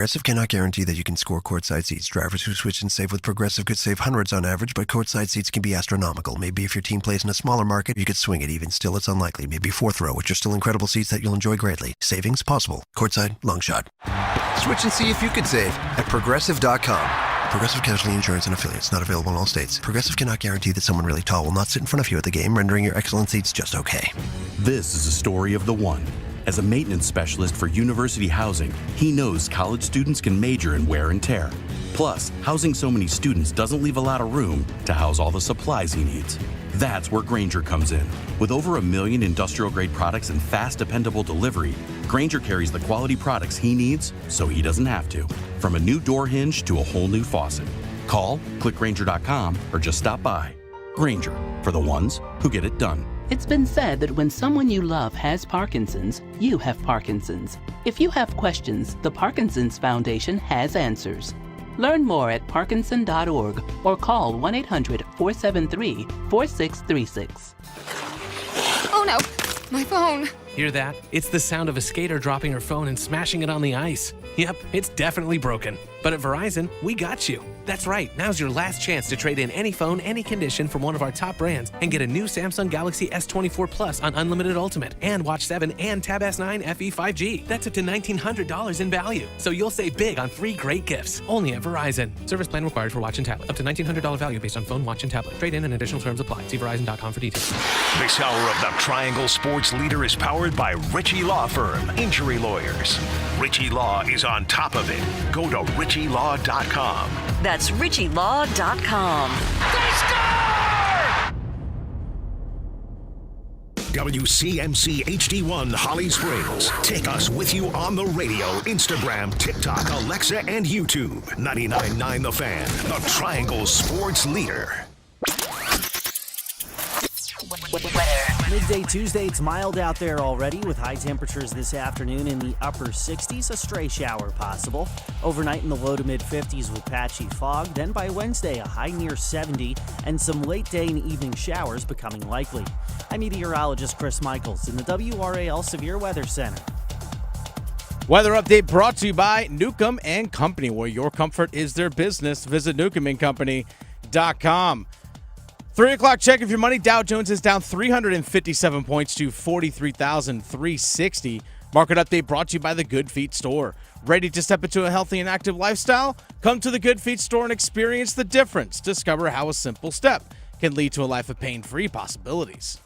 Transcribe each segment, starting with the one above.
Progressive cannot guarantee that you can score courtside seats. Drivers who switch and save with Progressive could save hundreds on average, but courtside seats can be astronomical. Maybe if your team plays in a smaller market, you could swing it. Even still, it's unlikely. Maybe fourth row, which are still incredible seats that you'll enjoy greatly. Savings possible. Courtside, long shot. Switch and see if you could save at Progressive.com. Progressive Casualty Insurance and Affiliates. Not available in all states. Progressive cannot guarantee that someone really tall will not sit in front of you at the game, rendering your excellent seats just okay. This is a story of the one. As a maintenance specialist for university housing, he knows college students can major in wear and tear. Plus, housing so many students doesn't leave a lot of room to house all the supplies he needs. That's where Grainger comes in. With over 1 million industrial-grade products and fast, dependable delivery, Grainger carries the quality products he needs so he doesn't have to. From a new door hinge to a whole new faucet. Call, click Grainger.com, or just stop by. Grainger, for the ones who get it done. It's been said that when someone you love has Parkinson's, you have Parkinson's. If you have questions, the Parkinson's Foundation has answers. Learn more at parkinson.org or call 1-800-473-4636. Oh no, my phone. Hear that? It's the sound of a skater dropping her phone and smashing it on the ice. Yep, it's definitely broken. But at Verizon, we got you. That's right, now's your last chance to trade in any phone, any condition from one of our top brands and get a new Samsung Galaxy S24 Plus on Unlimited Ultimate and Watch 7 and Tab S9 FE 5G. That's up to $1,900 in value. So you'll save big on 3 great gifts. Only at Verizon. Service plan required for watch and tablet. Up to $1,900 value based on phone, watch, and tablet. Trade in and additional terms apply. See Verizon.com for details. This hour of the Triangle Sports Leader is powered by Ritchie Law Firm. Injury lawyers. Ritchie Law is on top of it. Go to RitchieLaw.com. That's RitchieLaw.com. They score! WCMC HD1 Holly Springs. Take us with you on the radio, Instagram, TikTok, Alexa, and YouTube. 99.9 The Fan, the Triangle Sports Leader. Midday Tuesday, it's mild out there already with high temperatures this afternoon in the upper 60s, a stray shower possible. Overnight in the low to mid 50s with patchy fog. Then by Wednesday, a high near 70 and some late day and evening showers becoming likely. I'm meteorologist Chris Michaels in the WRAL Severe Weather Center. Weather update brought to you by Newcomb & Company, where your comfort is their business. Visit newcombandcompany.com. 3 o'clock check of your money. Dow Jones is down 357 points to 43,360. Market update brought to you by the Good Feet Store. Ready to step into a healthy and active lifestyle? Come to the Good Feet Store and experience the difference. Discover how a simple step can lead to a life of pain-free possibilities.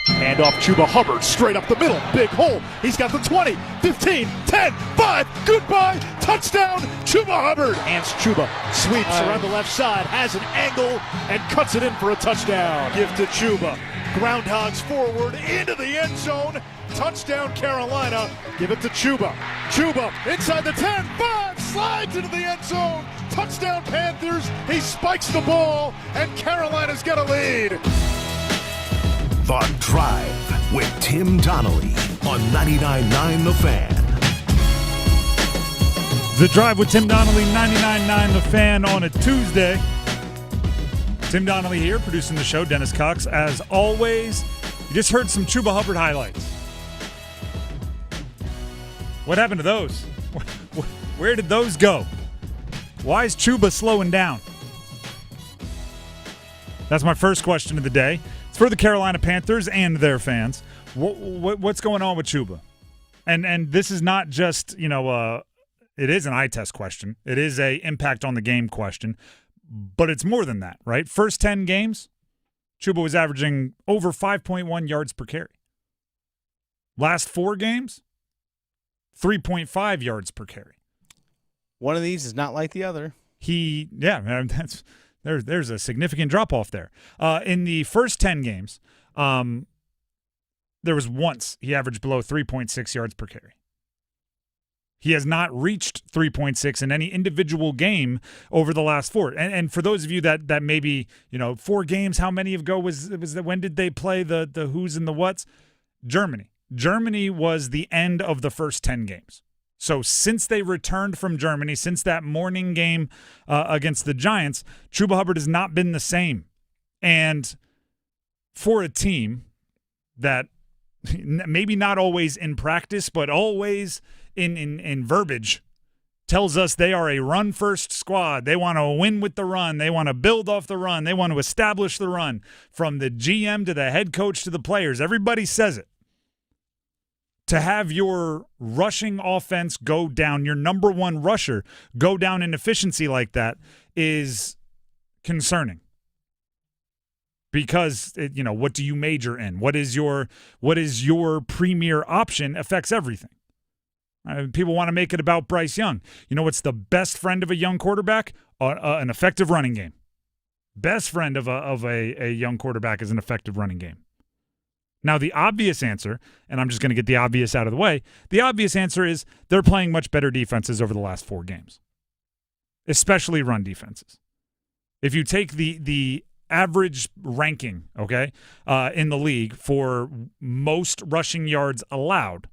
Hand off Chuba Hubbard, straight up the middle, big hole. He's got the 20, 15, 10, 5, goodbye, touchdown, Chuba Hubbard. Hands Chuba, sweeps around the left side, has an angle, and cuts it in for a touchdown. Give to Chuba, groundhogs forward, into the end zone, touchdown Carolina. Give it to Chuba. Chuba, inside the 10, 5, slides into the end zone, touchdown Panthers. He spikes the ball, and Carolina's got a lead. The Drive with Tim Donnelly on 99.9 The Fan. The Drive with Tim Donnelly, 99.9 The Fan on a Tuesday. Tim Donnelly here, producing the show. Dennis Cox, as always. You just heard some Chuba Hubbard highlights. What happened to those? Where did those go? Why is Chuba slowing down? That's my first question of the day. For the Carolina Panthers and their fans, what's going on with Chuba? And this is not just, it is an eye test question. It is a impact on the game question, but it's more than that, right? First 10 games, Chuba was averaging over 5.1 yards per carry. Last 4 games, 3.5 yards per carry. One of these is not like the other. That's... There's a significant drop-off there. In the first 10 games, there was once he averaged below 3.6 yards per carry. He has not reached 3.6 in any individual game over the last 4. And for those of you that maybe, 4 games, how many ago was when did they play the who's and the what's? Germany. Germany was the end of the first 10 games. So since they returned from Germany, since that morning game against the Giants, Chuba Hubbard has not been the same. And for a team that maybe not always in practice, but always in verbiage tells us they are a run-first squad. They want to win with the run. They want to build off the run. They want to establish the run. From the GM to the head coach to the players, everybody says it. To have your rushing offense go down, your number one rusher go down in efficiency like that is concerning. Because, what do you major in? What is your premier option affects everything. People want to make it about Bryce Young. You know what's the best friend of a young quarterback? An effective running game. Best friend of a young quarterback is an effective running game. Now, the obvious answer, and I'm just going to get the obvious out of the way, the obvious answer is they're playing much better defenses over the last 4 games, especially run defenses. If you take the average ranking, okay, in the league for most rushing yards allowed,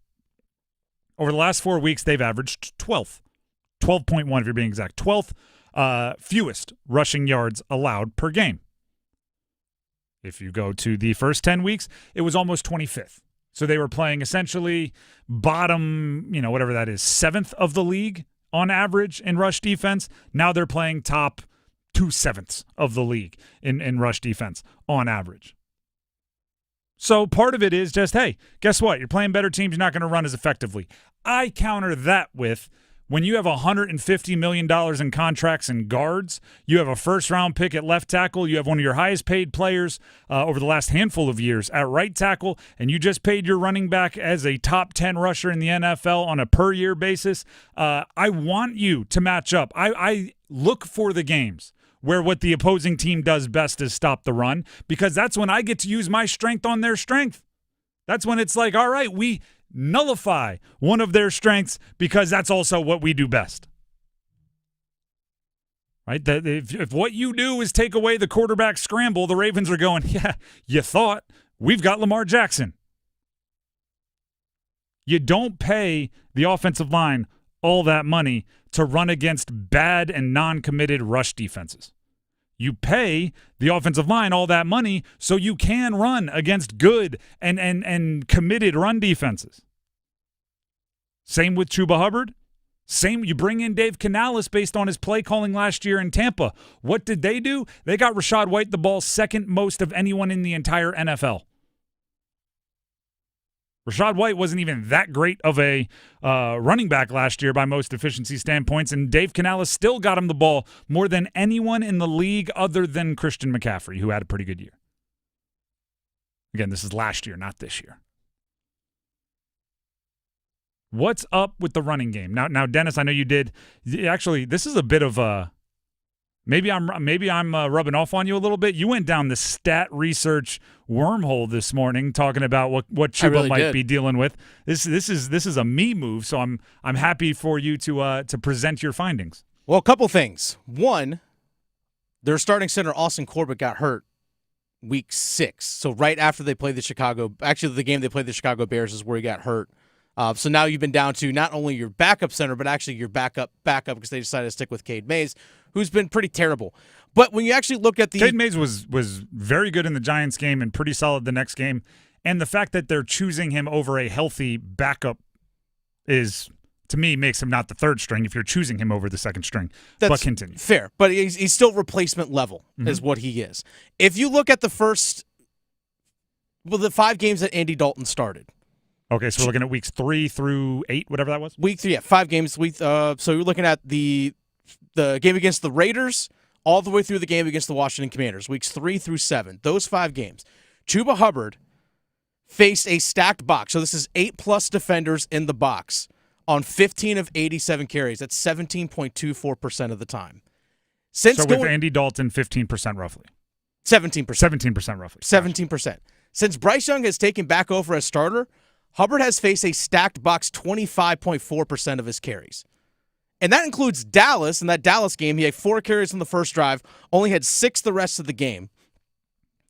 over the last 4 weeks, they've averaged 12th. 12.1 if you're being exact. 12th fewest rushing yards allowed per game. If you go to the first 10 weeks, it was almost 25th. So they were playing essentially bottom, whatever that is, 7th of the league on average in rush defense. Now they're playing top 2/7 of the league in rush defense on average. So part of it is just, hey, guess what? You're playing better teams. You're not going to run as effectively. I counter that with when you have $150 million in contracts and guards, you have a first-round pick at left tackle, you have one of your highest-paid players over the last handful of years at right tackle, and you just paid your running back as a top 10 rusher in the NFL on a per-year basis, I want you to match up. I look for the games where what the opposing team does best is stop the run, because that's when I get to use my strength on their strength. That's when it's like, all right, we nullify one of their strengths because that's also what we do best. Right? That if what you do is take away the quarterback scramble, the Ravens are going, yeah, you thought we've got Lamar Jackson. You don't pay the offensive line all that money to run against bad and non-committed rush defenses. You pay the offensive line all that money so you can run against good and committed run defenses. Same with Chuba Hubbard. Same, you bring in Dave Canales based on his play calling last year in Tampa. What did they do? They got Rachaad White the ball second most of anyone in the entire NFL. Rachaad White wasn't even that great of a running back last year by most efficiency standpoints, and Dave Canales still got him the ball more than anyone in the league other than Christian McCaffrey, who had a pretty good year. Again, this is last year, not this year. What's up with the running game? Now, Dennis, I know you did. Actually, this is a bit of a maybe I'm rubbing off on you a little bit. You went down the stat research wormhole this morning, talking about what Chuba really might did. be dealing with. This is a me move, so I'm happy for you to present your findings. Well, a couple things. One, their starting center Austin Corbett got hurt week 6. So right after they played the game they played the Chicago Bears is where he got hurt. So now you've been down to not only your backup center, but actually your backup because they decided to stick with Cade Mays, who's been pretty terrible. But when you actually look at Cade Mays was very good in the Giants game and pretty solid the next game. And the fact that they're choosing him over a healthy backup is, to me, makes him not the third string if you're choosing him over the second string. But continue. Fair, but he's still replacement level is what he is. If you look at the 5 games that Andy Dalton started. Okay, so we're looking at weeks 3 through 8, whatever that was? Week 3, yeah, 5 games. So you're looking at the game against the Raiders all the way through the game against the Washington Commanders, weeks 3 through 7. Those 5 games. Chuba Hubbard faced a stacked box. So this is 8+ defenders in the box on 15 of 87 carries. That's 17.24% of the time. With Andy Dalton, 15% roughly. 17%. 17% roughly. 17%. Since Bryce Young has taken back over as starter, Hubbard has faced a stacked box 25.4% of his carries. And that includes Dallas. In that Dallas game, he had 4 carries in the first drive, only had 6 the rest of the game.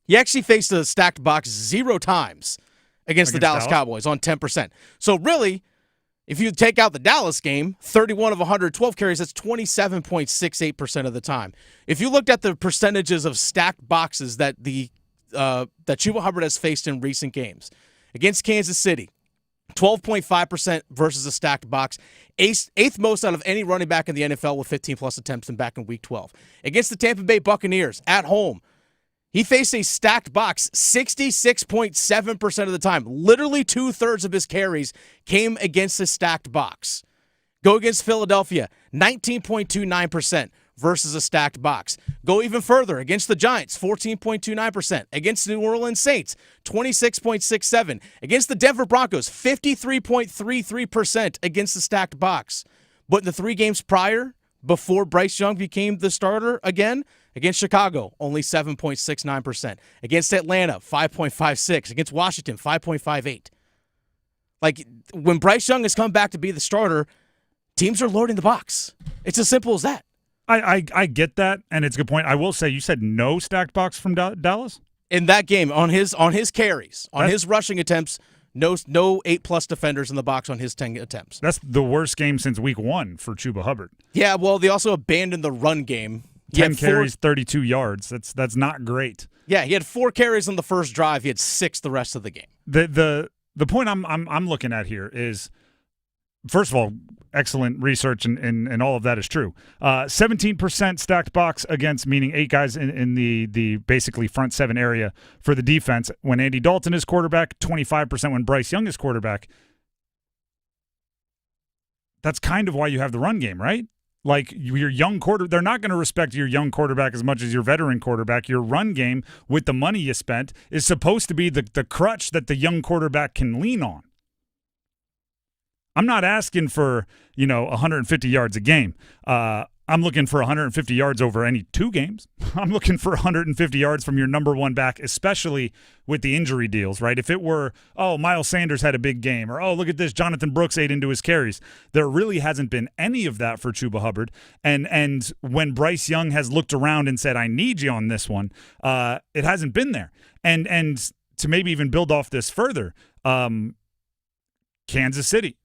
He actually faced a stacked box 0 times against the Dallas Cowboys on 10%. So really, if you take out the Dallas game, 31 of 112 carries, that's 27.68% of the time. If you looked at the percentages of stacked boxes that that Chuba Hubbard has faced in recent games, against Kansas City, 12.5% versus a stacked box. Eighth most out of any running back in the NFL with 15-plus attempts and back in Week 12. Against the Tampa Bay Buccaneers at home, he faced a stacked box 66.7% of the time. Literally 2/3 of his carries came against a stacked box. Go against Philadelphia, 19.29% versus a stacked box. Go even further against the Giants, 14.29%. Against the New Orleans Saints, 26.67%. Against the Denver Broncos, 53.33% against the stacked box. But in the 3 games prior, before Bryce Young became the starter again, against Chicago, only 7.69%. Against Atlanta, 5.56%. Against Washington, 5.58%. Like, when Bryce Young has come back to be the starter, teams are loading the box. It's as simple as that. I get that, and it's a good point. I will say, you said no stacked box from Dallas? In that game, on his carries, on his rushing attempts, no 8+ defenders in the box on his 10 attempts. That's the worst game since Week 1 for Chuba Hubbard. Yeah, well, they also abandoned the run game. 10 carries, 32 yards. That's not great. Yeah, he had 4 carries on the first drive. He had 6 the rest of the game. The point I'm looking at here is, first of all, excellent research and all of that is true. 17% stacked box against, meaning 8 guys in the basically front 7 area for the defense when Andy Dalton is quarterback, 25% when Bryce Young is quarterback. That's kind of why you have the run game, right? Like, your young they're not going to respect your young quarterback as much as your veteran quarterback. Your run game, with the money you spent, is supposed to be the crutch that the young quarterback can lean on. I'm not asking for, 150 yards a game. I'm looking for 150 yards over any 2 games. I'm looking for 150 yards from your number 1 back, especially with the injury deals, right? If it were, Miles Sanders had a big game, or, look at this, Jonathan Brooks ate into his carries. There really hasn't been any of that for Chuba Hubbard. And when Bryce Young has looked around and said, I need you on this one, it hasn't been there. And to maybe even build off this further, Kansas City,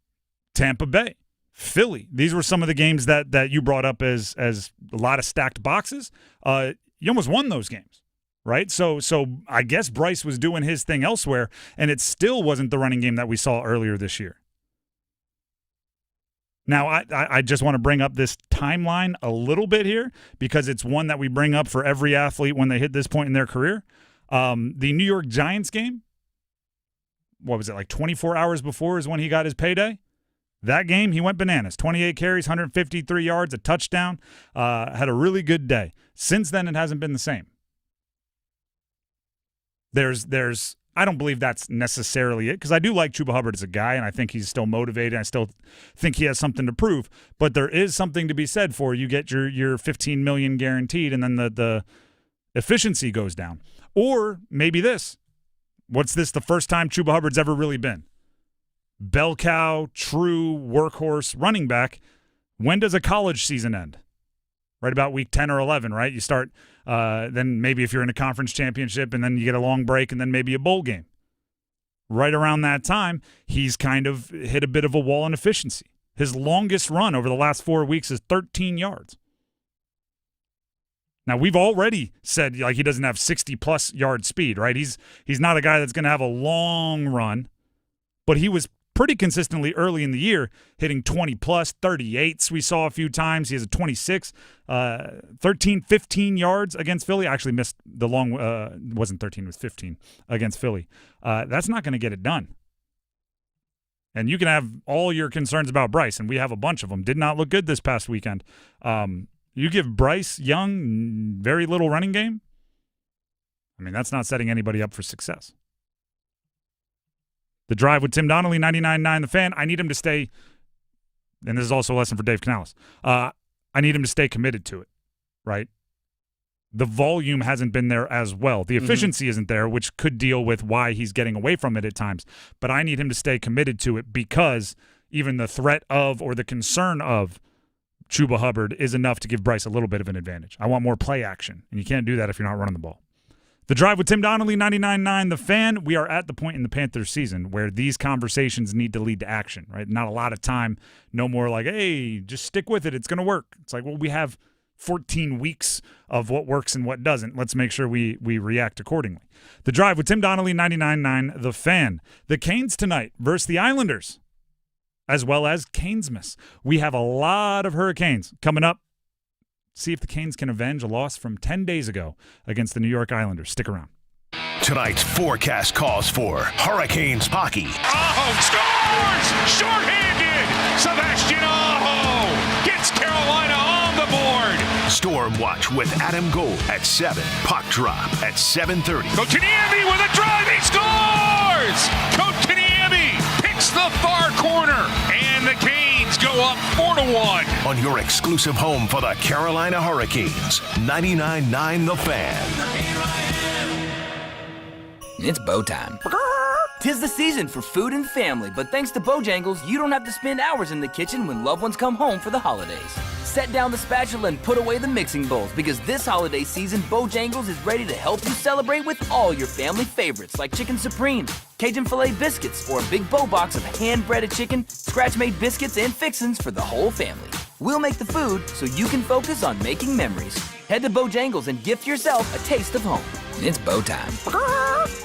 Tampa Bay, Philly. These were some of the games that you brought up as a lot of stacked boxes. You almost won those games, right? So I guess Bryce was doing his thing elsewhere, and it still wasn't the running game that we saw earlier this year. Now, I just want to bring up this timeline a little bit here because it's one that we bring up for every athlete when they hit this point in their career. The New York Giants game, what was it, like 24 hours before is when he got his payday? That game, he went bananas. 28 carries, 153 yards, a touchdown. Had a really good day. Since then, it hasn't been the same. I don't believe that's necessarily it, because I do like Chuba Hubbard as a guy, and I think he's still motivated. I still think he has something to prove. But there is something to be said for you get your $15 million guaranteed, and then the efficiency goes down. Or maybe this. What's this? The first time Chuba Hubbard's ever really been bell cow, true workhorse running back. When does a college season end? Right about week 10 or 11, right? You start, then maybe if you're in a conference championship, and then you get a long break, and then maybe a bowl game. Right around that time, he's kind of hit a bit of a wall in efficiency. His longest run over the last 4 weeks is 13 yards. Now, we've already said like he doesn't have 60-plus yard speed, right? He's not a guy that's going to have a long run, but he was pretty consistently early in the year, hitting 20-plus, 38s we saw a few times. He has a 26, 13, 15 yards against Philly. I actually missed the long, it wasn't 13, it was 15 against Philly. That's not going to get it done. And you can have all your concerns about Bryce, and we have a bunch of them. Did not look good this past weekend. You give Bryce Young very little running game, I mean, that's not setting anybody up for success. The Drive with Tim Donnelly, 99.9 The Fan. I need him to stay, and this is also a lesson for Dave Canales. I need him to stay committed to it, right? The volume hasn't been there as well. The efficiency isn't there, which could deal with why he's getting away from it at times. But I need him to stay committed to it because even the threat of or the concern of Chuba Hubbard is enough to give Bryce a little bit of an advantage. I want more play action, and you can't do that if you're not running the ball. The Drive with Tim Donnelly, 99.9 The Fan. We are at the point in the Panthers season where these conversations need to lead to action, right? Not a lot of time, no more like, hey, just stick with it. It's going to work. It's like, well, we have 14 weeks of what works and what doesn't. Let's make sure we react accordingly. The Drive with Tim Donnelly, 99.9 The Fan. The Canes tonight versus the Islanders, as well as Canesmas. We have a lot of Hurricanes coming up. See if the Canes can avenge a loss from 10 days ago against the New York Islanders. Stick around. Tonight's forecast calls for Hurricanes hockey. Aho scores! Short-handed! Sebastian Aho gets Carolina on the board. Storm Watch with Adam Gold at 7. Puck drop at 7:30. Kotkaniemi with a drive, he scores! Kotkaniemi picks the far corner, and the Canes go up 4-1. On your exclusive home for the Carolina Hurricanes, 99.9 The Fan. It's bow time. 'Tis the season for food and family, but thanks to Bojangles, you don't have to spend hours in the kitchen when loved ones come home for the holidays. Set down the spatula and put away the mixing bowls, because this holiday season, Bojangles is ready to help you celebrate with all your family favorites like Chicken Supreme, Cajun Filet Biscuits, or a big bow box of hand-breaded chicken, scratch-made biscuits, and fixins for the whole family. We'll make the food so you can focus on making memories. Head to Bojangles and gift yourself a taste of home. It's bow time.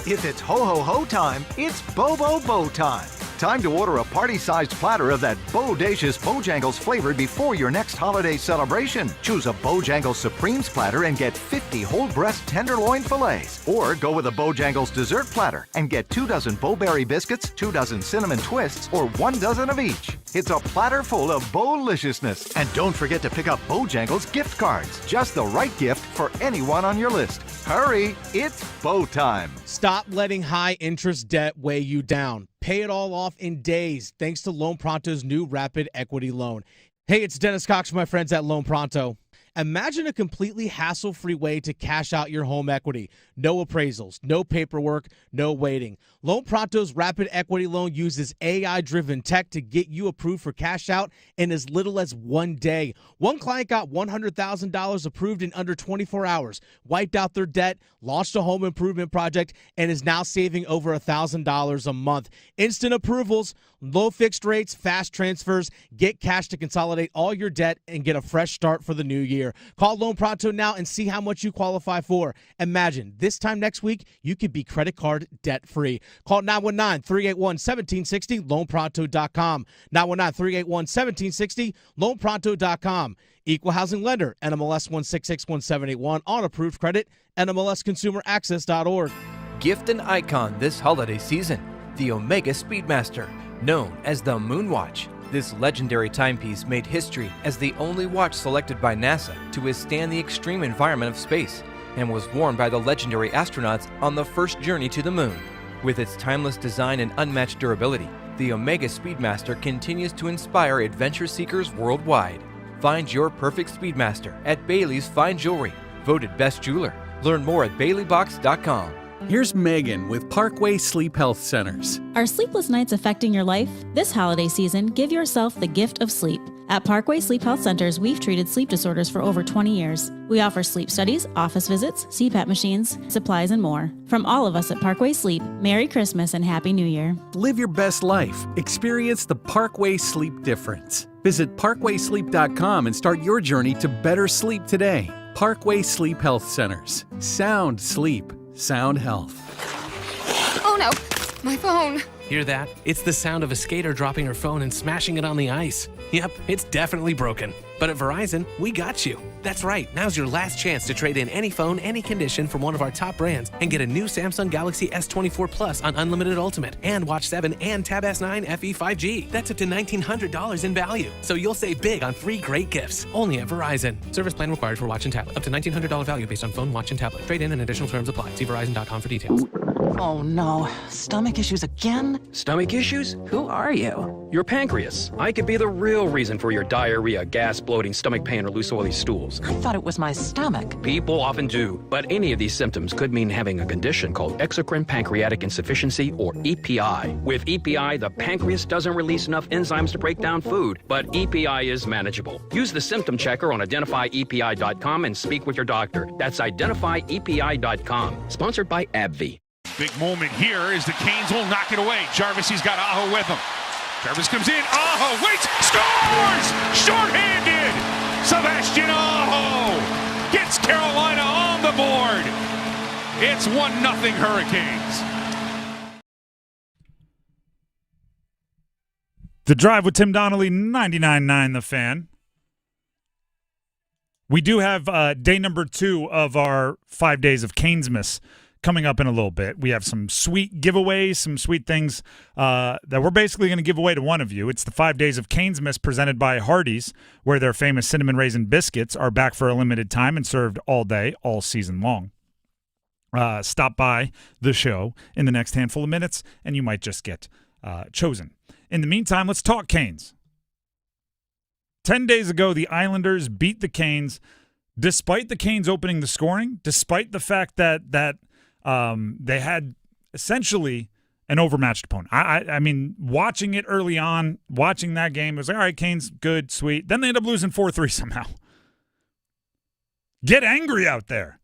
If it's ho-ho-ho time, it's Bo-Bo-Bo time. Time to order a party-sized platter of that bodacious Bojangles flavor before your next holiday celebration. Choose a Bojangles Supremes platter and get 50 whole breast tenderloin fillets. Or go with a Bojangles dessert platter and get 2 dozen Bo-Berry biscuits, 2 dozen cinnamon twists, or 1 dozen of each. It's a platter full of Bo-liciousness. And don't forget to pick up Bojangles gift cards. Just the right gift for anyone on your list. Hurry, it's Bo time. Stop letting high-interest debt weigh you down. Pay it all off in days thanks to Loan Pronto's new Rapid Equity Loan. Hey, it's Dennis Cox from my friends at Loan Pronto. Imagine a completely hassle-free way to cash out your home equity. No appraisals, no paperwork, no waiting. Loan Pronto's Rapid Equity Loan uses AI-driven tech to get you approved for cash out in as little as 1 day. One client got $100,000 approved in under 24 hours, wiped out their debt, launched a home improvement project, and is now saving over $1,000 a month. Instant approvals, low fixed rates, fast transfers. Get cash to consolidate all your debt and get a fresh start for the new year. Call Loan Pronto now and see how much you qualify for. Imagine this time next week, you could be credit card debt-free. Call 919-381-1760, loanpronto.com. 919-381-1760, loanpronto.com. Equal housing lender, NMLS 1661781, on approved credit, NMLSconsumeraccess.org. Gift an icon this holiday season, the Omega Speedmaster, known as the Moonwatch. This legendary timepiece made history as the only watch selected by NASA to withstand the extreme environment of space and was worn by the legendary astronauts on the first journey to the moon. With its timeless design and unmatched durability, the Omega Speedmaster continues to inspire adventure seekers worldwide. Find your perfect Speedmaster at Bailey's Fine Jewelry, voted best jeweler. Learn more at baileybox.com. Here's Megan with Parkway Sleep Health Centers. Are sleepless nights affecting your life? This holiday season, give yourself the gift of sleep. At Parkway Sleep Health Centers, we've treated sleep disorders for over 20 years. We offer sleep studies, office visits, CPAP machines, supplies, and more. From all of us at Parkway Sleep, Merry Christmas and Happy New Year. Live your best life. Experience the Parkway Sleep difference. Visit parkwaysleep.com and start your journey to better sleep today. Parkway Sleep Health Centers. Sound sleep. Sound health. Oh no, my phone. Hear that? It's the sound of a skater dropping her phone and smashing it on the ice. Yep, it's definitely broken. But at Verizon, we got you. That's right, now's your last chance to trade in any phone, any condition from one of our top brands and get a new Samsung Galaxy S24 Plus on Unlimited Ultimate and Watch 7 and Tab S9 FE 5G. That's up to $1,900 in value. So you'll save big on 3 great gifts, only at Verizon. Service plan required for watch and tablet. Up to $1,900 value based on phone, watch, and tablet. Trade in and additional terms apply. See Verizon.com for details. Oh no, stomach issues again? Stomach issues? Who are you? Your pancreas. I could be the real reason for your diarrhea, gas, bloating, stomach pain, or loose oily stools. I thought it was my stomach. People often do, but any of these symptoms could mean having a condition called exocrine pancreatic insufficiency, or EPI. With EPI, the pancreas doesn't release enough enzymes to break down food, but EPI is manageable. Use the symptom checker on identifyepi.com and speak with your doctor. That's identifyepi.com. Sponsored by AbbVie. Big moment here as the Canes will knock it away. Jarvis, he's got Aho with him. Jarvis comes in. Aho waits, scores! Short-handed! Sebastian Aho Carolina on the board. It's 1-0 Hurricanes. The Drive with Tim Donnelly, 99.9 The Fan. We do have day number 2 of our 5 days of Canesmas coming up in a little bit. We have some sweet giveaways, some sweet things that we're basically going to give away to one of you. It's the 5 days of Canesmas presented by Hardee's, where their famous cinnamon raisin biscuits are back for a limited time and served all day, all season long. Stop by the show in the next handful of minutes, and you might just get chosen. In the meantime, let's talk Canes. 10 days ago, the Islanders beat the Canes, despite the Canes opening the scoring, despite the fact that they had essentially an overmatched opponent. I mean, watching it early on, watching that game, it was like, all right, Canes, good, sweet. Then they end up losing 4-3 somehow. Get angry out there.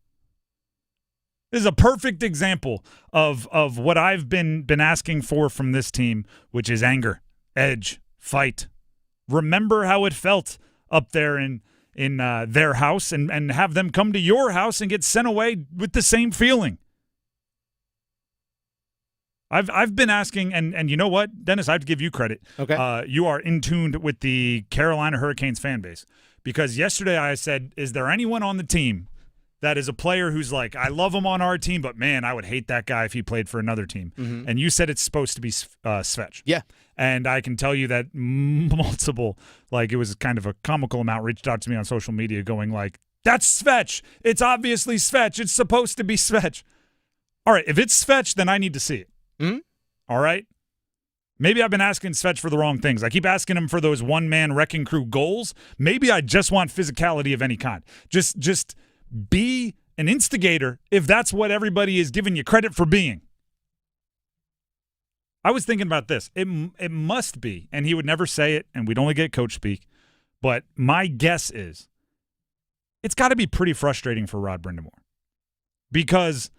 This is a perfect example of what I've been asking for from this team, which is anger, edge, fight. Remember how it felt up there in their house and have them come to your house and get sent away with the same feeling. I've been asking, and you know what, Dennis, I have to give you credit. Okay. You are in tune with the Carolina Hurricanes fan base, because yesterday I said, is there anyone on the team that is a player who's like, I love him on our team, but man, I would hate that guy if he played for another team. Mm-hmm. And you said it's supposed to be Svetch. Yeah. And I can tell you that multiple, like it was kind of a comical amount, reached out to me on social media going like, that's Svetch. It's obviously Svetch. It's supposed to be Svetch. All right, if it's Svetch, then I need to see it. Mm-hmm. All right? Maybe I've been asking Svetch for the wrong things. I keep asking him for those one-man wrecking crew goals. Maybe I just want physicality of any kind. Just be an instigator if that's what everybody is giving you credit for being. I was thinking about this. It must be, and he would never say it, and we'd only get coach speak, but my guess is it's got to be pretty frustrating for Rod Brindamore, because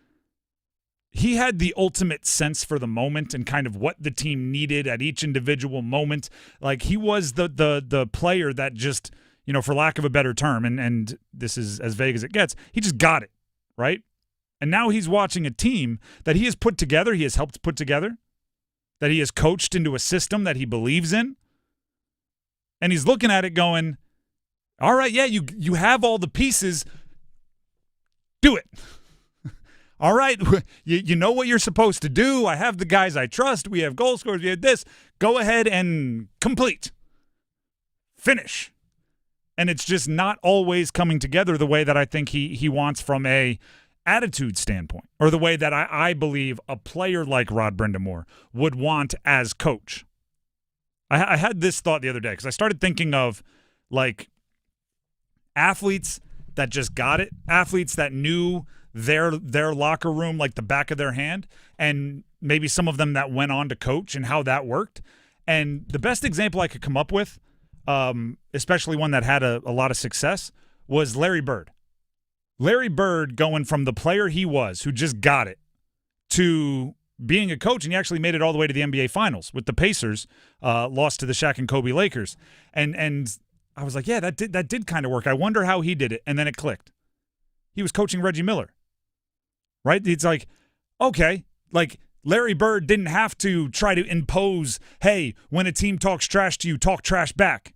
he had the ultimate sense for the moment and kind of what the team needed at each individual moment. Like he was the player that just, you know, for lack of a better term, and this is as vague as it gets, he just got it, right? And now he's watching a team that he has put together, he has helped put together, that he has coached into a system that he believes in. And he's looking at it going, all right, yeah, you have all the pieces. Do it. All right, you know what you're supposed to do. I have the guys I trust. We have goal scorers. We have this. Go ahead and complete. Finish. And it's just not always coming together the way that I think he wants from a attitude standpoint, or the way that I believe a player like Rod Brindamore would want as coach. I had this thought the other day because I started thinking of like athletes that just got it, athletes that knew their locker room like the back of their hand, and maybe some of them that went on to coach and how that worked. And the best example I could come up with, especially one that had a lot of success, was Larry Bird. Larry Bird going from the player he was, who just got it, to being a coach, and he actually made it all the way to the NBA Finals with the Pacers, lost to the Shaq and Kobe Lakers. And I was like, yeah, that did kind of work. I wonder how he did it. And then it clicked. He was coaching Reggie Miller, right? It's like, okay, like Larry Bird didn't have to try to impose, hey, when a team talks trash to you, talk trash back.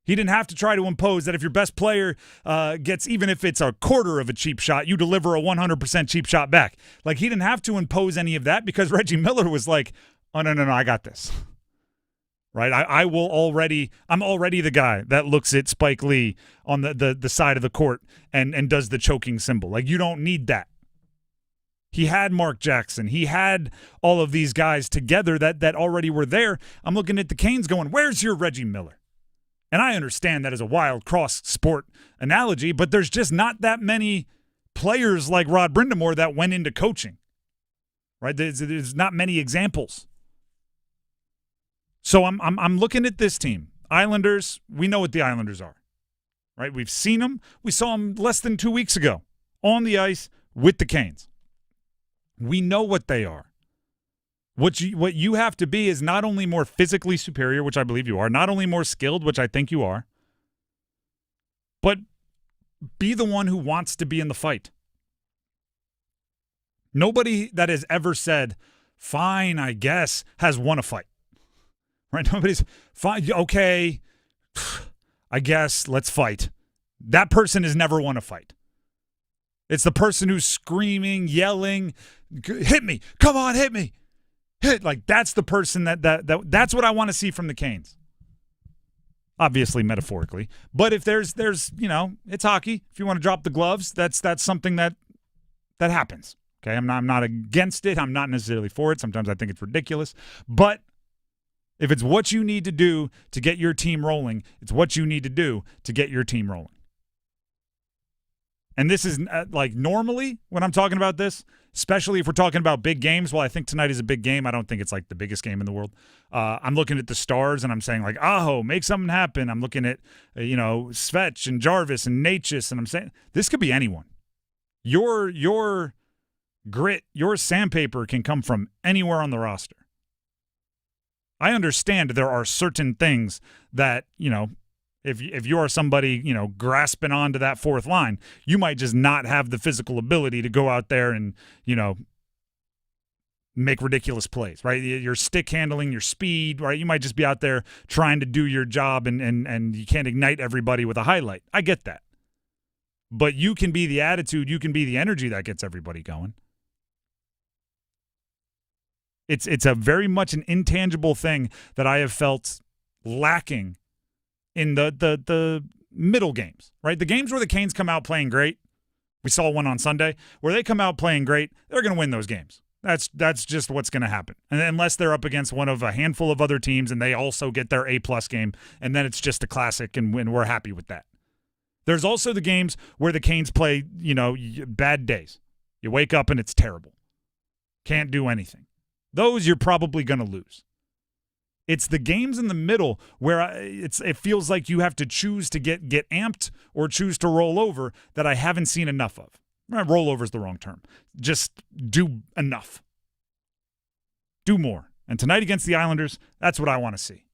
He didn't have to try to impose that if your best player gets, even if it's a quarter of a cheap shot, you deliver a 100% cheap shot back. Like, he didn't have to impose any of that because Reggie Miller was like, oh, no, I got this. Right? I'm already the guy that looks at Spike Lee on the side of the court and does the choking symbol. Like, you don't need that. He had Mark Jackson. He had all of these guys together that already were there. I'm looking at the Canes going, where's your Reggie Miller? And I understand that as a wild cross-sport analogy, but there's just not that many players like Rod Brindamore that went into coaching, right? There's not many examples. So I'm looking at this team. Islanders, we know what the Islanders are, right? We've seen them. We saw them less than 2 weeks ago on the ice with the Canes. We know what they are. What you have to be is not only more physically superior, which I believe you are, not only more skilled, which I think you are, but be the one who wants to be in the fight. Nobody that has ever said, fine, I guess, has won a fight. Right? Nobody's fine. Okay, I guess, let's fight. That person has never won a fight. It's the person who's screaming, yelling, hit me, come on, hit me. Like, that's the person that's what I want to see from the Canes. Obviously, metaphorically. But if there's it's hockey. If you want to drop the gloves, that's something that happens. Okay, I'm not against it. I'm not necessarily for it. Sometimes I think it's ridiculous. But if it's what you need to do to get your team rolling, it's what you need to do to get your team rolling. And this is like normally when I'm talking about this, especially if we're talking about big games. Well, I think tonight is a big game. I don't think it's like the biggest game in the world. I'm looking at the Stars and I'm saying like, Aho, make something happen. I'm looking at, Svetch and Jarvis and Natchez, and I'm saying this could be anyone. Your grit, your sandpaper can come from anywhere on the roster. I understand there are certain things that, if you are somebody, grasping onto that fourth line, you might just not have the physical ability to go out there and, make ridiculous plays, right? Your stick handling, your speed, right? You might just be out there trying to do your job and you can't ignite everybody with a highlight. I get that. But you can be the attitude, you can be the energy that gets everybody going. It's a very much an intangible thing that I have felt lacking in the middle games, right? The games where the Canes come out playing great, we saw one on Sunday, where they come out playing great, they're going to win those games. That's just what's going to happen. And unless they're up against one of a handful of other teams and they also get their A-plus game, and then it's just a classic and we're happy with that. There's also the games where the Canes play, bad days. You wake up and it's terrible. Can't do anything. Those you're probably going to lose. It's the games in the middle where it feels like you have to choose to get amped or choose to roll over that I haven't seen enough of. Rollover is the wrong term. Just do enough. Do more. And tonight against the Islanders, that's what I want to see.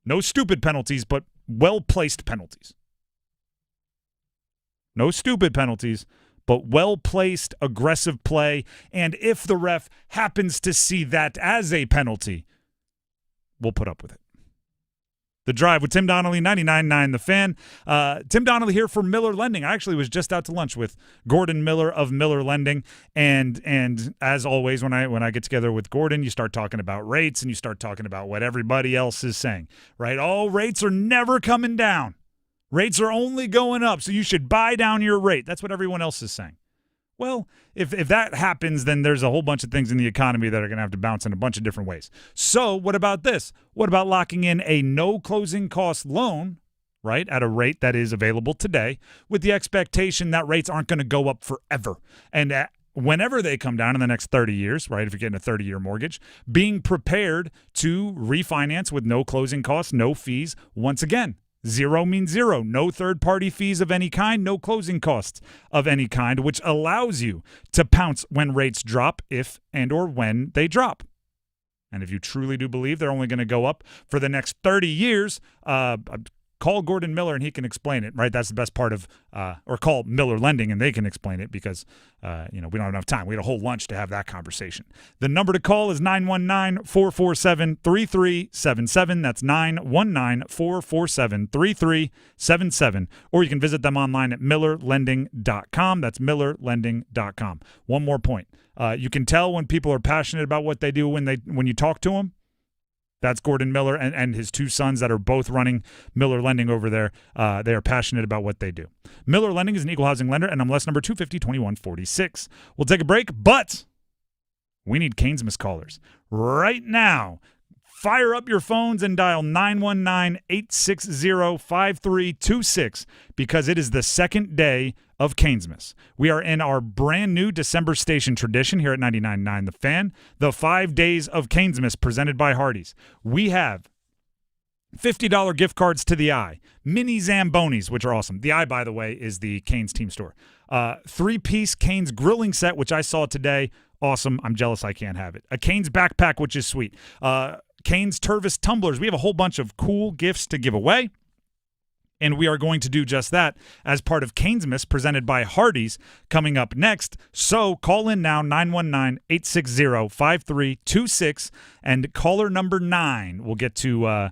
No stupid penalties, but well-placed penalties. No stupid penalties, but well-placed, aggressive play. And if the ref happens to see that as a penalty, we'll put up with it. The Drive with Tim Donnelly, 99.9 The Fan. Tim Donnelly here for Miller Lending. I actually was just out to lunch with Gordon Miller of Miller Lending. And as always, when I get together with Gordon, you start talking about rates and you start talking about what everybody else is saying, right? Oh, rates are never coming down. Rates are only going up, so you should buy down your rate. That's what everyone else is saying. Well, if that happens, then there's a whole bunch of things in the economy that are going to have to bounce in a bunch of different ways. So what about this? What about locking in a no closing cost loan, right, at a rate that is available today with the expectation that rates aren't going to go up forever? And whenever they come down in the next 30 years, right, if you're getting a 30-year mortgage, being prepared to refinance with no closing costs, no fees, once again. Zero means zero. No third-party fees of any kind, no closing costs of any kind, which allows you to pounce when rates drop if and or when they drop. And if you truly do believe they're only going to go up for the next 30 years, call Gordon Miller and he can explain it, right? That's the best part of, or call Miller Lending and they can explain it because, we don't have enough time. We had a whole lunch to have that conversation. The number to call is 919-447-3377. That's 919-447-3377. Or you can visit them online at millerlending.com. That's millerlending.com. One more point. You can tell when people are passionate about what they do when you talk to them. That's Gordon Miller and his two sons that are both running Miller Lending over there. They are passionate about what they do. Miller Lending is an equal housing lender, and MLS number 250-2146. We'll take a break, but we need Canes missed callers right now. Fire up your phones and dial 919-860-5326 because it is the second day of Canesmas. We are in our brand new December station tradition here at 99.9 The Fan, the 5 days of Canesmas presented by Hardee's. We have $50 gift cards to the Eye, mini Zambonis, which are awesome. The Eye, by the way, is the Canes team store. 3-piece Canes grilling set, which I saw today. Awesome. I'm jealous I can't have it. A Canes backpack, which is sweet. Canes Tervis tumblers. We have a whole bunch of cool gifts to give away. And we are going to do just that as part of Canesmas presented by Hardee's coming up next. So call in now, 919-860-5326, and caller number 9 will get to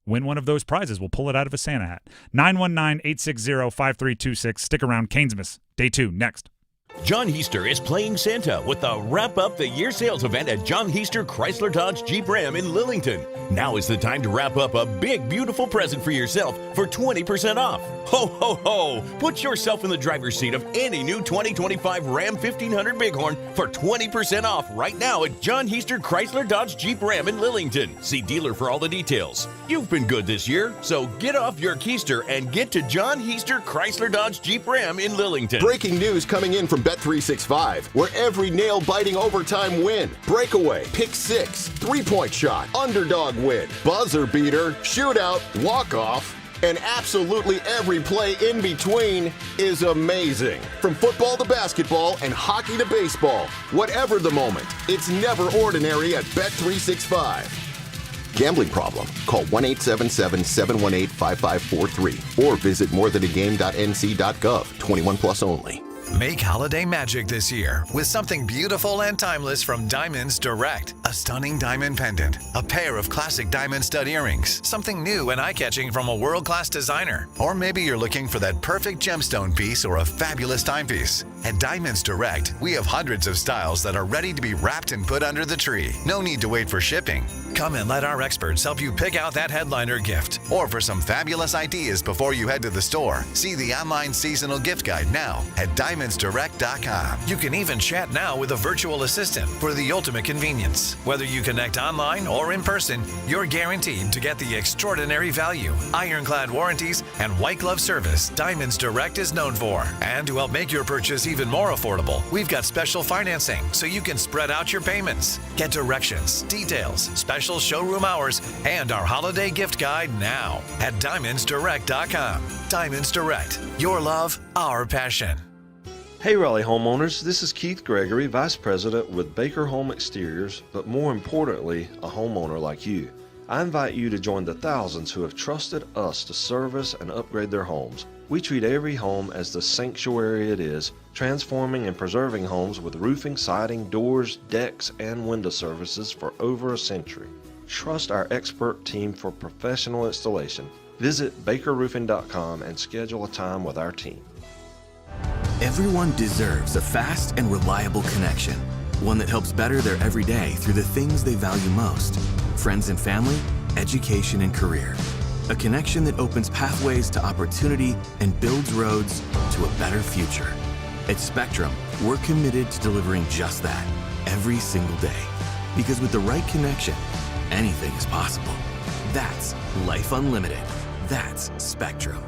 win one of those prizes. We'll pull it out of a Santa hat. 919-860-5326. Stick around. Canesmas, Day 2, next. John Heister is playing Santa with the Wrap Up the Year sales event at John Heister Chrysler Dodge Jeep Ram in Lillington. Now is the time to wrap up a big, beautiful present for yourself for 20% off. Ho, ho, ho! Put yourself in the driver's seat of any new 2025 Ram 1500 Bighorn for 20% off right now at John Heister Chrysler Dodge Jeep Ram in Lillington. See dealer for all the details. You've been good this year, so get off your keister and get to John Heister Chrysler Dodge Jeep Ram in Lillington. Breaking news coming in from Bet365, where every nail-biting overtime win, breakaway, pick six, three-point shot, underdog win, buzzer beater, shootout, walk-off, and absolutely every play in between is amazing. From football to basketball and hockey to baseball, whatever the moment, it's never ordinary at Bet365. Gambling problem? Call 1-877-718-5543 or visit morethanagame.nc.gov. 21 plus only. Make holiday magic this year with something beautiful and timeless from Diamonds Direct. A stunning diamond pendant, a pair of classic diamond stud earrings, something new and eye-catching from a world-class designer. Or maybe you're looking for that perfect gemstone piece or a fabulous timepiece. At Diamonds Direct, we have hundreds of styles that are ready to be wrapped and put under the tree. No need to wait for shipping. Come and let our experts help you pick out that headliner gift. Or for some fabulous ideas before you head to the store, see the online seasonal gift guide now at DiamondsDirect.com. You can even chat now with a virtual assistant for the ultimate convenience. Whether you connect online or in person, you're guaranteed to get the extraordinary value, ironclad warranties, and white glove service Diamonds Direct is known for. And to help make your purchase even more affordable, we've got special financing so you can spread out your payments. Get directions, details, special showroom hours, and our holiday gift guide now at DiamondsDirect.com. Diamonds Direct. Your love, our passion. Hey Raleigh homeowners, this is Keith Gregory, Vice President with Baker Home Exteriors, but more importantly, a homeowner like you. I invite you to join the thousands who have trusted us to service and upgrade their homes. We treat every home as the sanctuary it is, transforming and preserving homes with roofing, siding, doors, decks, and window services for over a century. Trust our expert team for professional installation. Visit bakerroofing.com and schedule a time with our team. Everyone deserves a fast and reliable connection, one that helps better their everyday through the things they value most: friends and family, education and career. A connection that opens pathways to opportunity and builds roads to a better future. At Spectrum, we're committed to delivering just that every single day. Because with the right connection, anything is possible. That's Life Unlimited. That's Spectrum.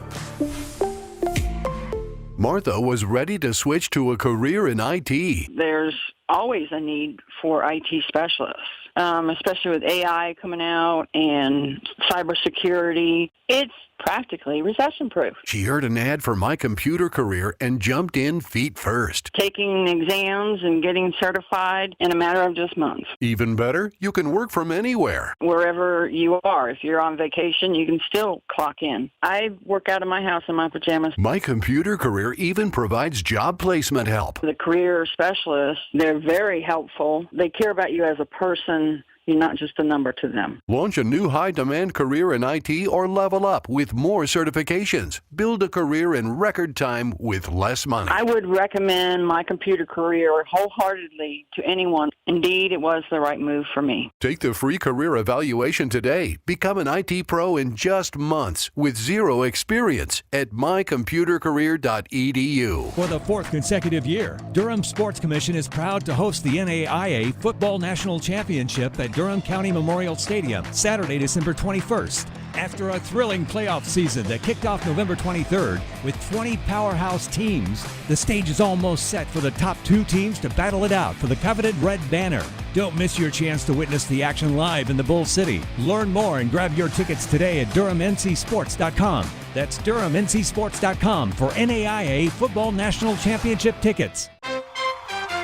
Martha was ready to switch to a career in IT. There's always a need for IT specialists, especially with AI coming out and cybersecurity. It's practically recession-proof. She heard an ad for My Computer Career and jumped in feet first. Taking exams and getting certified in a matter of just months. Even better, you can work from anywhere. Wherever you are. If you're on vacation, you can still clock in. I work out of my house in my pajamas. My Computer Career even provides job placement help. The career specialists, they're very helpful. They care about you as a person. You're not just a number to them. Launch a new high-demand career in IT or level up with more certifications. Build a career in record time with less money. I would recommend My Computer Career wholeheartedly to anyone. Indeed, it was the right move for me. Take the free career evaluation today. Become an IT pro in just months with zero experience at mycomputercareer.edu. For the fourth consecutive year, Durham Sports Commission is proud to host the NAIA Football National Championship at Durham County Memorial Stadium, Saturday, December 21st. After a thrilling playoff season that kicked off November 23rd with 20 powerhouse teams, the stage is almost set for the top two teams to battle it out for the coveted Red Banner. Don't miss your chance to witness the action live in the Bull City. Learn more and grab your tickets today at DurhamNCSports.com. That's DurhamNCSports.com for NAIA Football National Championship tickets.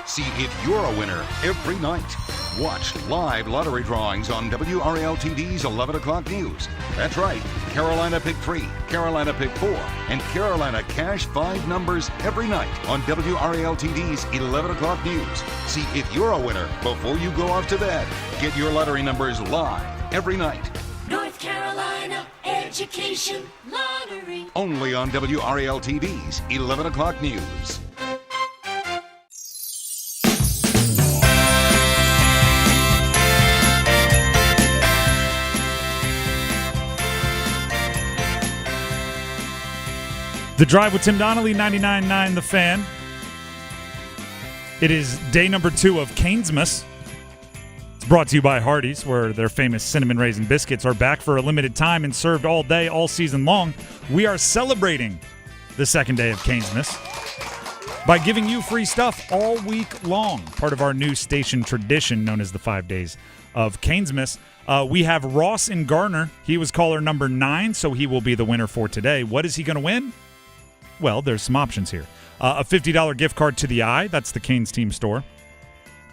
See if you're a winner every night. Watch live lottery drawings on WRAL-TV's 11 o'clock news. That's right, Carolina Pick 3, Carolina Pick 4, and Carolina Cash 5 numbers every night on WRAL-TV's 11 o'clock news. See if you're a winner before you go off to bed. Get your lottery numbers live every night. North Carolina Education Lottery. Only on WRAL-TV's 11 o'clock news. The Drive with Tim Donnelly, 99.9 The Fan. It is day number 2 of Canesmas. It's brought to you by Hardee's, where their famous cinnamon raisin biscuits are back for a limited time and served all day, all season long. We are celebrating the second day of Canesmas by giving you free stuff all week long, part of our new station tradition known as the 5 days of Canesmas. We have Ross in Garner. He was caller number 9, so he will be the winner for today. What is he going to win? Well, there's some options here. A $50 gift card to the Eye. That's the Canes team store.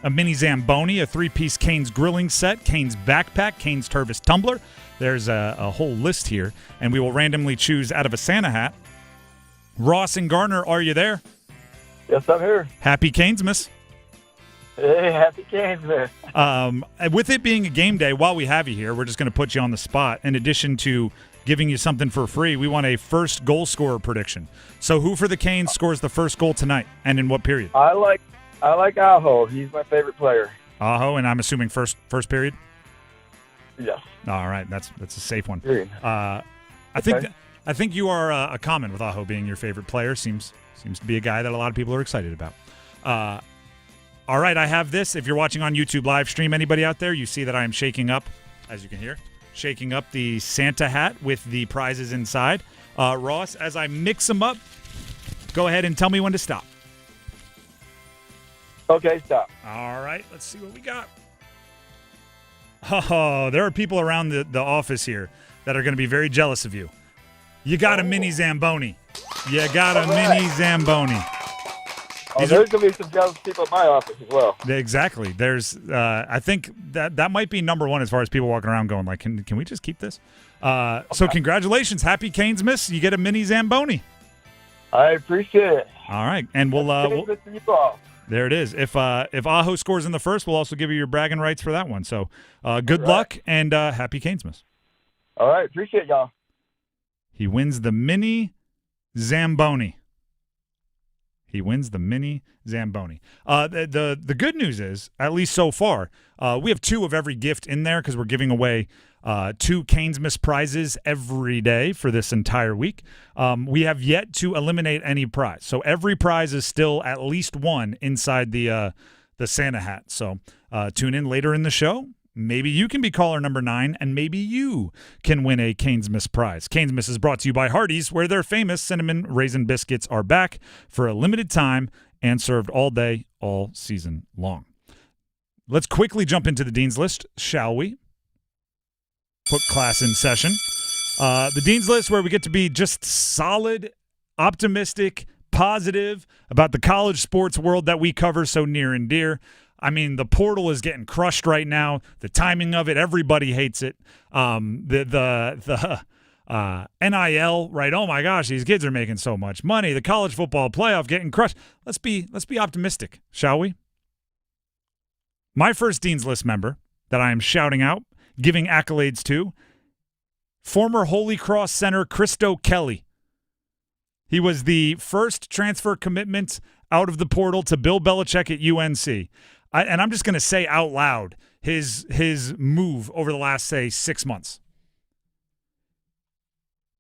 A mini Zamboni, a 3-piece Canes grilling set, Canes backpack, Canes Tervis tumbler. There's a whole list here, and we will randomly choose out of a Santa hat. Ross and Garner, are you there? Yes, I'm here. Happy Canesmas. Hey, happy Canesmas. With it being a game day, while we have you here, we're just going to put you on the spot. In addition to giving you something for free, we want a first goal scorer prediction. So who for the Canes scores the first goal tonight, and in what period? I like Aho. He's my favorite player. Aho, and I'm assuming first period? Yes. All right, that's a safe one. Period. I think you are a common with Aho being your favorite player. Seems to be a guy that a lot of people are excited about. All right, I have this. If you're watching on YouTube live stream, anybody out there, you see that I am shaking up, as you can hear, shaking up the Santa hat with the prizes inside. Ross, as I mix them up, go ahead and tell me when to stop. Okay, stop. All right, let's see what we got. Oh, there are people around the office here that are going to be very jealous of you. You got a mini Zamboni. You got a mini Zamboni. There's going to be some jealous people at my office as well. Exactly. There's, I think that might be number one as far as people walking around going like, can we just keep this? So congratulations, happy Canesmas. You get a mini Zamboni. I appreciate it. All right, and we'll there it is. If Aho scores in the first, we'll also give you your bragging rights for that one. So good luck and happy Canesmas. All right, appreciate y'all. He wins the mini Zamboni. He wins the mini Zamboni. The good news is, at least so far, we have 2 of every gift in there because we're giving away 2 Canesmas prizes every day for this entire week. We have yet to eliminate any prize. So every prize is still at least one inside the Santa hat. So tune in later in the show. Maybe you can be caller number 9, and maybe you can win a Canesmas prize. Canesmas is brought to you by Hardee's, where their famous cinnamon raisin biscuits are back for a limited time and served all day, all season long. Let's quickly jump into the Dean's List, shall we? Put class in session. The Dean's List, where we get to be just solid, optimistic, positive about the college sports world that we cover so near and dear. I mean, the portal is getting crushed right now. The timing of it, everybody hates it. The NIL, right? Oh my gosh, these kids are making so much money. The college football playoff getting crushed. Let's be optimistic, shall we? My first Dean's List member that I am shouting out, giving accolades to, former Holy Cross center Christo Kelly. He was the first transfer commitment out of the portal to Bill Belichick at UNC. And I'm just going to say out loud his move over the last, say, 6 months.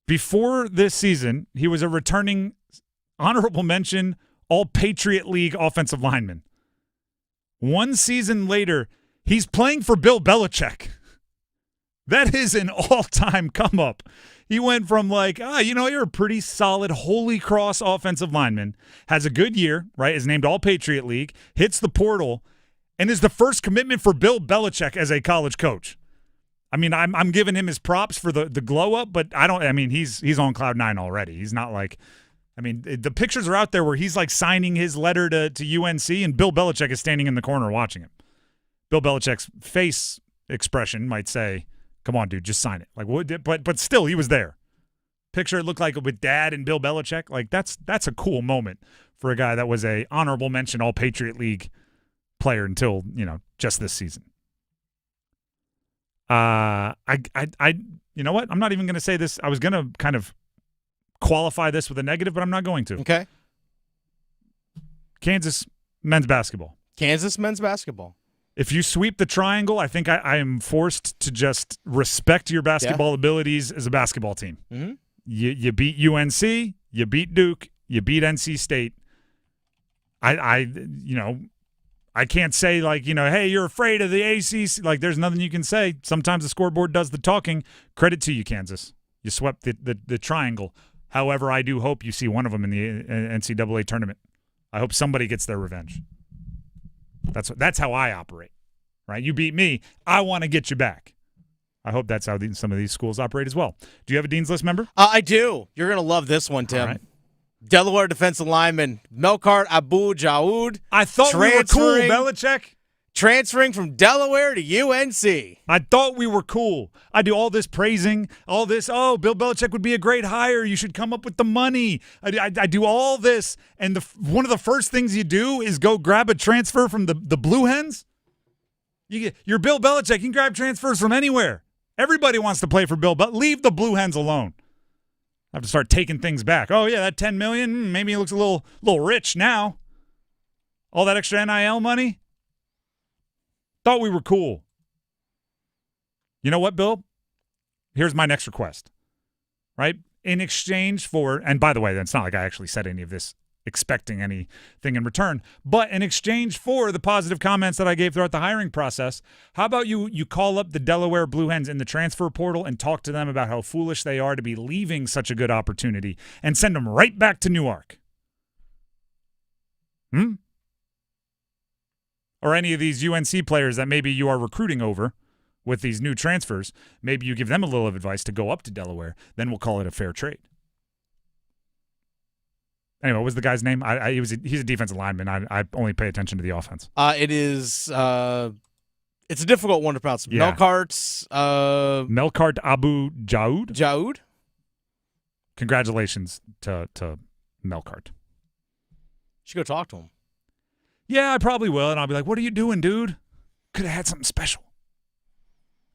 Before this season, he was a returning honorable mention All-Patriot League offensive lineman. 1 season later, he's playing for Bill Belichick. That is an all-time come-up. He went from you're a pretty solid Holy Cross offensive lineman, has a good year, right, is named All-Patriot League, hits the portal, and is the first commitment for Bill Belichick as a college coach. I mean, I'm giving him his props for the glow-up, but he's on cloud 9 already. He's not the pictures are out there where he's signing his letter to UNC, and Bill Belichick is standing in the corner watching him. Bill Belichick's face expression might say, "Come on, dude, just sign it." Like, what? But still, he was there. Picture it looked like with Dad and Bill Belichick. Like, that's a cool moment for a guy that was a honorable mention All Patriot League player until just this season. You know what? I'm not even going to say this. I was going to kind of qualify this with a negative, but I'm not going to. Okay. Kansas men's basketball. Kansas men's basketball. If you sweep the triangle, I think I am forced to just respect your basketball abilities as a basketball team. Mm-hmm. You beat UNC, you beat Duke, you beat NC State. I can't say hey, you're afraid of the ACC. Like, there's nothing you can say. Sometimes the scoreboard does the talking. Credit to you, Kansas. You swept the triangle. However, I do hope you see one of them in the NCAA tournament. I hope somebody gets their revenge. That's how I operate, right? You beat me, I want to get you back. I hope that's how some of these schools operate as well. Do you have a Dean's List member? I do. You're going to love this one, Tim. All right. Delaware defensive lineman Melkart Abu Jaoud. I thought we were cool, Belichick. Transferring from Delaware to UNC. I thought we were cool. I do all this praising, all this, Bill Belichick would be a great hire. You should come up with the money. I do all this, and one of the first things you do is go grab a transfer from the Blue Hens? You're Bill Belichick. You can grab transfers from anywhere. Everybody wants to play for Bill, but leave the Blue Hens alone. I have to start taking things back. Oh, yeah, that $10 million, maybe it looks a little rich now. All that extra NIL money? Thought we were cool. You know what, Bill? Here's my next request, right? In exchange for, and by the way, it's not like I actually said any of this expecting anything in return, but in exchange for the positive comments that I gave throughout the hiring process, how about you call up the Delaware Blue Hens in the transfer portal and talk to them about how foolish they are to be leaving such a good opportunity and send them right back to Newark? Or any of these UNC players that maybe you are recruiting over with these new transfers, maybe you give them a little of advice to go up to Delaware. Then we'll call it a fair trade. Anyway, what was the guy's name? He's a defensive lineman. I only pay attention to the offense. It's a difficult one to pronounce. Yeah. Melkart Abu Jaoud. Jaoud. Congratulations to Melkart. Should go talk to him. Yeah, I probably will, and I'll be like, "What are you doing, dude? Could have had something special.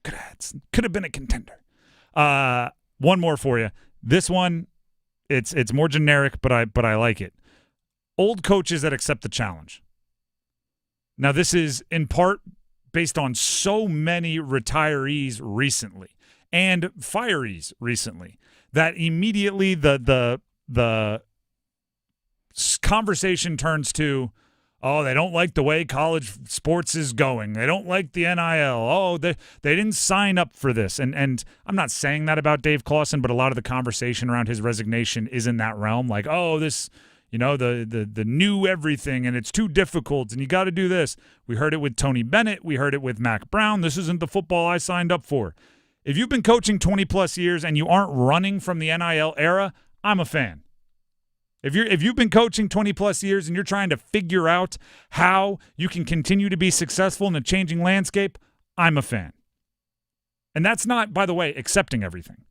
Could have been a contender." One more for you. This one, it's more generic, but I like it. Old coaches that accept the challenge. Now, this is in part based on so many retirees recently and firees recently that immediately the conversation turns to, oh, they don't like the way college sports is going. They don't like the NIL. Oh, they didn't sign up for this. And I'm not saying that about Dave Clawson, but a lot of the conversation around his resignation is in that realm. Like, oh, this, the new everything, and it's too difficult, and you got to do this. We heard it with Tony Bennett. We heard it with Mac Brown. This isn't the football I signed up for. If you've been coaching 20-plus years and you aren't running from the NIL era, I'm a fan. If you've been coaching 20-plus years and you're trying to figure out how you can continue to be successful in a changing landscape, I'm a fan. And that's not, by the way, accepting everything.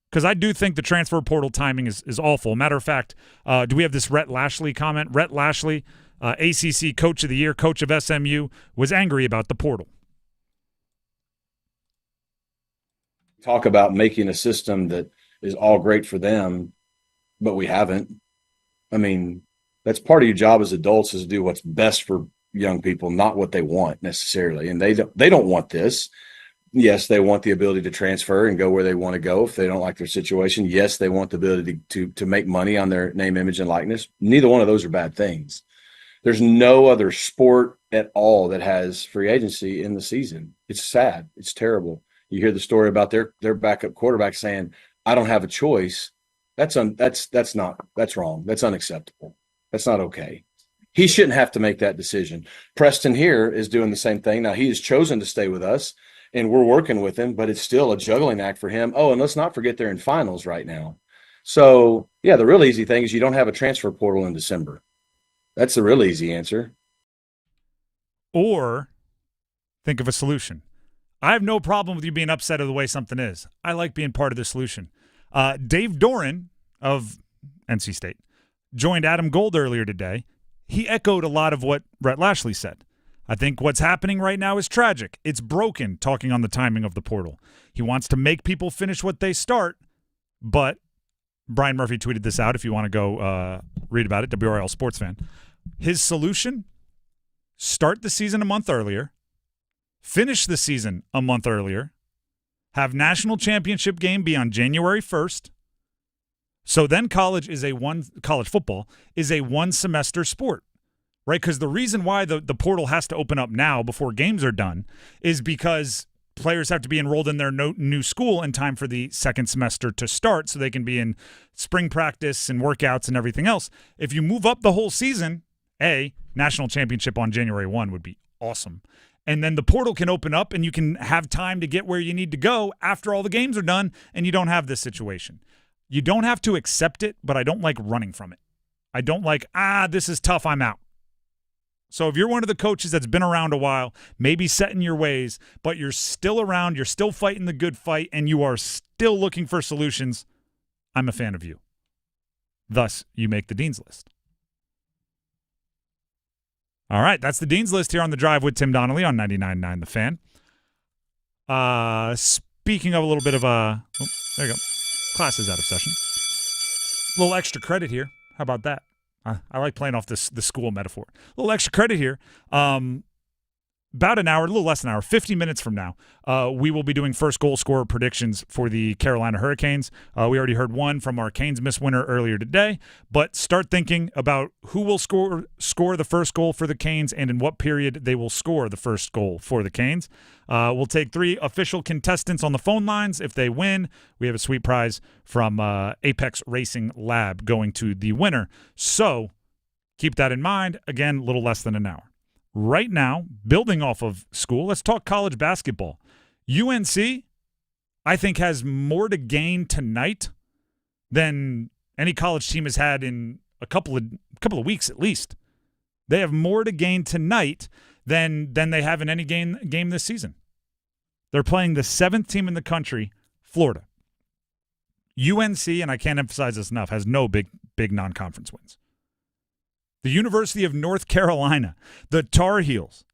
Because I do think the transfer portal timing is awful. Matter of fact, do we have this Rhett Lashley comment? Rhett Lashley, ACC Coach of the Year, coach of SMU, was angry about the portal. Talk about making a system that is all great for them, but we haven't. I mean, that's part of your job as adults, is to do what's best for young people, not what they want necessarily. And they don't want this. Yes, they want the ability to transfer and go where they want to go if they don't like their situation. Yes, they want the ability to make money on their name, image, and likeness. Neither one of those are bad things. There's no other sport at all that has free agency in the season. It's sad. It's terrible. You hear the story about their backup quarterback saying, "I don't have a choice." That's wrong. That's unacceptable. That's not okay. He shouldn't have to make that decision. Preston here is doing the same thing. Now, he has chosen to stay with us, and we're working with him, but it's still a juggling act for him. Oh, and let's not forget they're in finals right now. So, yeah, the real easy thing is you don't have a transfer portal in December. That's the real easy answer. Or think of a solution. I have no problem with you being upset of the way something is. I like being part of the solution. Dave Doran of NC State joined Adam Gold earlier today. He echoed a lot of what Rhett Lashley said. I think what's happening right now is tragic. It's broken, talking on the timing of the portal. He wants to make people finish what they start, but Brian Murphy tweeted this out if you want to go read about it, WRL Sports Fan. His solution, start the season a month earlier, finish the season a month earlier, have national championship game be on January 1st. So then college football is a one-semester sport, right? Because the reason why the portal has to open up now before games are done is because players have to be enrolled in their new school in time for the second semester to start so they can be in spring practice and workouts and everything else. If you move up the whole season, national championship on January 1 would be awesome. And then the portal can open up and you can have time to get where you need to go after all the games are done, and you don't have this situation. You don't have to accept it, but I don't like running from it. I don't like, this is tough, I'm out. So if you're one of the coaches that's been around a while, maybe set in your ways, but you're still around, you're still fighting the good fight, and you are still looking for solutions, I'm a fan of you. Thus, you make the Dean's List. All right, that's the Dean's List here on The Drive with Tim Donnelly on 99.9 The Fan. Speaking of a little bit of there you go. Class is out of session. A little extra credit here. How about that? I like playing off the school metaphor. A little extra credit here. About an hour, a little less than an hour, 50 minutes from now, we will be doing first goal scorer predictions for the Carolina Hurricanes. We already heard one from our Canes Miss winner earlier today, but start thinking about who will score the first goal for the Canes and in what period they will score the first goal for the Canes. We'll take 3 official contestants on the phone lines. If they win, we have a sweet prize from Apex Racing Lab going to the winner. So keep that in mind. Again, a little less than an hour. Right now, building off of school, let's talk college basketball. UNC, I think, has more to gain tonight than any college team has had in a couple of weeks at least. They have more to gain tonight than they have in any game this season. They're playing the 7th team in the country, Florida. UNC, and I can't emphasize this enough, has no big non-conference wins. The University of North Carolina, the Tar Heels,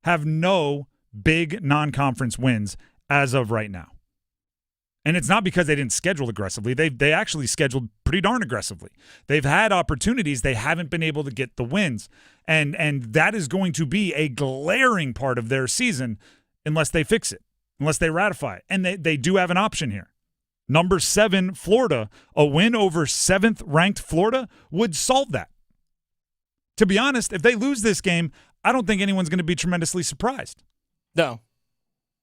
have no big non-conference wins as of right now. And it's not because they didn't schedule aggressively. They actually scheduled pretty darn aggressively. They've had opportunities. They haven't been able to get the wins. And that is going to be a glaring part of their season unless they fix it, unless they ratify it. And they do have an option here. Number 7, Florida, a win over 7th-ranked Florida would solve that. To be honest, if they lose this game, I don't think anyone's going to be tremendously surprised. No.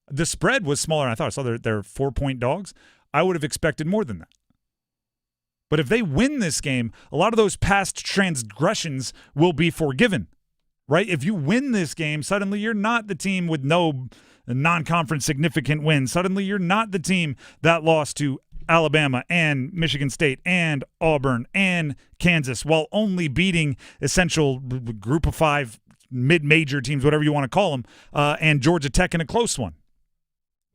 The spread was smaller than I thought. I saw they're 4-point dogs. I would have expected more than that. But if they win this game, a lot of those past transgressions will be forgiven, right? If you win this game, suddenly you're not the team with no non-conference significant wins. Suddenly you're not the team that lost to Alabama and Michigan State and Auburn and Kansas while only beating essential group of 5 mid-major teams, whatever you want to call them, and Georgia Tech in a close one.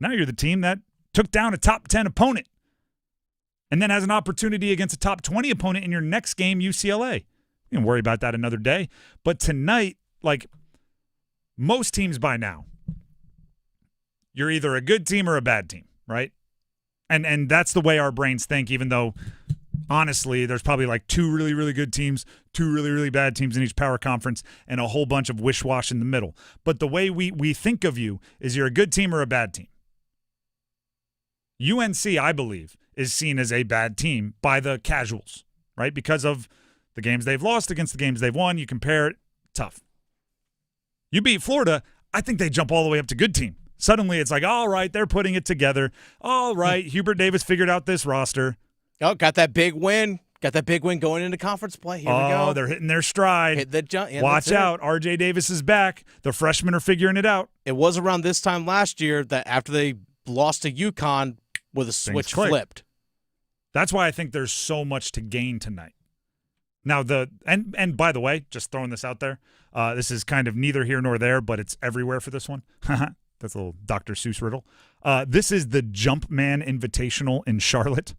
Now you're the team that took down a top 10 opponent and then has an opportunity against a top 20 opponent in your next game, UCLA. You can worry about that another day. But tonight, like most teams by now, you're either a good team or a bad team, right? And that's the way our brains think, even though, honestly, there's probably like 2 really, really good teams, 2 really, really bad teams in each power conference, and a whole bunch of wish-wash in the middle. But the way we think of you is you're a good team or a bad team. UNC, I believe, is seen as a bad team by the casuals, right? Because of the games they've lost against the games they've won. You compare it, tough. You beat Florida, I think they jump all the way up to good team. Suddenly it's like, all right, they're putting it together. All right, Hubert Davis figured out this roster. Oh, got that big win. Got that big win going into conference play. Here we go. Oh, they're hitting their stride. Hit the jump. Yeah, watch out. RJ Davis is back. The freshmen are figuring it out. It was around this time last year that after they lost to UConn with a switch flipped. That's why I think there's so much to gain tonight. Now, and by the way, just throwing this out there, this is kind of neither here nor there, but it's everywhere for this one. That's a little Dr. Seuss riddle. This is the Jumpman Invitational in Charlotte.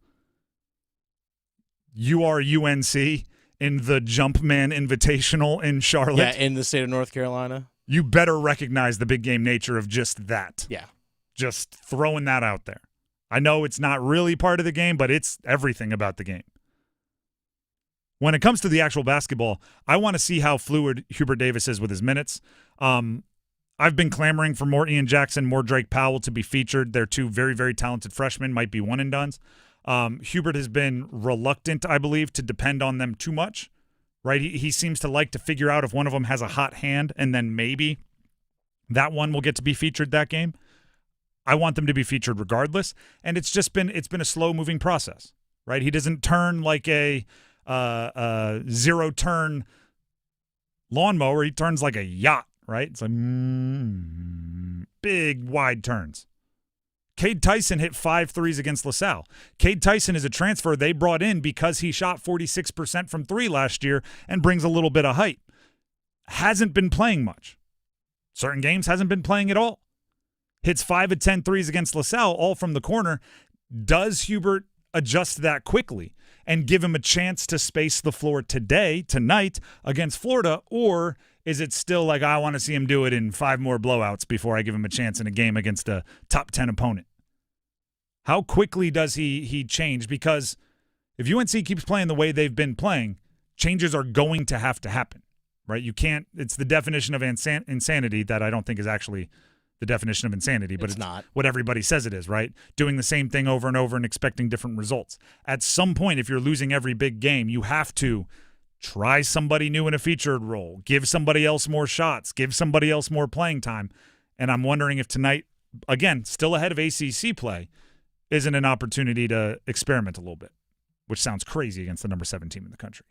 You are UNC in the Jumpman Invitational in Charlotte. Yeah, in the state of North Carolina. You better recognize the big game nature of just that. Yeah. Just throwing that out there. I know it's not really part of the game, but it's everything about the game. When it comes to the actual basketball, I want to see how fluid Hubert Davis is with his minutes. I've been clamoring for more Ian Jackson, more Drake Powell to be featured. They're two very, very talented freshmen, might be one-and-dones. Hubert has been reluctant, I believe, to depend on them too much, right? He seems to like to figure out if one of them has a hot hand, and then maybe that one will get to be featured that game. I want them to be featured regardless, and it's been a slow-moving process, right? He doesn't turn like a zero-turn lawnmower. He turns like a yacht, right? It's like big, wide turns. Cade Tyson hit 5 threes against LaSalle. Cade Tyson is a transfer they brought in because he shot 46% from 3 last year and brings a little bit of height. Hasn't been playing much. Certain games hasn't been playing at all. Hits 5 of 10 threes against LaSalle, all from the corner. Does Hubert adjust that quickly and give him a chance to space the floor tonight against Florida, or is it still like I want to see him do it in 5 more blowouts before I give him a chance in a game against a top 10 opponent? How quickly does he change? Because if UNC keeps playing the way they've been playing, changes are going to have to happen, right? You can't – it's the definition of insanity that I don't think is actually the definition of insanity, but it's not what everybody says it is, right? Doing the same thing over and over and expecting different results. At some point, if you're losing every big game, you have to – try somebody new in a featured role, give somebody else more shots, give somebody else more playing time. And I'm wondering if tonight, again, still ahead of ACC play, isn't an opportunity to experiment a little bit, which sounds crazy against the number 7 team in the country.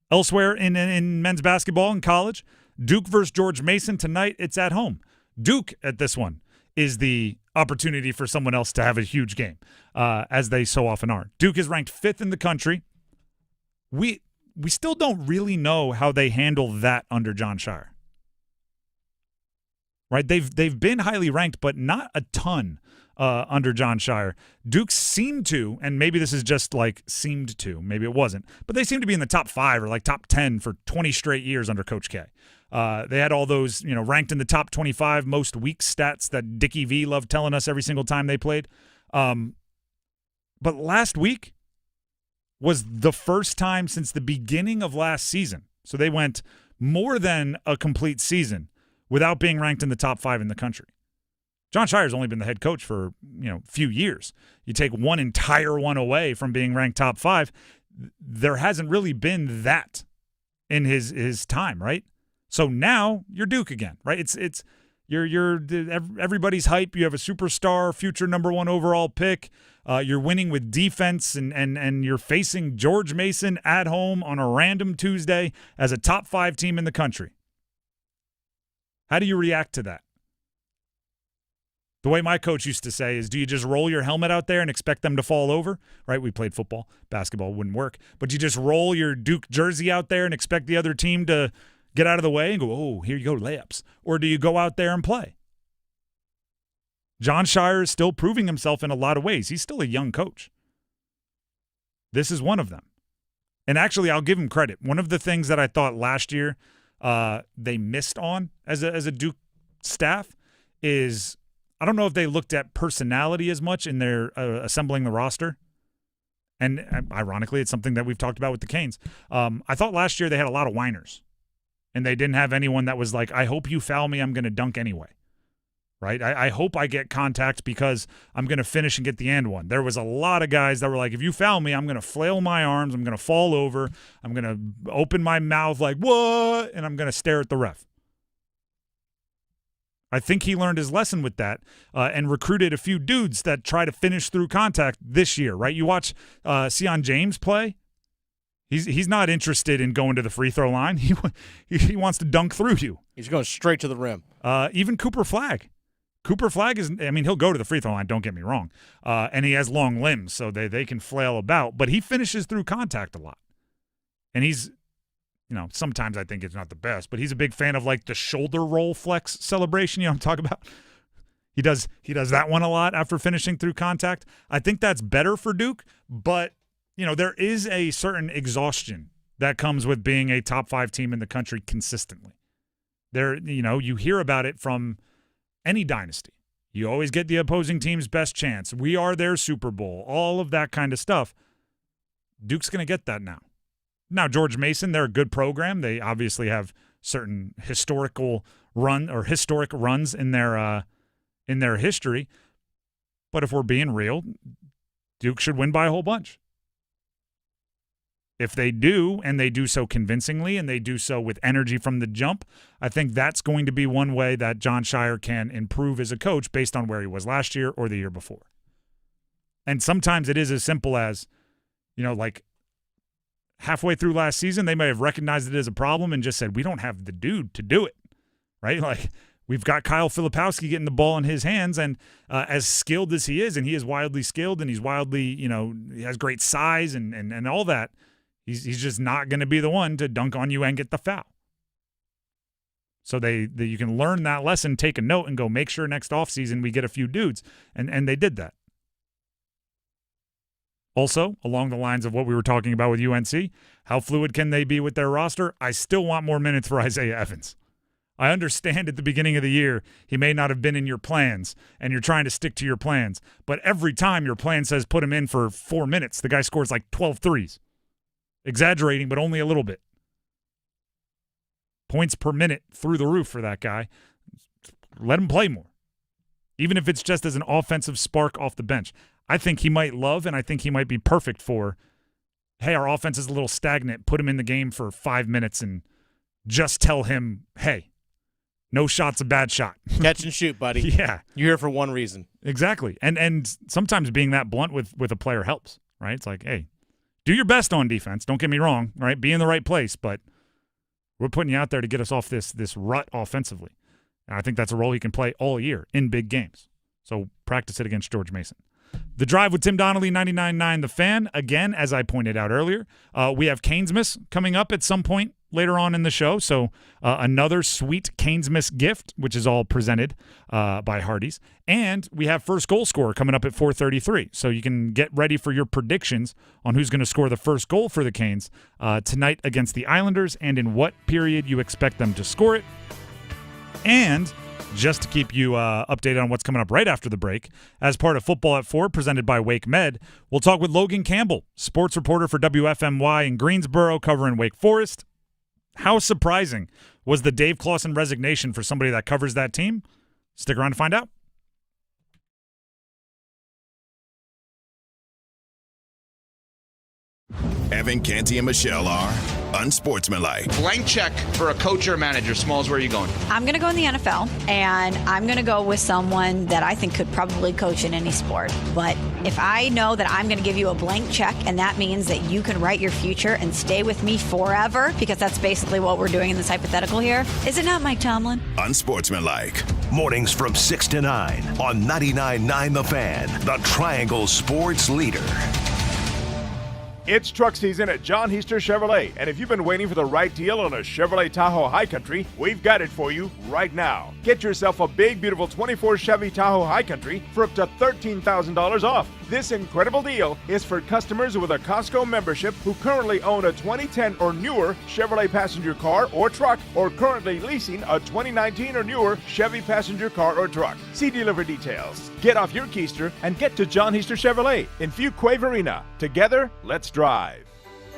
Elsewhere in men's basketball in college, Duke versus George Mason tonight. It's at home. Duke at this one is the opportunity for someone else to have a huge game, as they so often are. Duke is ranked 5th in the country. We still don't really know how they handle that under John Shire. Right? They've been highly ranked, but not a ton under John Shire. Duke seemed to, and maybe this is just like seemed to, maybe it wasn't, but they seem to be in the top 5 or like top 10 for 20 straight years under Coach K. They had all those, ranked in the top 25 most weak stats that Dickie V loved telling us every single time they played. But last week was the first time since the beginning of last season. So they went more than a complete season without being ranked in the top 5 in the country. John Shire's only been the head coach for, a few years. You take one entire one away from being ranked top 5, there hasn't really been that in his time, right? So now you're Duke again, right? It's you're everybody's hype. You have a superstar, future number 1 overall pick. You're winning with defense, and you're facing George Mason at home on a random Tuesday as a top 5 team in the country. How do you react to that? The way my coach used to say is, do you just roll your helmet out there and expect them to fall over? Right? We played football. Basketball wouldn't work. But you just roll your Duke jersey out there and expect the other team to get out of the way and go, oh, here you go, layups. Or do you go out there and play? John Shire is still proving himself in a lot of ways. He's still a young coach. This is one of them. And actually, I'll give him credit. One of the things that I thought last year they missed on as a Duke staff is, I don't know if they looked at personality as much in their assembling the roster. And ironically, it's something that we've talked about with the Canes. I thought last year they had a lot of whiners. And they didn't have anyone that was like, I hope you foul me, I'm going to dunk anyway. Right? I hope I get contact because I'm going to finish and get the and one. There was a lot of guys that were like, if you foul me, I'm going to flail my arms, I'm going to fall over, I'm going to open my mouth like, what? And I'm going to stare at the ref. I think he learned his lesson with that and recruited a few dudes that try to finish through contact this year, right? You watch Sion James play. He's not interested in going to the free throw line. He wants to dunk through you. He's going straight to the rim. Even Cooper Flagg. Cooper Flagg he'll go to the free throw line, don't get me wrong. And he has long limbs, so they can flail about. But he finishes through contact a lot. And he's, sometimes I think it's not the best, but he's a big fan of like the shoulder roll flex celebration. You know what I'm talking about? He does that one a lot after finishing through contact. I think that's better for Duke, but there is a certain exhaustion that comes with being a top 5 team in the country consistently. You hear about it from any dynasty. You always get the opposing team's best chance. We are their Super Bowl, all of that kind of stuff. Duke's going to get that now. Now, George Mason, they're a good program. They obviously have certain historic runs in their history. But if we're being real, Duke should win by a whole bunch. If they do, and they do so convincingly, and they do so with energy from the jump, I think that's going to be one way that John Shire can improve as a coach based on where he was last year or the year before. And sometimes it is as simple as, like halfway through last season, they may have recognized it as a problem and just said, we don't have the dude to do it, right? Like, we've got Kyle Filipowski getting the ball in his hands, and as skilled as he is, and he is wildly skilled, and he's wildly, he has great size and all that, he's just not going to be the one to dunk on you and get the foul. So you can learn that lesson, take a note, and go make sure next offseason we get a few dudes, and they did that. Also, along the lines of what we were talking about with UNC, how fluid can they be with their roster? I still want more minutes for Isaiah Evans. I understand at the beginning of the year he may not have been in your plans, and you're trying to stick to your plans. But every time your plan says put him in for 4 minutes, the guy scores like 12 threes. Exaggerating, but only a little bit. Points per minute through the roof for that guy. Let him play more. Even if it's just as an offensive spark off the bench. I think he might love, and I think he might be perfect for, hey, our offense is a little stagnant. Put him in the game for 5 minutes and just tell him, hey, no shot's a bad shot. Catch and shoot, buddy. Yeah. You're here for one reason. Exactly. And sometimes being that blunt with a player helps, right? It's like, hey, do your best on defense. Don't get me wrong, right? Be in the right place, but we're putting you out there to get us off this rut offensively. And I think that's a role he can play all year in big games. So practice it against George Mason. The Drive with Tim Donnelly, 99.9 The Fan. Again, as I pointed out earlier, we have Canesmas coming up at some point later on in the show. So another sweet Canesmas gift, which is all presented by Hardee's. And we have first goal scorer coming up at 4:33. So you can get ready for your predictions on who's going to score the first goal for the Canes tonight against the Islanders and in what period you expect them to score it. And just to keep you updated on what's coming up right after the break, as part of Football at 4, presented by Wake Med, we'll talk with Logan Campbell, sports reporter for WFMY in Greensboro, covering Wake Forest. How surprising was the Dave Clawson resignation for somebody that covers that team? Stick around to find out. Evan, Canty, and Michelle are unsportsmanlike. Blank check for a coach or a manager. Smalls, where are you going? I'm going to go in the NFL, and I'm going to go with someone that I think could probably coach in any sport. But if I know that I'm going to give you a blank check, and that means that you can write your future and stay with me forever, because that's basically what we're doing in this hypothetical here, is it not Mike Tomlin? Unsportsmanlike. Mornings from 6 to 9 on 99.9 The Fan, the Triangle Sports Leader. It's truck season at John Heister Chevrolet, and if you've been waiting for the right deal on a Chevrolet Tahoe High Country, we've got it for you right now. Get yourself a big, beautiful 24 Chevy Tahoe High Country for up to $13,000 off. This incredible deal is for customers with a Costco membership who currently own a 2010 or newer Chevrolet passenger car or truck, or currently leasing a 2019 or newer Chevy passenger car or truck. See dealer details. Get off your keister and get to John Heister Chevrolet in Fuquay Arena. Together, let's drive.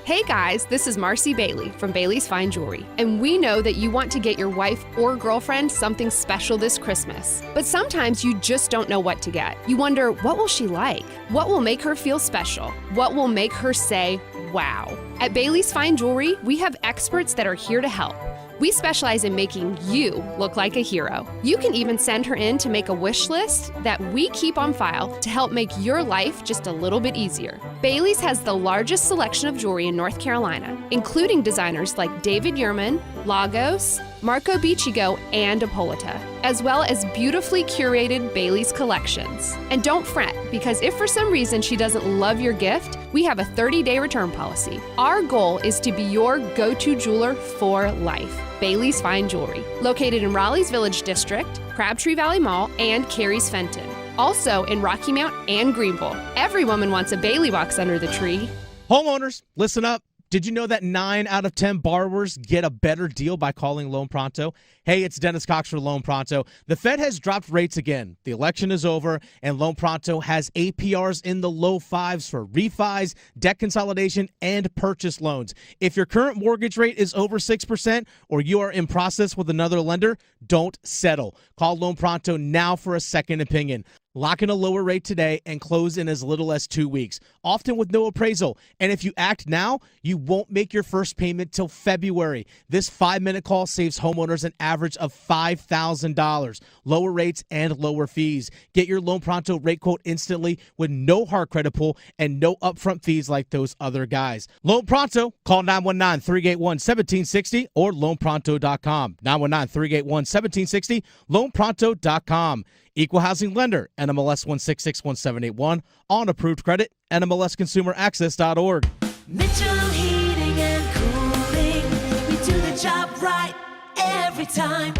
Hey guys, this is Marcy Bailey from Bailey's Fine Jewelry, and we know that you want to get your wife or girlfriend something special this Christmas. But sometimes you just don't know what to get. You wonder, what will she like? What will make her feel special? What will make her say, wow? At Bailey's Fine Jewelry, we have experts that are here to help. We specialize in making you look like a hero. You can even send her in to make a wish list that we keep on file to help make your life just a little bit easier. Bailey's has the largest selection of jewelry in North Carolina, including designers like David Yurman, Lagos, Marco Bichigo, and Ippolita, as well as beautifully curated Bailey's collections. And don't fret, because if for some reason she doesn't love your gift, we have a 30-day return policy. Our goal is to be your go-to jeweler for life. Bailey's Fine Jewelry, located in Raleigh's Village District, Crabtree Valley Mall, and Cary's Fenton. Also in Rocky Mount and Greenville. Every woman wants a Bailey box under the tree. Homeowners, listen up. Did you know that 9 out of 10 borrowers get a better deal by calling Loan Pronto? Hey, it's Dennis Cox for Loan Pronto. The Fed has dropped rates again. The election is over, and Loan Pronto has APRs in the low 5s for refis, debt consolidation, and purchase loans. If your current mortgage rate is over 6% or you are in process with another lender, don't settle. Call Loan Pronto now for a second opinion. Lock in a lower rate today and close in as little as 2 weeks, often with no appraisal. And if you act now, you won't make your first payment till February. This 5-minute call saves homeowners an average of $5,000. Lower rates and lower fees. Get your Loan Pronto rate quote instantly with no hard credit pull and no upfront fees like those other guys. Loan Pronto, call 919-381-1760 or loanpronto.com. 919-381-1760, loanpronto.com. Equal housing lender, NMLS 1661781, on approved credit, NMLSconsumeraccess.org. Mitchell Heating and Cooling. We do the job right every time.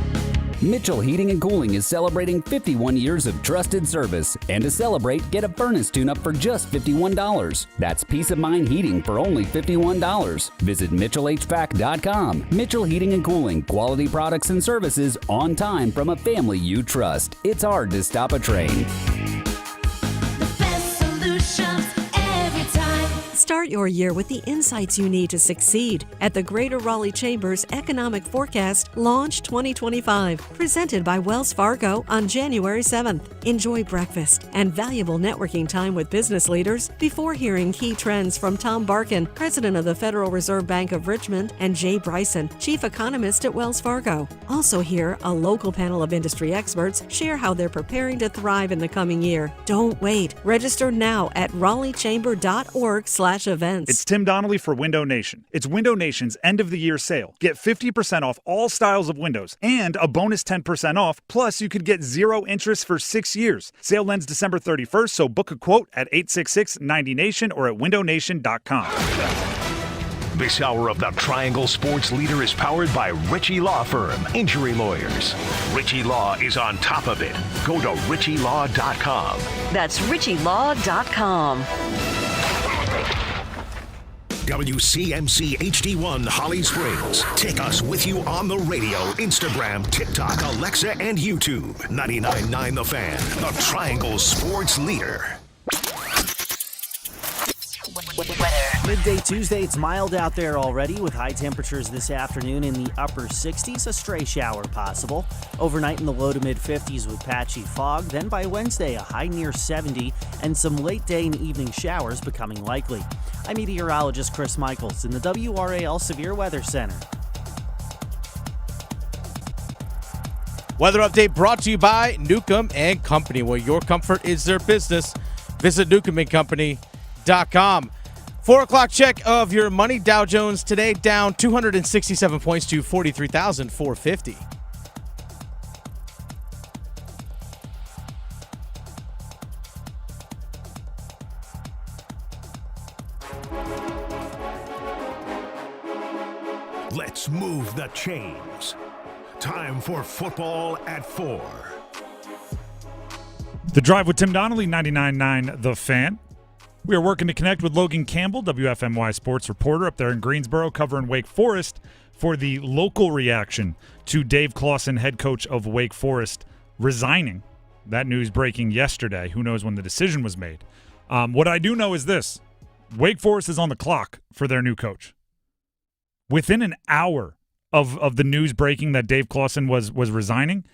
Mitchell Heating and Cooling is celebrating 51 years of trusted service. And to celebrate, get a furnace tune-up for just $51. That's peace of mind heating for only $51. Visit MitchellHVAC.com. Mitchell Heating and Cooling, quality products and services on time from a family you trust. It's hard to stop a train. The best solutions every time. Start your year with the insights you need to succeed at the Greater Raleigh Chamber's Economic Forecast Launch 2025, presented by Wells Fargo on January 7th. Enjoy breakfast and valuable networking time with business leaders before hearing key trends from Tom Barkin, President of the Federal Reserve Bank of Richmond, and Jay Bryson, Chief Economist at Wells Fargo. Also hear a local panel of industry experts share how they're preparing to thrive in the coming year. Don't wait. Register now at raleighchamber.org/events. It's Tim Donnelly for Window Nation. It's Window Nation's end-of-the-year sale. Get 50% off all styles of windows and a bonus 10% off. Plus, you could get 0 interest for 6 years. Sale ends December 31st, so book a quote at 866-90Nation or at windownation.com. This hour of the Triangle Sports Leader is powered by Ritchie Law Firm, injury lawyers. Ritchie Law is on top of it. Go to ritchielaw.com. That's ritchielaw.com. WCMC HD1 Holly Springs. Take us with you on the radio, Instagram, TikTok, Alexa, and YouTube. 99.9 The Fan, the Triangle Sports Leader. Midday Tuesday, it's mild out there already with high temperatures this afternoon in the upper 60s, a stray shower possible. Overnight in the low to mid 50s with patchy fog. Then by Wednesday, a high near 70 and some late day and evening showers becoming likely. I'm meteorologist Chris Michaels in the WRAL Severe Weather Center. Weather update brought to you by Newcomb & Company, where your comfort is their business. Visit newcombandcompany.com. 4 o'clock check of your money. Dow Jones today down 267 points to 43,450. Let's move the chains. Time for football at 4. The Drive with Tim Donnelly, 99.9 The Fan. We are working to connect with Logan Campbell, WFMY sports reporter up there in Greensboro, covering Wake Forest, for the local reaction to Dave Clawson, head coach of Wake Forest, resigning. That news breaking yesterday. Who knows when the decision was made. What I do know is this. Wake Forest is on the clock for their new coach. Within an hour of the news breaking that Dave Clawson was resigning,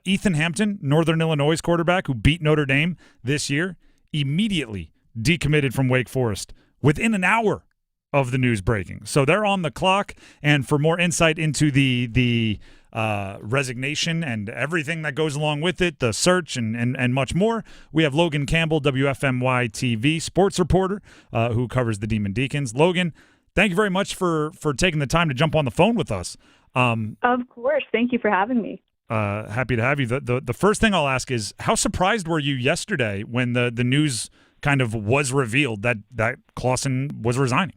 Ethan Hampton, Northern Illinois quarterback who beat Notre Dame this year, immediately decommitted from Wake Forest within an hour of the news breaking. So they're on the clock. And for more insight into the resignation and everything that goes along with it, the search and much more, we have Logan Campbell, WFMY TV sports reporter, who covers the Demon Deacons. Logan, thank you very much for taking the time to jump on the phone with us. Of course. Thank you for having me. Happy to have you. The first thing I'll ask is, how surprised were you yesterday when the news kind of was revealed that Clawson was resigning?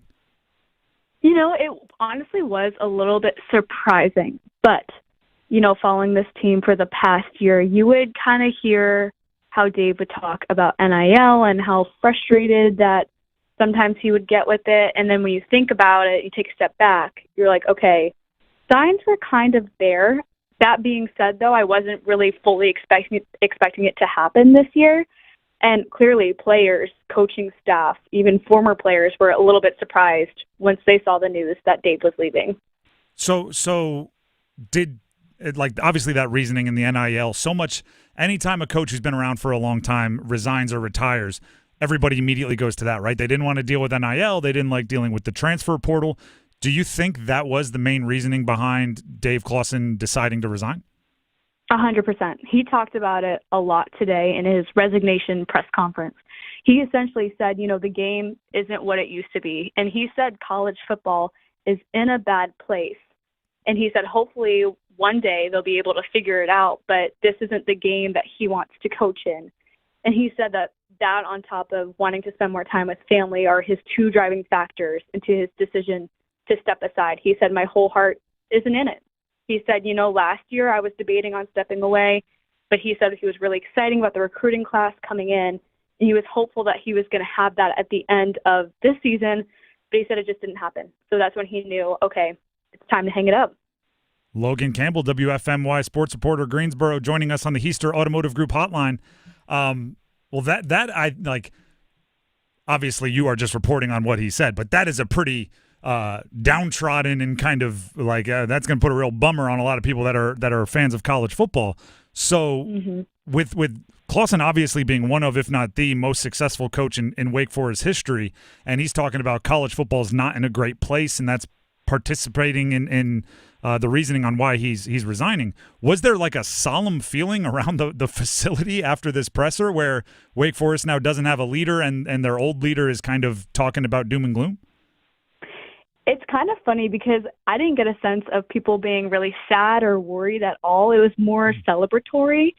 It honestly was a little bit surprising, but, following this team for the past year, you would kind of hear how Dave would talk about NIL and how frustrated that sometimes he would get with it. And then when you think about it, you take a step back, you're like, okay, signs were kind of there. That being said, though, I wasn't really fully expecting it to happen this year. And clearly players, coaching staff, even former players were a little bit surprised once they saw the news that Dave was leaving. So did obviously that reasoning in the NIL so much, anytime a coach who's been around for a long time resigns or retires, everybody immediately goes to that, right? They didn't want to deal with NIL. They didn't like dealing with the transfer portal. Do you think that was the main reasoning behind Dave Clawson deciding to resign? 100%. He talked about it a lot today in his resignation press conference. He essentially said, the game isn't what it used to be. And he said college football is in a bad place. And he said, hopefully one day they'll be able to figure it out, but this isn't the game that he wants to coach in. And he said that on top of wanting to spend more time with family are his two driving factors into his decision to step aside. He said, my whole heart isn't in it. He said, last year I was debating on stepping away, but he said he was really excited about the recruiting class coming in, and he was hopeful that he was going to have that at the end of this season, but he said it just didn't happen. So that's when he knew, okay, it's time to hang it up. Logan Campbell, WFMY sports reporter, Greensboro, joining us on the Heister Automotive Group hotline. Well, that I like. Obviously, you are just reporting on what he said, but that is a pretty downtrodden and kind of like that's going to put a real bummer on a lot of people that are fans of college football. So with Clawson obviously being one of, if not the most successful coach in Wake Forest history, and he's talking about college football is not in a great place, and that's participating in the reasoning on why he's resigning. Was there like a solemn feeling around the facility after this presser where Wake Forest now doesn't have a leader and their old leader is kind of talking about doom and gloom? It's kind of funny because I didn't get a sense of people being really sad or worried at all. It was more celebratory.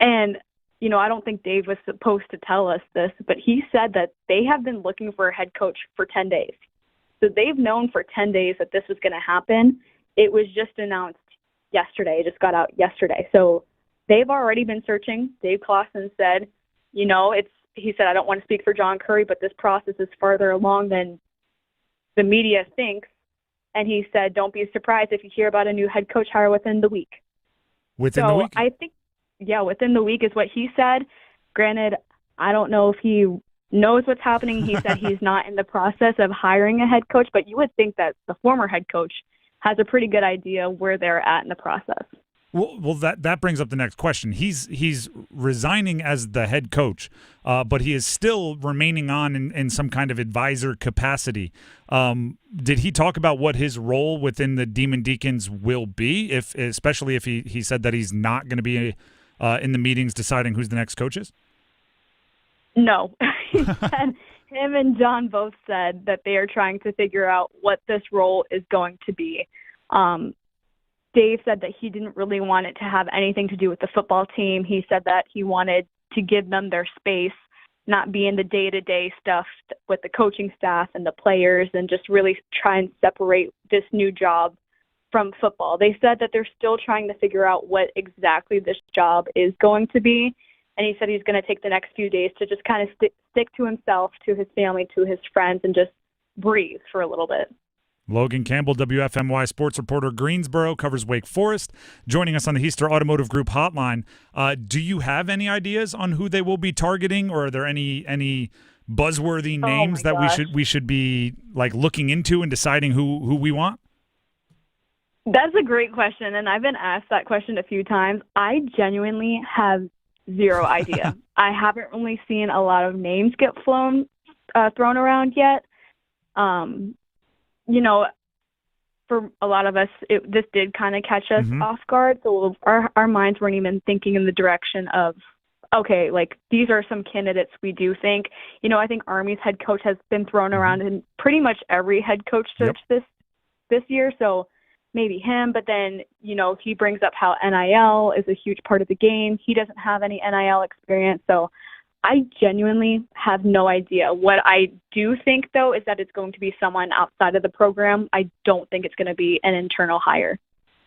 And, I don't think Dave was supposed to tell us this, but he said that they have been looking for a head coach for 10 days. So they've known for 10 days that this was going to happen. It was just announced yesterday. It just got out yesterday. So they've already been searching. Dave Clawson said, he said, I don't want to speak for John Curry, but this process is farther along than the media thinks. And he said, don't be surprised if you hear about a new head coach hire within the week. Within the week? I think, within the week is what he said. Granted, I don't know if he knows what's happening. He said he's not in the process of hiring a head coach, but you would think that the former head coach has a pretty good idea where they're at in the process. Well, that brings up the next question. He's resigning as the head coach, but he is still remaining on in some kind of advisor capacity. Did he talk about what his role within the Demon Deacons will be, especially if he said that he's not going to be in the meetings deciding who's the next coaches? No. He said him and John both said that they are trying to figure out what this role is going to be. Dave said that he didn't really want it to have anything to do with the football team. He said that he wanted to give them their space, not be in the day-to-day stuff with the coaching staff and the players, and just really try and separate this new job from football. They said that they're still trying to figure out what exactly this job is going to be. And he said he's going to take the next few days to just kind of stick to himself, to his family, to his friends, and just breathe for a little bit. Logan Campbell, WFMY sports reporter, Greensboro, covers Wake Forest, joining us on the Heister Automotive Group hotline. Do you have any ideas on who they will be targeting, or are there any buzzworthy names that we should be like looking into and deciding who we want? That's a great question, and I've been asked that question a few times. I genuinely have zero idea. I haven't really seen a lot of names get thrown around yet. For a lot of us, this did kind of catch us off guard. So our minds weren't even thinking in the direction of okay, like these are some candidates we do think. I think Army's head coach has been thrown around in pretty much every head coach search this year, so maybe him. But then, he brings up how NIL is a huge part of the game. He doesn't have any NIL experience, so I genuinely have no idea. What I do think, though, is that it's going to be someone outside of the program. I don't think it's going to be an internal hire.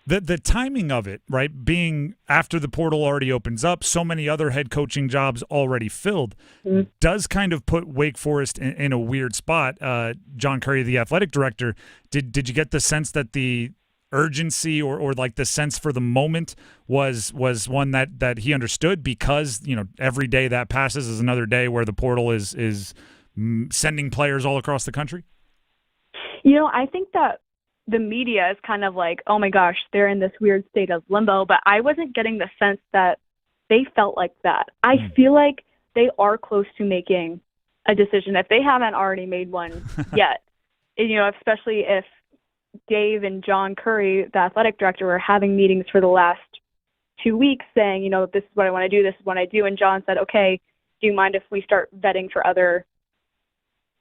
The timing of it, right, being after the portal already opens up, so many other head coaching jobs already filled, does kind of put Wake Forest in a weird spot. John Currie, the athletic director, did you get the sense that the urgency or like the sense for the moment was one that he understood, because every day that passes is another day where the portal is sending players all across the country? I think that the media is kind of like, oh my gosh, they're in this weird state of limbo, but I wasn't getting the sense that they felt like that. I feel like they are close to making a decision if they haven't already made one yet. Especially if Dave and John Currie, the athletic director, were having meetings for the last 2 weeks saying, this is what I want to do, this is what I do. And John said, okay, do you mind if we start vetting for other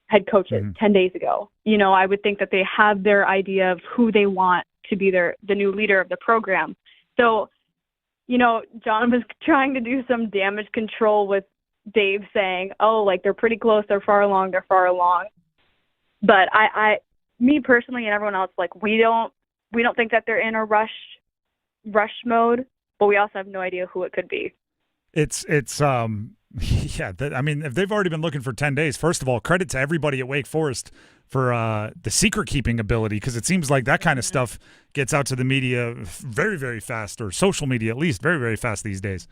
head coaches 10 days ago? I would think that they have their idea of who they want to be the new leader of the program. So, John was trying to do some damage control with Dave saying, oh, like they're pretty close, they're far along. But me personally and everyone else, like we don't think that they're in a rush mode, but we also have no idea who it could be. It's yeah, if they've already been looking for 10 days, first of all, credit to everybody at Wake Forest for the secret-keeping ability, because it seems like that kind of stuff gets out to the media very, very fast, or social media at least, very, very fast these days.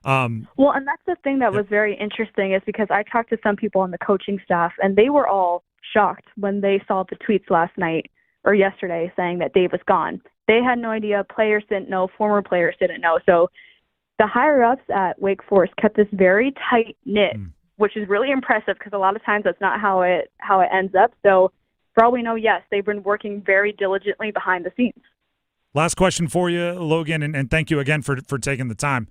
Well, and that's the thing that was very interesting, is because I talked to some people on the coaching staff, and they were all shocked when they saw the tweets last night or yesterday saying that Dave was gone. They had no idea. Players didn't know. Former players didn't know. So the higher-ups at Wake Forest kept this very tight-knit, which is really impressive, because a lot of times that's not how it ends up. So for all we know, yes, they've been working very diligently behind the scenes. Last question for you, Logan, and thank you again for taking the time.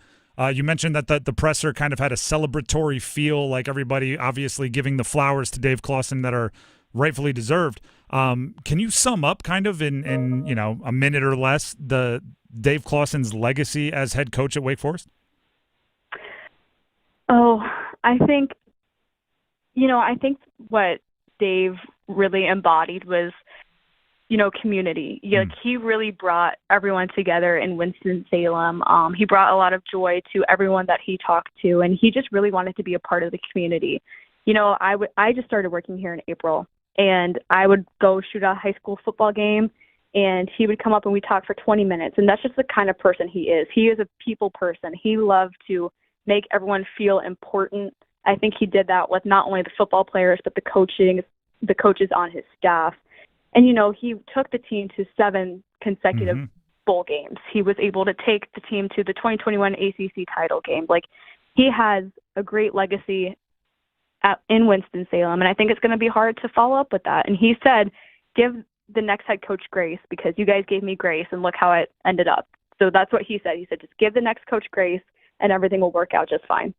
You mentioned that the presser kind of had a celebratory feel, like everybody obviously giving the flowers to Dave Clawson that are rightfully deserved. Can you sum up kind of in a minute or less the Dave Clawson's legacy as head coach at Wake Forest? Oh, I think what Dave really embodied was, community. Like he really brought everyone together in Winston-Salem. He brought a lot of joy to everyone that he talked to, and he just really wanted to be a part of the community. I just started working here in April, and I would go shoot a high school football game, and he would come up and we talked for 20 minutes. And that's just the kind of person he is. He is a people person. He loved to make everyone feel important. I think he did that with not only the football players, but the coaches on his staff. And, he took the team to 7 consecutive bowl games. He was able to take the team to the 2021 ACC title game. Like, he has a great legacy in Winston-Salem, and I think it's going to be hard to follow up with that. And he said, give the next head coach grace, because you guys gave me grace, and look how it ended up. So that's what he said. He said, just give the next coach grace, and everything will work out just fine.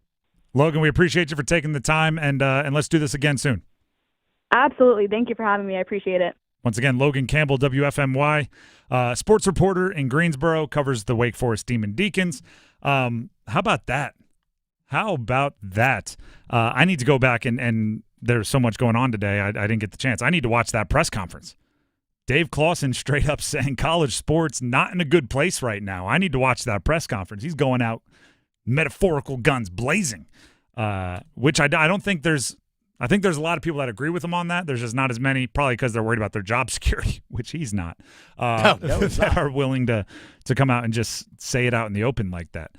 Logan, we appreciate you for taking the time, and let's do this again soon. Absolutely. Thank you for having me. I appreciate it. Once again, Logan Campbell, WFMY, sports reporter in Greensboro, covers the Wake Forest Demon Deacons. How about that? I need to go back, and there's so much going on today, I didn't get the chance. I need to watch that press conference. Dave Clawson straight up saying college sports not in a good place right now. I need to watch that press conference. He's going out metaphorical guns blazing, which I don't think there's – I think there's a lot of people that agree with him on that. There's just not as many, probably because they're worried about their job security, which he's not, that are willing to come out and just say it out in the open like that.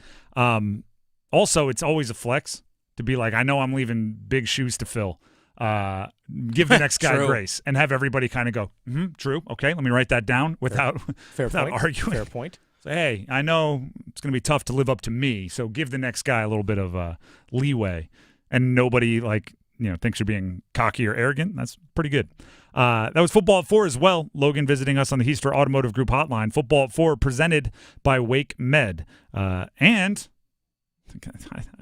Also, it's always a flex to be like, I know I'm leaving big shoes to fill. Give the next guy grace, and have everybody kind of go, true, okay, let me write that down without arguing. Fair point. So, hey, I know it's going to be tough to live up to me, so give the next guy a little bit of leeway. And nobody, thinks you're being cocky or arrogant. That's pretty good. That was Football at 4 as well. Logan visiting us on the Heister Automotive Group hotline. Football at 4 presented by Wake Med. And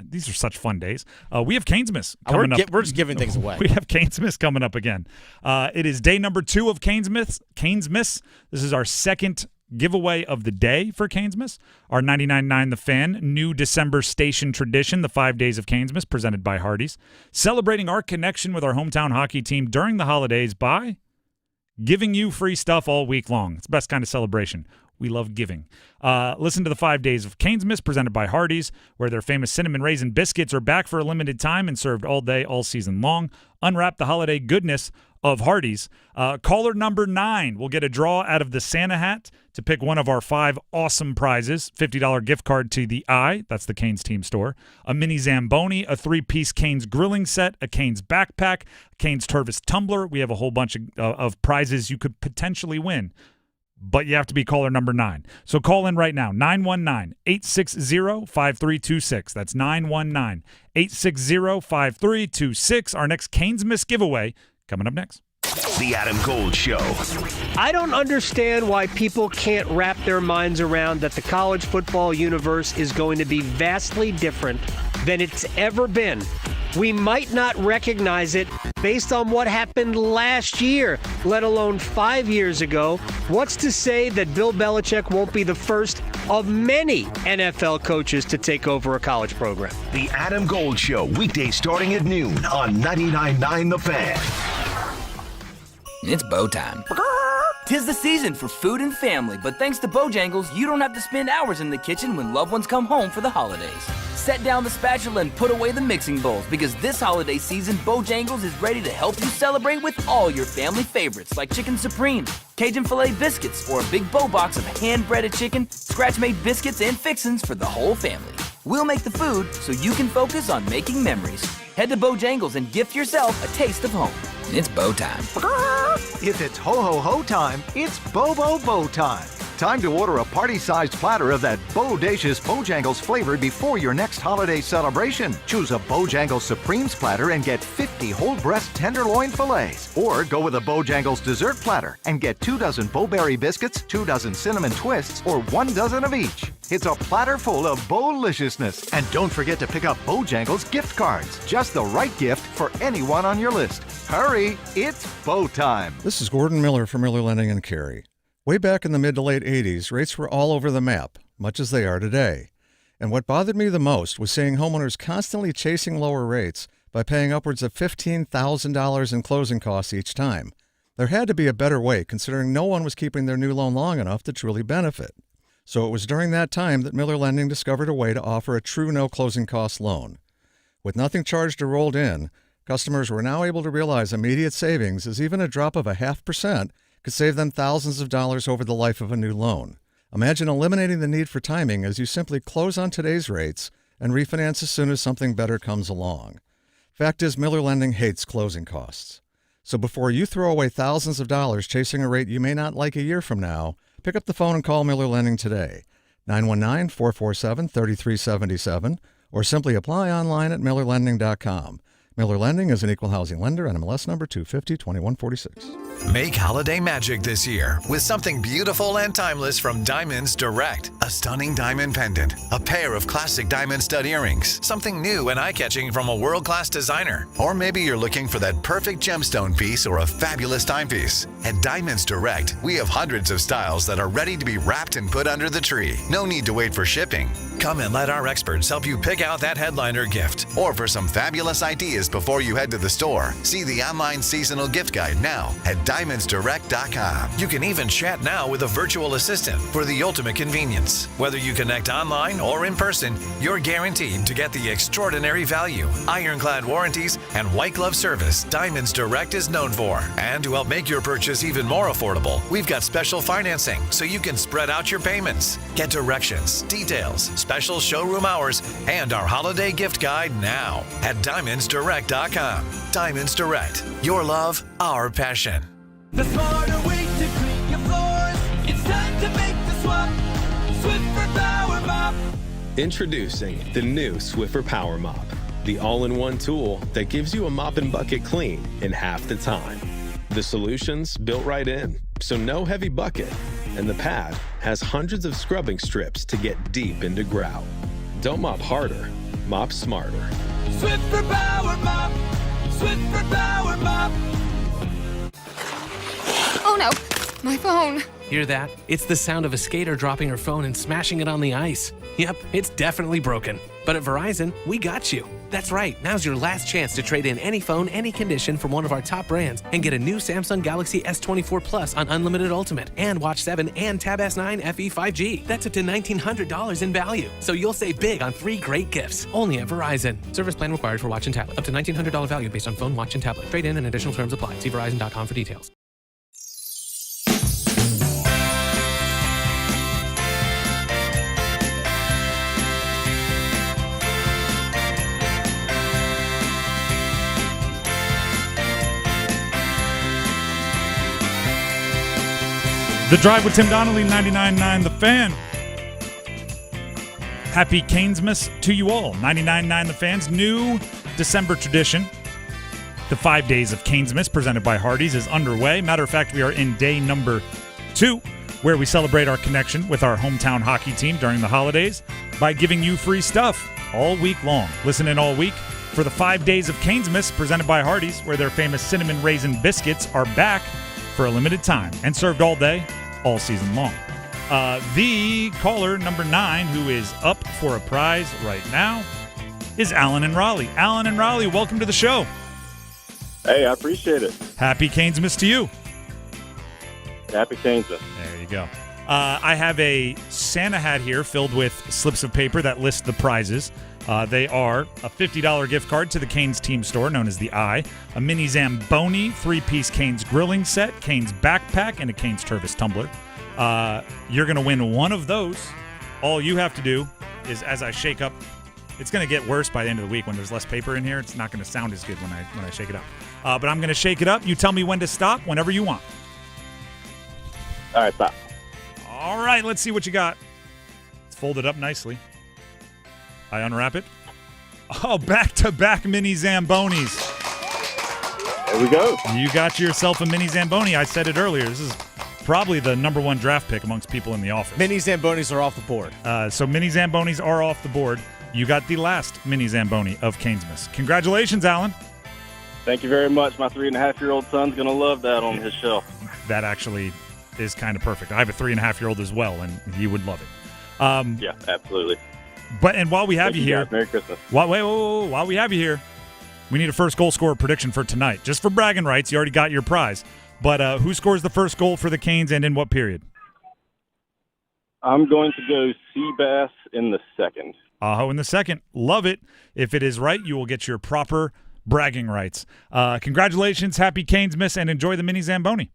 These are such fun days. We have Canesmas coming up. We're just giving things away. We have Canesmas coming up again. It is day number 2 of Canesmas. This is our second giveaway of the day for Canesmas. Our 99.9 The Fan new December station tradition, the 5 days of Canesmas, presented by Hardee's. Celebrating our connection with our hometown hockey team during the holidays by giving you free stuff all week long. It's the best kind of celebration. We love giving. Listen to the 5 days of Canesmas presented by Hardee's, where their famous cinnamon raisin biscuits are back for a limited time and served all day, all season long. Unwrap the holiday goodness of Hardee's. Caller number 9 will get a draw out of the Santa hat to pick one of our 5 awesome prizes. $50 gift card to the Eye, that's the Canes team store. A mini Zamboni, a 3-piece Canes grilling set, a Canes backpack, a Canes Tervis tumbler. We have a whole bunch of prizes you could potentially win. But you have to be caller number 9. So call in right now, 919-860-5326. That's 919-860-5326. Our next Canesmas giveaway coming up next. The Adam Gold Show. I don't understand why people can't wrap their minds around that the college football universe is going to be vastly different than it's ever been. We might not recognize it based on what happened last year, let alone 5 years ago. What's to say that Bill Belichick won't be the first of many NFL coaches to take over a college program? The Adam Gold Show, weekdays starting at noon on 99.9 The Fan. It's bow time. 'Tis the season for food and family, but thanks to Bojangles, you don't have to spend hours in the kitchen when loved ones come home for the holidays. Set down the spatula and put away the mixing bowls, because this holiday season, Bojangles is ready to help you celebrate with all your family favorites like Chicken Supreme, Cajun Filet Biscuits, or a big bow box of hand-breaded chicken, scratch-made biscuits, and fixins for the whole family. We'll make the food so you can focus on making memories. Head to Bojangles and gift yourself a taste of home. It's bow time. If it's ho-ho-ho time, it's Bo time. Time to order a party-sized platter of that bodacious Bojangles flavor before your next holiday celebration. Choose a Bojangles Supremes platter and get 50 whole breast tenderloin fillets. Or go with a Bojangles dessert platter and get 2 dozen Bo-Berry biscuits, 2 dozen cinnamon twists, or 1 dozen of each. It's a platter full of Bo-liciousness. And don't forget to pick up Bojangles gift cards. Just the right gift for anyone on your list. Hurry, it's Bo time. This is Gordon Miller from Miller Lending in Cary. Way back in the mid to late 80s, rates were all over the map, much as they are today. And what bothered me the most was seeing homeowners constantly chasing lower rates by paying upwards of $15,000 in closing costs each time. There had to be a better way, considering no one was keeping their new loan long enough to truly benefit. So it was during that time that Miller Lending discovered a way to offer a true no closing cost loan. With nothing charged or rolled in, customers were now able to realize immediate savings, as even a drop of 0.5% could save them thousands of dollars over the life of a new loan. Imagine eliminating the need for timing as you simply close on today's rates and refinance as soon as something better comes along. Fact is, Miller Lending hates closing costs. So before you throw away thousands of dollars chasing a rate you may not like a year from now, pick up the phone and call Miller Lending today, 919-447-3377, or simply apply online at millerlending.com. Miller Lending is an equal housing lender, NMLS number 250-2146. Make holiday magic this year with something beautiful and timeless from Diamonds Direct. A stunning diamond pendant, a pair of classic diamond stud earrings, something new and eye-catching from a world-class designer. Or maybe you're looking for that perfect gemstone piece or a fabulous timepiece. At Diamonds Direct, we have hundreds of styles that are ready to be wrapped and put under the tree. No need to wait for shipping. Come and let our experts help you pick out that headliner gift. Or for some fabulous ideas before you head to the store, see the online seasonal gift guide now at diamondsdirect.com. You can even chat now with a virtual assistant for the ultimate convenience. Whether you connect online or in person, you're guaranteed to get the extraordinary value, ironclad warranties, and white glove service Diamonds Direct is known for. And to help make your purchase even more affordable, we've got special financing so you can spread out your payments. Get directions, details, special showroom hours, and our holiday gift guide now at diamondsdirect.com. Diamonds Direct. Your love, our passion. The smarter way to clean your floors. It's time to make the swap. Swiffer Power Mop. Introducing the new Swiffer Power Mop, the all-in-one tool that gives you a mop and bucket clean in half the time. The solution's built right in, so no heavy bucket, and the pad has hundreds of scrubbing strips to get deep into grout. Don't mop harder, mop smarter. Switch for Power Mop. Switch for Power Mop. Oh no, my phone. Hear that? It's the sound of a skater dropping her phone and smashing it on the ice. Yep, it's definitely broken. But at Verizon, we got you. That's right, now's your last chance to trade in any phone, any condition from one of our top brands and get a new Samsung Galaxy S24 Plus on Unlimited Ultimate and Watch 7 and Tab S9 FE 5G. That's up to $1,900 in value. So you'll save big on 3 great gifts. Only at Verizon. Service plan required for watch and tablet. Up to $1,900 value based on phone, watch, and tablet. Trade in and additional terms apply. See Verizon.com for details. The Drive with Tim Donnelly, 99.9 The Fan. Happy Canesmas to you all. 99.9 The Fan's new December tradition. The 5 days of Canesmas presented by Hardee's is underway. Matter of fact, we are in day number 2, where we celebrate our connection with our hometown hockey team during the holidays by giving you free stuff all week long. Listen in all week for the 5 days of Canesmas presented by Hardee's, where their famous cinnamon raisin biscuits are back for a limited time and served all day, all season long. The caller, number 9, who is up for a prize right now, is Alan in Raleigh. Alan in Raleigh, welcome to the show. Hey, I appreciate it. Happy Canesmas to you. Happy Canesmas. There you go. I have a Santa hat here filled with slips of paper that list the prizes. They are a $50 gift card to the Canes team store, known as the Eye, a mini Zamboni 3-piece Canes grilling set, Canes backpack, and a Canes Tervis tumbler. You're going to win one of those. All you have to do is, as I shake up, it's going to get worse by the end of the week when there's less paper in here. It's not going to sound as good when I shake it up. But I'm going to shake it up. You tell me when to stop whenever you want. All right, stop. All right, let's see what you got. It's folded up nicely. I unwrap it. Oh, back-to-back mini Zambonis. There we go. You got yourself a mini Zamboni. I said it earlier. This is probably the number 1 draft pick amongst people in the office. Mini Zambonis are off the board. So mini Zambonis are off the board. You got the last mini Zamboni of Canesmas. Congratulations, Alan. Thank you very much. My 3.5-year-old son's going to love that on his shelf. That actually is kind of perfect. I have a 3.5-year-old as well, and he would love it. Yeah, absolutely. And while we have you here, guys. Merry Christmas. While we have you here, we need a first goal scorer prediction for tonight. Just for bragging rights, you already got your prize. But who scores the first goal for the Canes and in what period? I'm going to go Seabass in the second. Aho in the second. Love it. If it is right, you will get your proper bragging rights. Congratulations, happy Canesmas, and enjoy the mini Zamboni.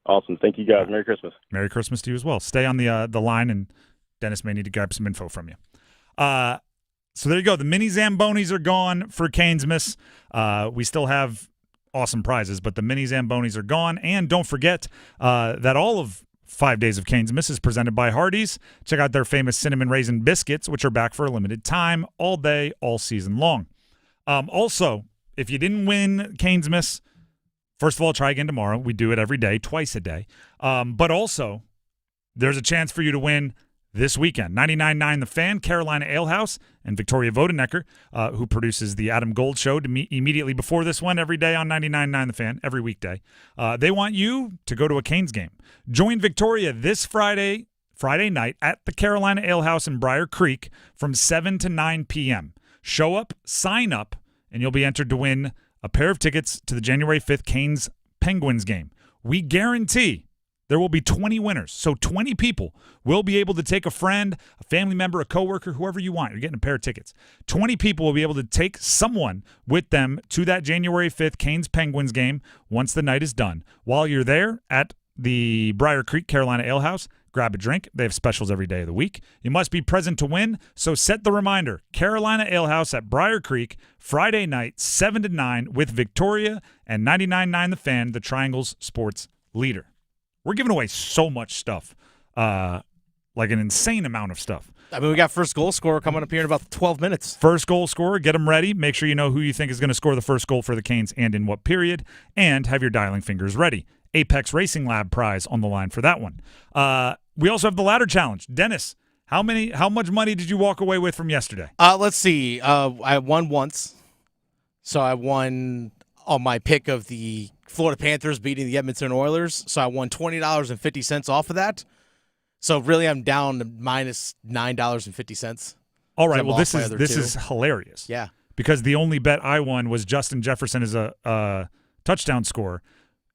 Awesome. Thank you, guys. Merry Christmas. Merry Christmas to you as well. Stay on the line, and Dennis may need to grab some info from you. So there you go. The mini Zambonis are gone for Canesmas. We still have awesome prizes, but the mini Zambonis are gone. And don't forget that all of 5 days of Canesmas is presented by Hardee's. Check out their famous cinnamon raisin biscuits, which are back for a limited time, all day, all season long. Also, if you didn't win Canesmas, first of all, try again tomorrow. We do it every day, twice a day. But also, there's a chance for you to win this weekend. 99.9 The Fan, Carolina Ale House, and Victoria Vodenecker, who produces the Adam Gold Show immediately before this one every day on 99.9 The Fan, every weekday. They want you to go to a Canes game. Join Victoria this Friday night at the Carolina Ale House in Briar Creek from 7 to 9 p.m. Show up, sign up, and you'll be entered to win a pair of tickets to the January 5th Canes Penguins game. We guarantee there will be 20 winners. So 20 people will be able to take a friend, a family member, a coworker, whoever you want. You're getting a pair of tickets. 20 people will be able to take someone with them to that January 5th Canes Penguins game once the night is done. While you're there at the Briar Creek Carolina Ale House, grab a drink. They have specials every day of the week. You must be present to win, so set the reminder. Carolina Ale House at Briar Creek, Friday night, 7 to 9, with Victoria and 99.9 The Fan, the Triangle's sports leader. We're giving away so much stuff, like an insane amount of stuff. I mean, we got first goal scorer coming up here in about 12 minutes. First goal scorer, get them ready. Make sure you know who you think is going to score the first goal for the Canes and in what period, and have your dialing fingers ready. Apex Racing Lab prize on the line for that one. We also have the ladder challenge. Dennis, How much money did you walk away with from yesterday? Let's see. I won once. So I won on my pick of the Florida Panthers beating the Edmonton Oilers. So I won $20.50 off of that. So really I'm down to minus $9.50. All right. Well, this is hilarious. Yeah. Because the only bet I won was Justin Jefferson as a touchdown scorer,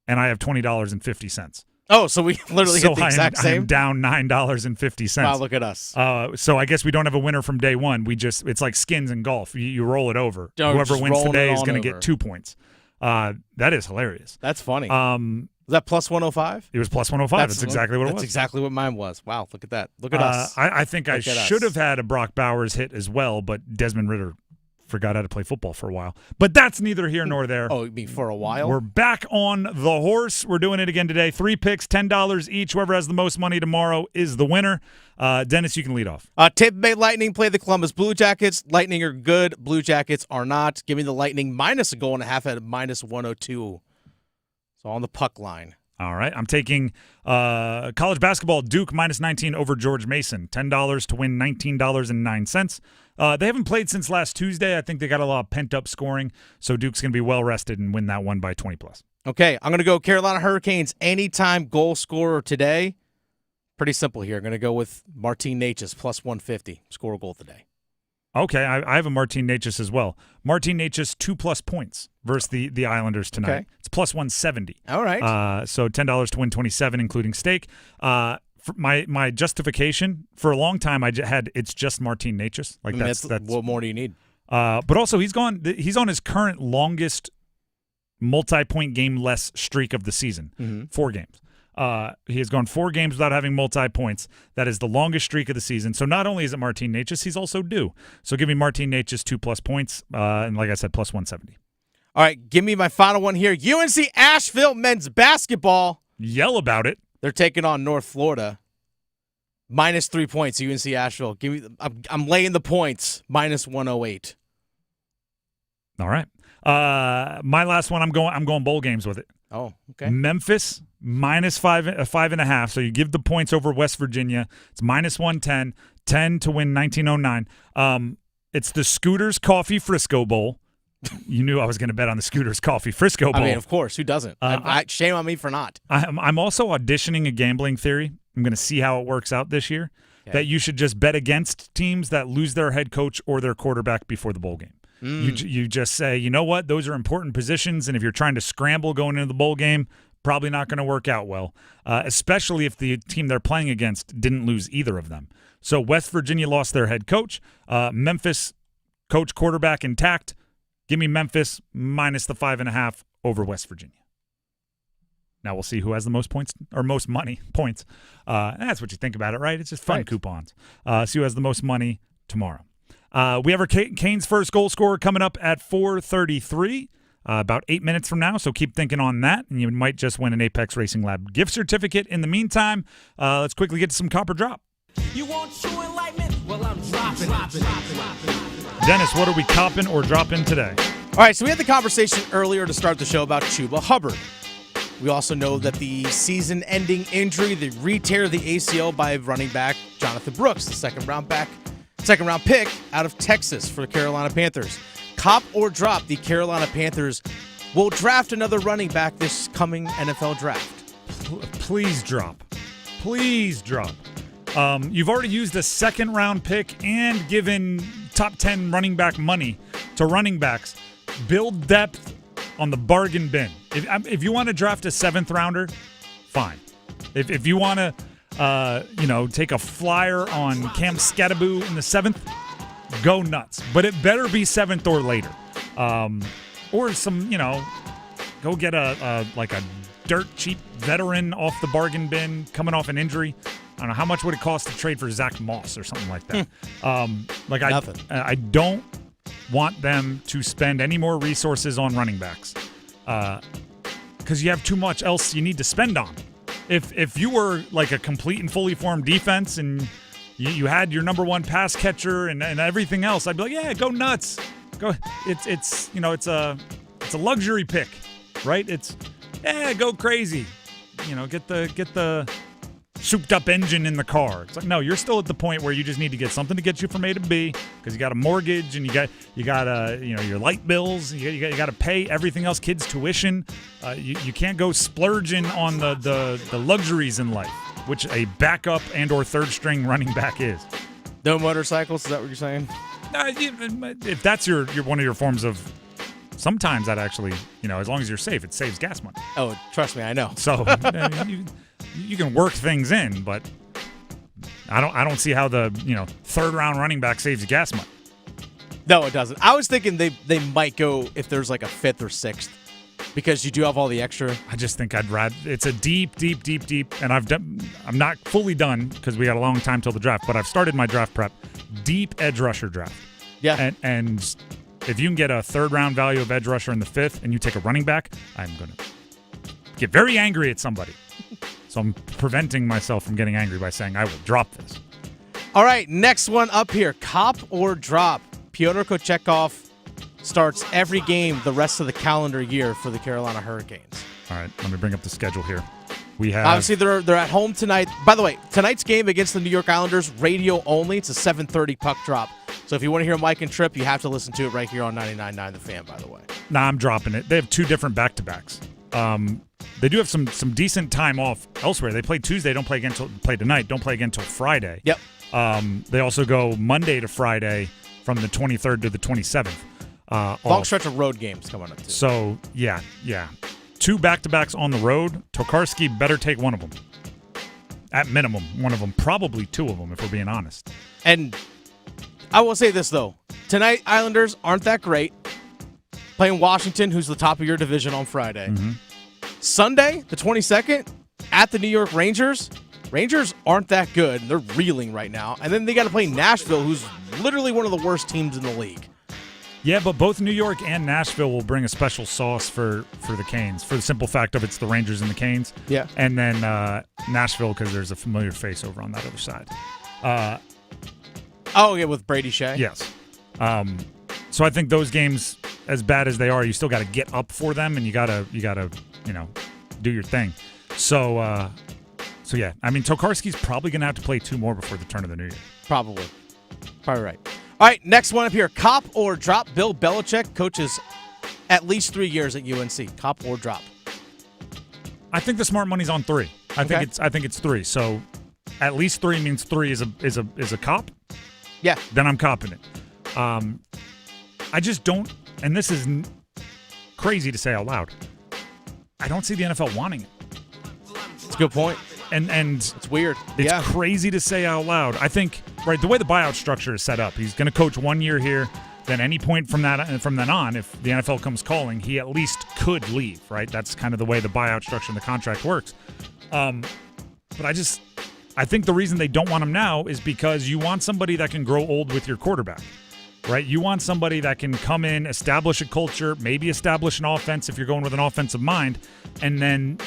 and I have $20.50. Oh, so we literally hit the exact same? I'm down $9.50. Wow, look at us. So I guess we don't have a winner from day one. It's like skins in golf. You roll it over. Oh, whoever wins today is going to get 2 points. That is hilarious. That's funny. Was that plus 105? It was plus 105. That's exactly what it was. That's exactly what mine was. Wow, look at that. Look at us. I think I should have had a Brock Bowers hit as well, but Desmond Ridder forgot how to play football for a while. But that's neither here nor there. Oh, you mean for a while? We're back on the horse. We're doing it again today. 3 picks, $10 each. Whoever has the most money tomorrow is the winner. Dennis, you can lead off. Tampa Bay Lightning play the Columbus Blue Jackets. Lightning are good. Blue Jackets are not. Give me the Lightning minus a goal and a half at minus 102. So on the puck line. All right. I'm taking college basketball, Duke minus 19 over George Mason. $10 to win $19.09. They haven't played since last Tuesday. I think they got a lot of pent-up scoring, so Duke's going to be well-rested and win that one by 20+. Okay, I'm going to go Carolina Hurricanes anytime goal scorer today. Pretty simple here. I'm going to go with Martin Necas plus 150. Score a goal today. Okay, I have a Martin Necas as well. Martin Necas 2+ points versus the Islanders tonight. Okay. It's plus 170. All right. So $10 to win 27, including stake. For my justification for a long time, it's just Martin Necas. Like that's what more do you need? But also he's on his current longest multi-point game less streak of the season. 4 games. He has gone 4 games without having multi-points. That is the longest streak of the season. So not only is it Martin Necas, he's also due. So give me Martin Necas 2+ points, and like I said, plus 170. All right, give me my final one here. UNC Asheville men's basketball. Yell about it. They're taking on North Florida. Minus 3 points, UNC Asheville. Give me. I'm laying the points. Minus 108. All right. My last one. I'm going bowl games with it. Oh, okay. Memphis minus 5.5. So you give the points over West Virginia. It's minus 110. 10 to win 1909. It's the Scooters Coffee Frisco Bowl. You knew I was going to bet on the Scooters Coffee Frisco Bowl. I mean, of course. Who doesn't? Shame on me for not. I'm also auditioning a gambling theory. I'm going to see how it works out this year. Okay. That you should just bet against teams that lose their head coach or their quarterback before the bowl game. You just say, you know what? Those are important positions, and if you're trying to scramble going into the bowl game, probably not going to work out well, especially if the team they're playing against didn't lose either of them. So West Virginia lost their head coach. Memphis coach quarterback intact. Give me Memphis minus the 5.5 over West Virginia. Now we'll see who has the most points or most money points. That's what you think about it, right? It's just fun coupons. See who has the most money tomorrow. We have our Canes' first goal scorer coming up at 4:33, about 8 minutes from now. So keep thinking on that, and you might just win an Apex Racing Lab gift certificate. In the meantime, let's quickly get to some Copper Drop. You want true enlightenment? Well, I'm dropping. Dennis, what are we copping or dropping today? All right, so we had the conversation earlier to start the show about Chuba Hubbard. We also know that the season-ending injury, the re-tear of the ACL by running back Jonathan Brooks, the second-round pick out of Texas for the Carolina Panthers. Cop or drop, the Carolina Panthers will draft another running back this coming NFL draft. Please drop. Please drop. You've already used a second-round pick and given top 10 running back money to running backs. Build depth on the bargain bin. If you want to draft a 7th-rounder, fine. If you want to take a flyer on Cam Skattebo in the 7th, go nuts. But it better be 7th or later. Or some, go get a dirt cheap veteran off the bargain bin coming off an injury. I don't know, how much would it cost to trade for Zach Moss or something like that? Nothing. I don't want them to spend any more resources on running backs because you have too much else you need to spend on. If you were like a complete and fully formed defense and you had your number one pass catcher and everything else, I'd be like, yeah, go nuts. Go. It's a luxury pick, right? Go crazy. Get the souped-up engine in the car. It's like, no, you're still at the point where you just need to get something to get you from A to B because you got a mortgage and you got your light bills. You got to pay everything else, kids' tuition. You can't go splurging on the luxuries in life, which a backup and/or third-string running back is. No motorcycles? Is that what you're saying? If that's your one of your forms of, sometimes that actually, as long as you're safe, it saves gas money. Oh, trust me, I know. So you can work things in, but I don't see how the third round running back saves you gas money. No, it doesn't. I was thinking they might go if there's like a 5th or 6th, because you do have all the extra. I just think I'd rather. It's a deep, and I'm not fully done because we got a long time till the draft, but I've started my draft prep. Deep edge rusher draft. Yeah. And if you can get a third round value of edge rusher in the 5th and you take a running back, I'm going to get very angry at somebody. So I'm preventing myself from getting angry by saying I will drop this. All right, next one up here. Cop or drop? Pyotr Kochetkov starts every game the rest of the calendar year for the Carolina Hurricanes. All right, let me bring up the schedule here. We have obviously they're at home tonight. By the way, tonight's game against the New York Islanders, radio only. It's a 7:30 puck drop. So if you want to hear Mike and Tripp, you have to listen to it right here on 99.9 The Fan, by the way. Nah, I'm dropping it. They have 2 different back-to-backs. They do have some decent time off elsewhere. They play Tuesday, don't play again till play tonight, don't play again till Friday. Yep. They also go Monday to Friday from the 23rd to the 27th. Long stretch of road games coming up too. So yeah. 2 back-to-backs on the road. Tokarski better take one of them. At minimum, one of them, probably 2 of them, if we're being honest. And I will say this, though. Tonight, Islanders aren't that great. Playing Washington, who's the top of your division on Friday. Mm-hmm. Sunday, the 22nd, at the New York Rangers. Rangers aren't that good. They're reeling right now. And then they got to play Nashville, who's literally one of the worst teams in the league. Yeah, but both New York and Nashville will bring a special sauce for the Canes, for the simple fact of it's the Rangers and the Canes. Yeah. And then Nashville, because there's a familiar face over on that other side. With Brady Shea? Yes. So I think those games, as bad as they are, you still got to get up for them, and you gotta do your thing. So yeah, I mean, Tokarski's probably going to have to play 2 more before the turn of the new year. Probably right. All right, next one up here. Cop or drop? Bill Belichick coaches at least 3 years at UNC. Cop or drop? I think the smart money's on 3. I think it's 3. So at least 3 means 3 is a cop. Yeah. Then I'm copping it. I just don't, and this is crazy to say out loud, I don't see the NFL wanting it. That's a good point. And it's weird. It's crazy to say out loud. I think, right, the way the buyout structure is set up, he's going to coach 1 year here. Then any point from then on, if the NFL comes calling, he at least could leave, right? That's kind of the way the buyout structure and the contract works. But I think the reason they don't want him now is because you want somebody that can grow old with your quarterback, right? You want somebody that can come in, establish a culture, maybe establish an offense if you're going with an offensive mind, and then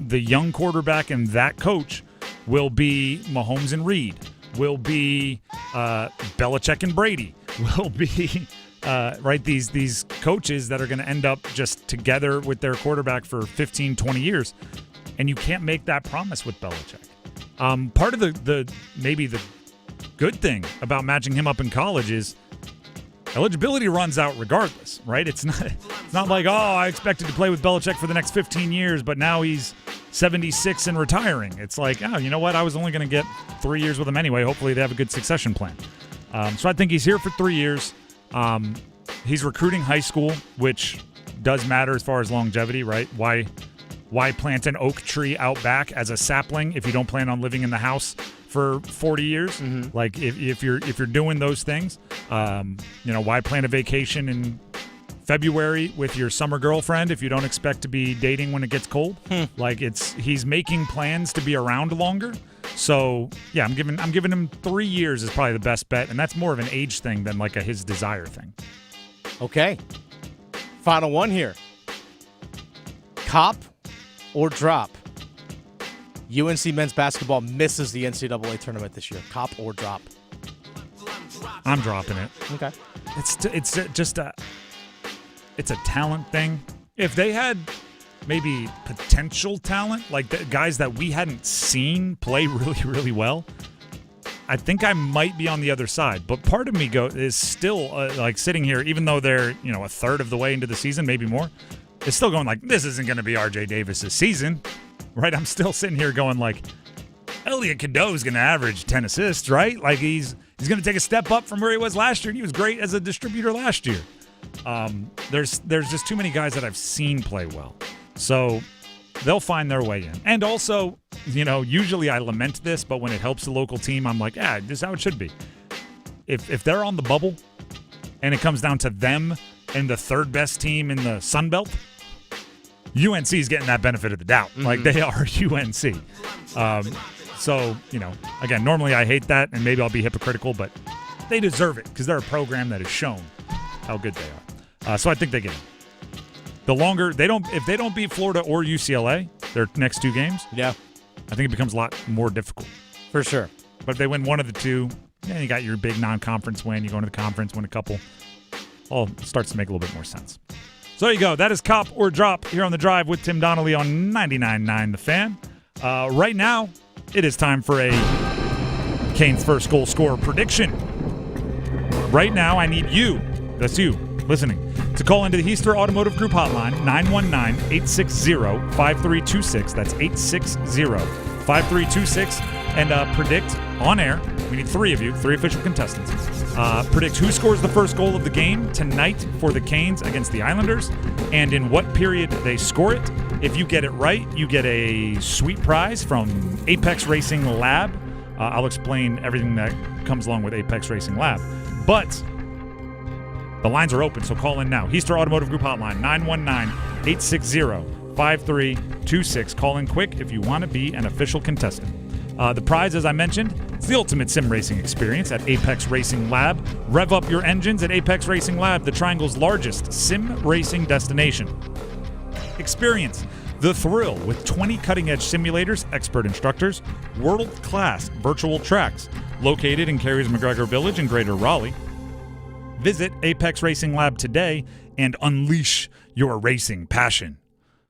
the young quarterback and that coach will be Mahomes and Reed, will be Belichick and Brady, will be right, these coaches that are going to end up just together with their quarterback for 15, 20 years. And you can't make that promise with Belichick. Part of the maybe the good thing about matching him up in college is eligibility runs out regardless, right? It's not like, I expected to play with Belichick for the next 15 years, but now he's 76 and retiring. It's like, you know what? I was only going to get 3 years with him anyway. Hopefully they have a good succession plan. So I think he's here for 3 years. He's recruiting high school, which does matter as far as longevity, right? Why plant an oak tree out back as a sapling if you don't plan on living in the house for 40 years? Mm-hmm. Like if you're doing those things, why plan a vacation in February with your summer girlfriend if you don't expect to be dating when it gets cold? Like he's making plans to be around longer. So yeah, I'm giving him 3 years is probably the best bet, and that's more of an age thing than like a his desire thing. Okay. Final one here. Cop or drop? UNC men's basketball misses the NCAA tournament this year. Cop or drop? I'm dropping it. Okay. It's just it's a talent thing. If they had maybe potential talent, like the guys that we hadn't seen play really, really well, I think I might be on the other side. But part of me is still like sitting here, even though they're a third of the way into the season, maybe more. It's still going like, this isn't going to be R.J. Davis's season, right? I'm still sitting here going like, Elliot Cadeau is going to average 10 assists, right? Like he's going to take a step up from where he was last year, and he was great as a distributor last year. There's just too many guys that I've seen play well. So they'll find their way in. And also, usually I lament this, but when it helps the local team, I'm like, this is how it should be. If they're on the bubble and it comes down to them and the third best team in the Sun Belt, UNC is getting that benefit of the doubt. Mm-hmm. Like, they are UNC. So, again, normally I hate that, and maybe I'll be hypocritical, but they deserve it because they're a program that has shown how good they are. So I think they get it. If they don't beat Florida or UCLA, their next two games, I think it becomes a lot more difficult. For sure. But if they win one of the two, you got your big non-conference win. You go into the conference, win a couple. All starts to make a little bit more sense. So there you go. That is Cop or Drop here on The Drive with Tim Donnelly on 99.9 The Fan. Right now, it is time for a Canes first goal scorer prediction. Right now, I need you, that's you, listening, to call into the Heister Automotive Group hotline, 919-860-5326. That's 860-5326. And predict on air. We need three of you, three official contestants. Predict who scores the first goal of the game tonight for the Canes against the Islanders and in what period they score it. If you get it right, you get a sweet prize from Apex Racing Lab. I'll explain everything that comes along with Apex Racing Lab. But the lines are open, so call in now. Heister Automotive Group hotline, 919-860-5326. Call in quick if you want to be an official contestant. The prize, as I mentioned, it's the ultimate sim racing experience at Apex Racing Lab. Rev up your engines at Apex Racing Lab, the Triangle's largest sim racing destination. Experience the thrill with 20 cutting-edge simulators, expert instructors, world-class virtual tracks located in Carys-McGregor Village in Greater Raleigh. Visit Apex Racing Lab today and unleash your racing passion.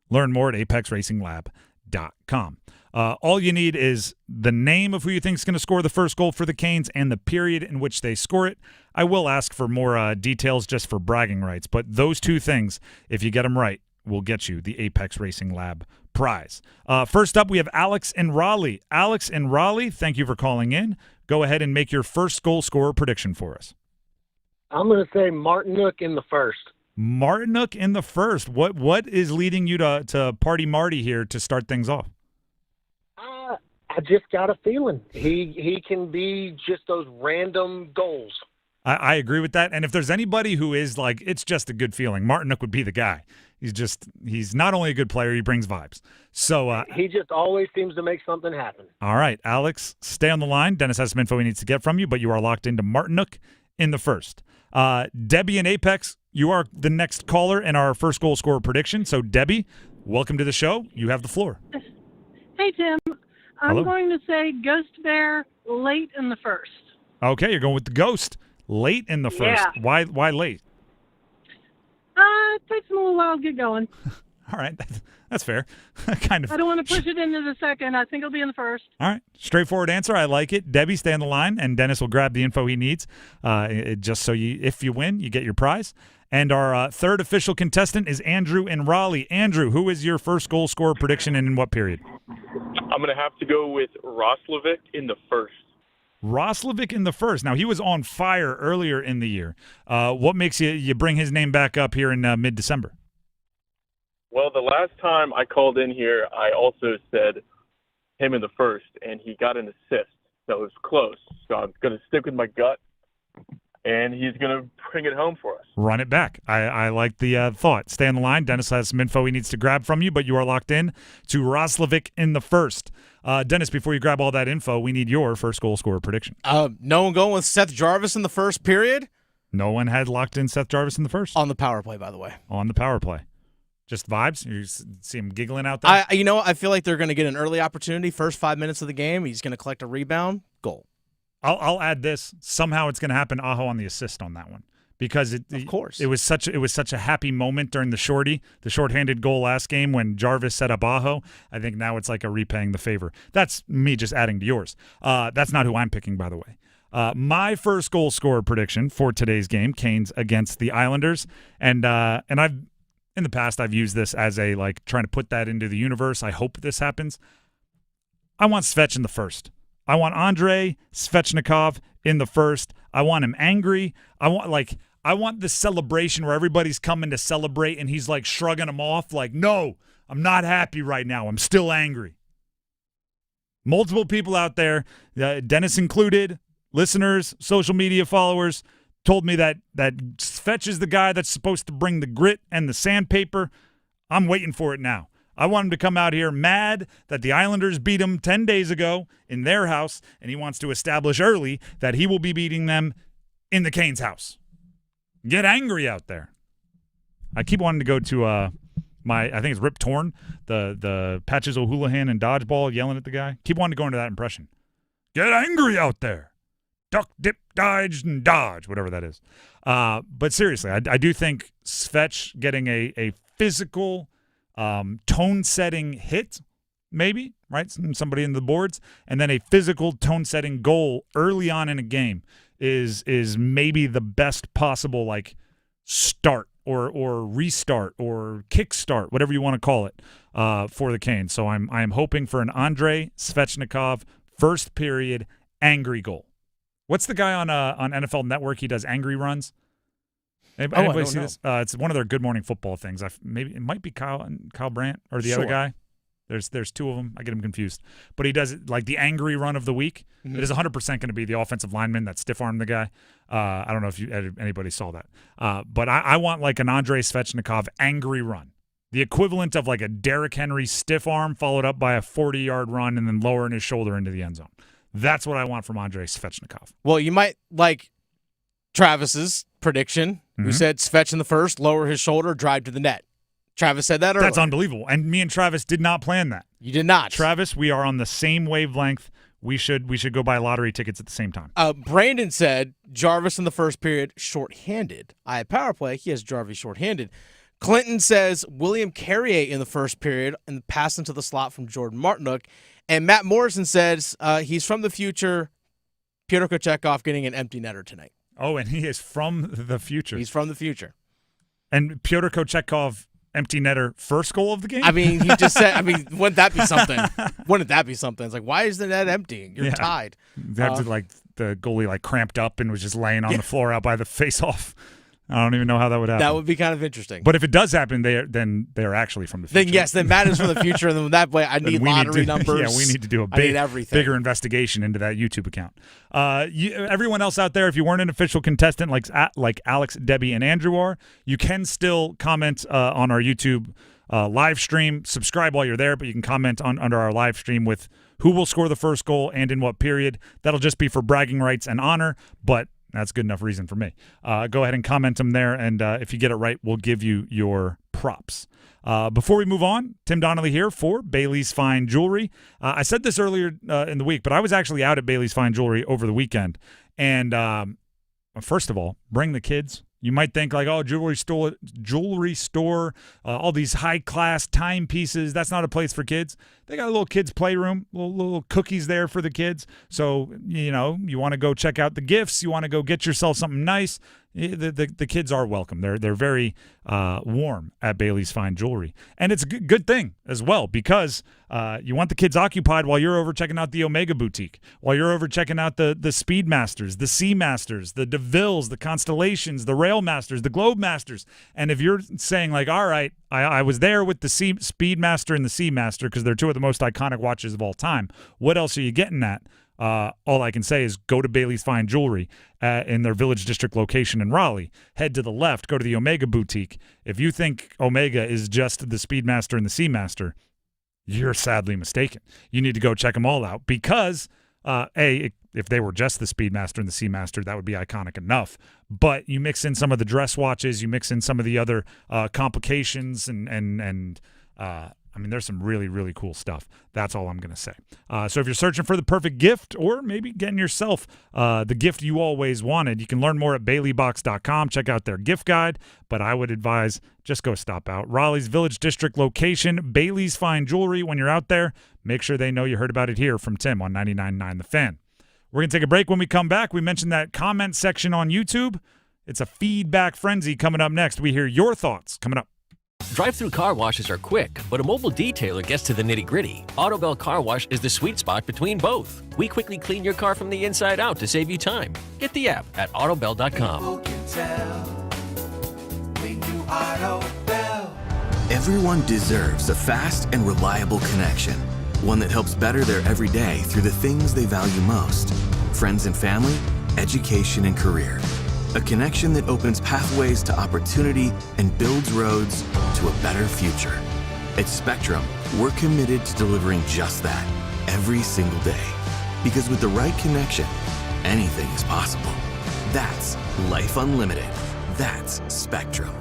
Learn more at apexracinglab.com. All you need is the name of who you think is going to score the first goal for the Canes and the period in which they score it. I will ask for more details just for bragging rights, but those two things, if you get them right, will get you the Apex Racing Lab prize. First up, we have Alex in Raleigh. Alex in Raleigh, thank you for calling in. Go ahead and make your first goal scorer prediction for us. I'm going to say Martinook in the first. Martinook in the first. What is leading you to Party Marty here to start things off? I just got a feeling he can be just those random goals. I agree with that. And if there's anybody who is like, it's just a good feeling, Martinook would be the guy. He's not only a good player, he brings vibes. So he just always seems to make something happen. All right, Alex, stay on the line. Dennis has some info he needs to get from you, but you are locked into Martinook in the first. Debbie in Apex, you are the next caller in our first goal scorer prediction. So Debbie, welcome to the show. You have the floor. Hey, Tim. I'm Hello. going to say Ghost Bear late in the first. Okay, you're going with the Ghost late in the first. Yeah. Why late? It takes them a little while to get going. All right, that's fair. Kind of. I don't want to push it into the second. I think it'll be in the first. All right, straightforward answer. I like it. Debbie, stay on the line, and Dennis will grab the info he needs. Just so if you win, you get your prize. And our third official contestant is Andrew in Raleigh. Andrew, who is your first goal scorer prediction and in what period? I'm going to have to go with Roslovic in the first. Roslovic in the first. Now, he was on fire earlier in the year. What makes you bring his name back up here in mid-December? Well, the last time I called in here, I also said him in the first, and he got an assist. So it was close. So I'm going to stick with my gut, and he's going to bring it home for us. Run it back. I like the thought. Stay on the line. Dennis has some info he needs to grab from you, but you are locked in to Roslovic in the first. Dennis, before you grab all that info, we need your first goal scorer prediction. No one going with Seth Jarvis in the first period? No one had locked in Seth Jarvis in the first? On the power play, by the way. On the power play. Just vibes? You see him giggling out there? I feel like they're going to get an early opportunity. First 5 minutes of the game, he's going to collect a rebound, goal. I'll add this. Somehow it's going to happen. Aho on the assist on that one. because of course it was such a happy moment during the shorthanded goal last game when Jarvis set up Aho. I think now it's like a repaying the favor. That's me just adding to yours. That's not who I'm picking, by the way. My first goal scorer prediction for today's game, Canes against the Islanders, and I've in the past I've used this as a like trying to put that into the universe. I hope this happens. I want Svech in the first. I want Andrei Svechnikov in the first. I want him angry. I want this celebration where everybody's coming to celebrate and he's like shrugging them off like, no, I'm not happy right now. I'm still angry. Multiple people out there, Dennis included, listeners, social media followers, told me that Svech is the guy that's supposed to bring the grit and the sandpaper. I'm waiting for it now. I want him to come out here mad that the Islanders beat him 10 days ago in their house, and he wants to establish early that he will be beating them in the Canes' house. Get angry out there. I keep wanting to go to I think it's Rip Torn, the Patches O'Houlihan and dodgeball yelling at the guy. Keep wanting to go into that impression. Get angry out there. Duck, dip, dodge, and dodge, whatever that is. But seriously, I do think Svech getting a physical tone-setting hit, maybe, right? Somebody in the boards, and then a physical tone-setting goal early on in a game is maybe the best possible like start or restart or kickstart, whatever you want to call it, for the Canes. So I'm hoping for an Andrei Svechnikov first period angry goal. What's the guy on NFL Network? He does angry runs. Anybody see this? It's one of their Good Morning Football things. Maybe it might be Kyle Brandt or the other guy. There's two of them. I get them confused. But he does it like the angry run of the week. Mm-hmm. It is 100% going to be the offensive lineman that stiff-armed the guy. I don't know if anybody saw that. But I want like an Andrei Svechnikov angry run. The equivalent of like a Derrick Henry stiff arm followed up by a 40-yard run and then lowering his shoulder into the end zone. That's what I want from Andrei Svechnikov. Well, you might like Travis's prediction, who said Svech in the first, lower his shoulder, drive to the net. Travis said that earlier. That's unbelievable. And me and Travis did not plan that. You did not. Travis, we are on the same wavelength. We should go buy lottery tickets at the same time. Brandon said Jarvis in the first period, shorthanded. I had power play. He has Jarvis shorthanded. Clinton says William Carrier in the first period and pass into the slot from Jordan Martinook. And Matt Morrison says he's from the future. Pyotr Kochetkov getting an empty netter tonight. Oh, and he is from the future. He's from the future. And Pyotr Kochetkov, empty netter, first goal of the game? I mean, he just said, wouldn't that be something? Wouldn't that be something? It's like, why is the net empty? You're tied. They have to, like, the goalie, like, cramped up and was just laying on the floor out by the face-off. I don't even know how that would happen. That would be kind of interesting. But if it does happen, they're actually from the future. Then Matt is from the future, and then that way I need lottery numbers. Yeah, we need to do a bigger investigation into that YouTube account. Everyone else out there, if you weren't an official contestant like Alex, Debbie, and Andrew are, you can still comment on our YouTube live stream. Subscribe while you're there, but you can comment under our live stream with who will score the first goal and in what period. That'll just be for bragging rights and honor, but that's good enough reason for me. Go ahead and comment them there, and if you get it right, we'll give you your props. Before we move on, Tim Donnelly here for Bailey's Fine Jewelry. I said this earlier in the week, but I was actually out at Bailey's Fine Jewelry over the weekend. And first of all, bring the kids. You might think like, oh, jewelry store, all these high-class timepieces. That's not a place for kids. They got a little kids' playroom, little cookies there for the kids. So, you want to go check out the gifts. You want to go get yourself something nice. The kids are welcome. They're very warm at Bailey's Fine Jewelry. And it's a good thing as well because you want the kids occupied while you're over checking out the Omega Boutique, while you're over checking out the Speedmasters, the Seamasters, the DeVilles, the Constellations, the Railmasters, the Globemasters. And if you're saying like, all right, I was there with the Speedmaster and the Seamaster because they're two of the most iconic watches of all time. What else are you getting at? All I can say is go to Bailey's Fine Jewelry in their Village District location in Raleigh. Head to the left, go to the Omega Boutique. If you think Omega is just the Speedmaster and the Seamaster, you're sadly mistaken. You need to go check them all out because, if they were just the Speedmaster and the Seamaster, that would be iconic enough. But you mix in some of the dress watches, you mix in some of the other complications and I mean, there's some really, really cool stuff. That's all I'm going to say. So if you're searching for the perfect gift or maybe getting yourself the gift you always wanted, you can learn more at baileybox.com. Check out their gift guide, but I would advise just go stop out. Raleigh's Village District location, Bailey's Fine Jewelry. When you're out there, make sure they know you heard about it here from Tim on 99.9 The Fan. We're going to take a break. When we come back, we mentioned that comment section on YouTube. It's a feedback frenzy coming up next. We hear your thoughts coming up. Drive-through car washes are quick, but a mobile detailer gets to the nitty-gritty. Autobell Car Wash is the sweet spot between both. We quickly clean your car from the inside out to save you time. Get the app at autobell.com. Everyone deserves a fast and reliable connection. One that helps better their everyday through the things they value most. Friends and family, education and career. A connection that opens pathways to opportunity and builds roads to a better future. At Spectrum, we're committed to delivering just that every single day. Because with the right connection, anything is possible. That's Life Unlimited. That's Spectrum.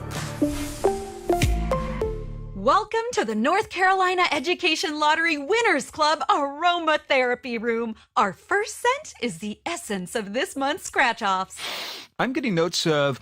Welcome to the North Carolina Education Lottery Winners Club Aromatherapy Room. Our first scent is the essence of this month's scratch-offs. I'm getting notes of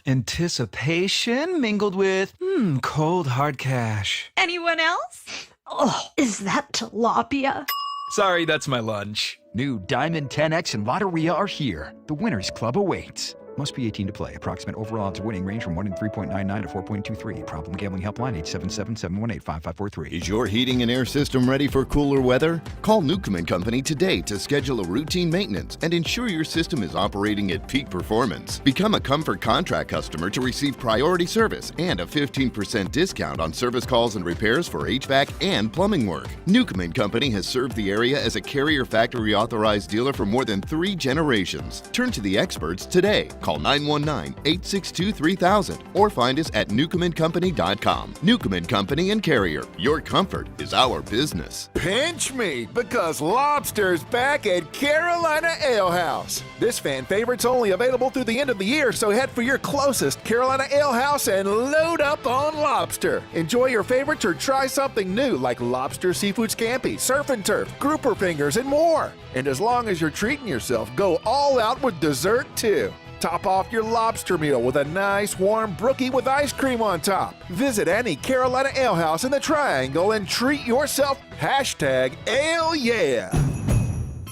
anticipation mingled with, cold hard cash. Anyone else? Oh, is that tilapia? Sorry, that's my lunch. New Diamond 10X and Lotteria are here. The Winners Club awaits. Must be 18 to play. Approximate overall odds of winning range from 1 in 3.99 to 4.23. Problem gambling helpline 877-718-5543. Is your heating and air system ready for cooler weather? Call Newcomb & Company today to schedule a routine maintenance and ensure your system is operating at peak performance. Become a Comfort Contract customer to receive priority service and a 15% discount on service calls and repairs for HVAC and plumbing work. Newcomb & Company has served the area as a Carrier Factory authorized dealer for more than 3 generations. Turn to the experts today. Call 919-862-3000 or find us at newcombandcompany.com. Newcomb & Company and Carrier. Your comfort is our business. Pinch me, because lobster's back at Carolina Ale House. This fan favorite's only available through the end of the year, so head for your closest Carolina Ale House and load up on lobster. Enjoy your favorites or try something new like lobster seafood scampi, surf and turf, grouper fingers, and more. And as long as you're treating yourself, go all out with dessert too. Top off your lobster meal with a nice warm brookie with ice cream on top. Visit any Carolina Ale House in the Triangle and treat yourself. #AleYeah.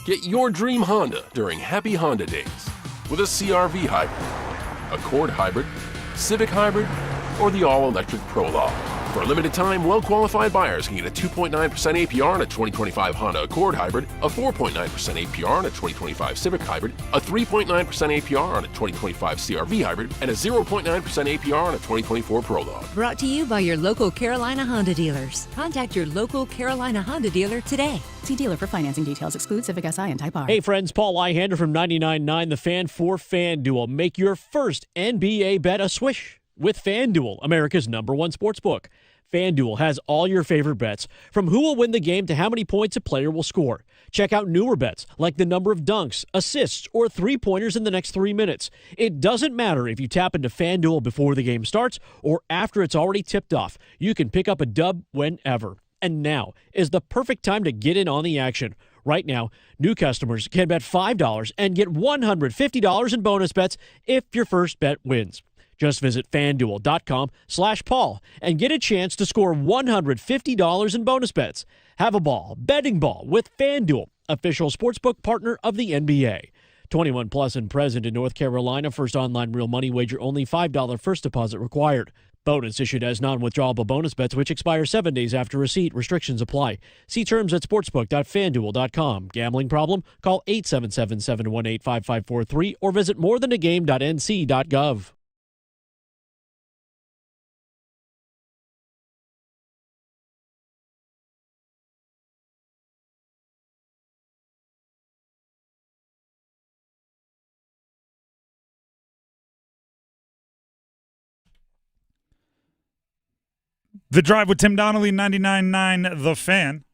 Get your dream Honda during Happy Honda Days with a CR-V Hybrid, Accord Hybrid, Civic Hybrid, or the all-electric Prologue. For a limited time, well-qualified buyers can get a 2.9% APR on a 2025 Honda Accord Hybrid, a 4.9% APR on a 2025 Civic Hybrid, a 3.9% APR on a 2025 CR-V Hybrid, and a 0.9% APR on a 2024 Prologue. Brought to you by your local Carolina Honda dealers. Contact your local Carolina Honda dealer today. See dealer for financing details. Exclude Civic Si and Type R. Hey friends, Paul Ihander from 99.9 The Fan for FanDuel. Make your first NBA bet a swish with FanDuel, America's #1 sportsbook. FanDuel has all your favorite bets, from who will win the game to how many points a player will score. Check out newer bets like the number of dunks, assists, or three-pointers in the next 3 minutes. It doesn't matter if you tap into FanDuel before the game starts or after it's already tipped off. You can pick up a dub whenever. And now is the perfect time to get in on the action. Right now, new customers can bet $5 and get $150 in bonus bets if your first bet wins. Just visit FanDuel.com/Paul and get a chance to score $150 in bonus bets. Have a ball, betting ball with FanDuel, official sportsbook partner of the NBA. 21 plus and present in North Carolina. First online real money wager only. $5 first deposit required. Bonus issued as non-withdrawable bonus bets which expire 7 days after receipt. Restrictions apply. See terms at sportsbook.fanduel.com. Gambling problem? Call 877-718-5543 or visit morethanagame.nc.gov. The Drive with Tim Donnelly, 99.9 The Fan.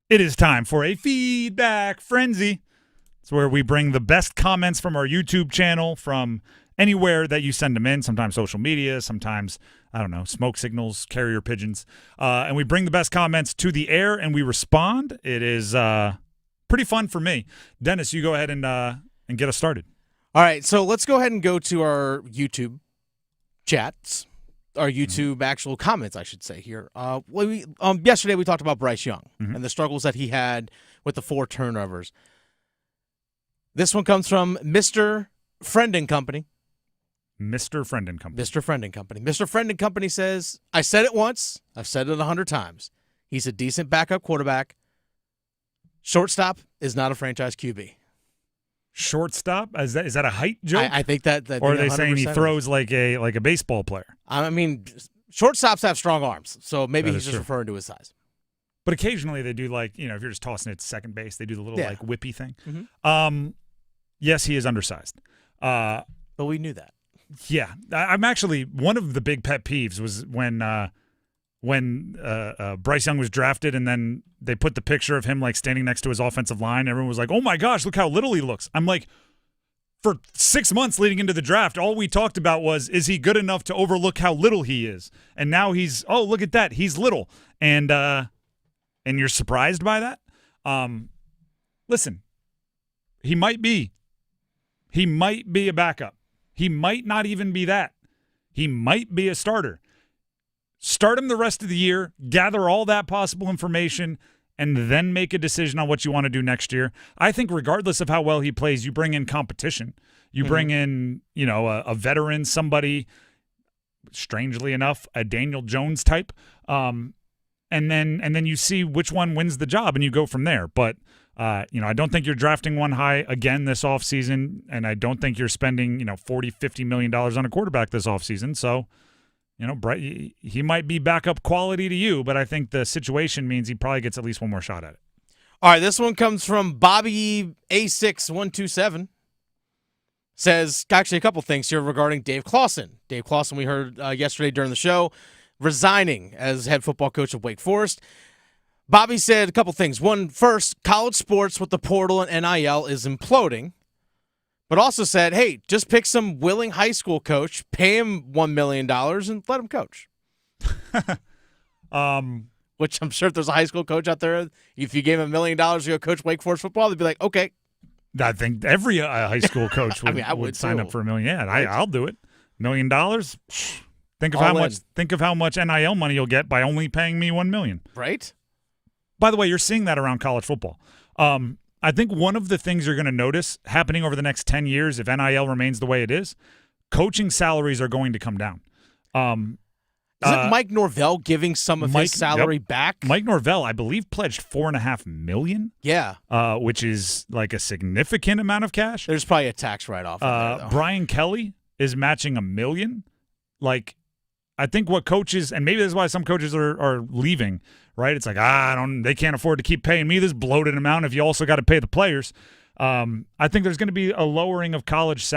It is time for a feedback frenzy. It's where we bring the best comments from our YouTube channel, from anywhere that you send them in, sometimes social media, sometimes I don't know, smoke signals, carrier pigeons. And we bring the best comments to the air and we respond. It is pretty fun for me. Dennis, you go ahead and get us started. All right, so let's go ahead and go to our YouTube chats, our YouTube actual comments, I should say here. Yesterday we talked about Bryce Young and the struggles that he had with the 4 turnovers. This one comes from Mr. Friend and Company. Mr. Friend and Company. Mr. Friend and Company. Mr. Friend and Company says, I said it once, I've said it 100 times. He's a decent backup quarterback. Shortstop is not a franchise QB. Shortstop? Is that a height joke? I think that or are they saying he throws like a baseball player? I mean, shortstops have strong arms, so maybe he's just true. referring to his size. But occasionally they do if you're just tossing it to second base, they do the little whippy thing. Yes, he is undersized. But we knew that. Yeah. I'm actually, one of the big pet peeves was when Bryce Young was drafted and then they put the picture of him like standing next to his offensive line. Everyone was like, oh my gosh, look how little he looks. I'm like, for 6 months leading into the draft, all we talked about was, is he good enough to overlook how little he is? And now he's, oh, look at that. He's little. And you're surprised by that? Listen, he might be a backup. He might not even be that. He might be a starter. Start him the rest of the year, gather all that possible information, and then make a decision on what you want to do next year. I think regardless of how well he plays, you bring in competition. You bring in, a veteran, somebody, strangely enough, a Daniel Jones type, and then you see which one wins the job, and you go from there. But I don't think you're drafting one high again this offseason, and I don't think you're spending, $40, $50 million on a quarterback this offseason. So, he might be backup quality to you, but I think the situation means he probably gets at least one more shot at it. All right, this one comes from Bobby A6127. Says, actually, a couple things here regarding Dave Clawson. Dave Clawson, we heard yesterday during the show, resigning as head football coach of Wake Forest. Bobby said a couple things. One, first, college sports with the portal and NIL is imploding. But also said, hey, just pick some willing high school coach, pay him $1 million, and let him coach. Which I'm sure if there's a high school coach out there, if you gave him $1 million to go coach Wake Forest football, they'd be like, okay. I think every high school coach would, would sign up for $1 million. Yeah, I'll do it. $1 million. Think of how much NIL money you'll get by only paying me $1 million. Right. By the way, you're seeing that around college football. I think one of the things you're going to notice happening over the next 10 years, if NIL remains the way it is, coaching salaries are going to come down. Isn't Mike Norvell giving some of his salary back? Mike Norvell, I believe, pledged $4.5 million. Yeah. Which is like a significant amount of cash. There's probably a tax write-off in there, though. Brian Kelly is matching $1 million. Like, I think what coaches, and maybe this is why some coaches are leaving, right? It's like, they can't afford to keep paying me this bloated amount if you also got to pay the players. I think there's going to be a lowering of college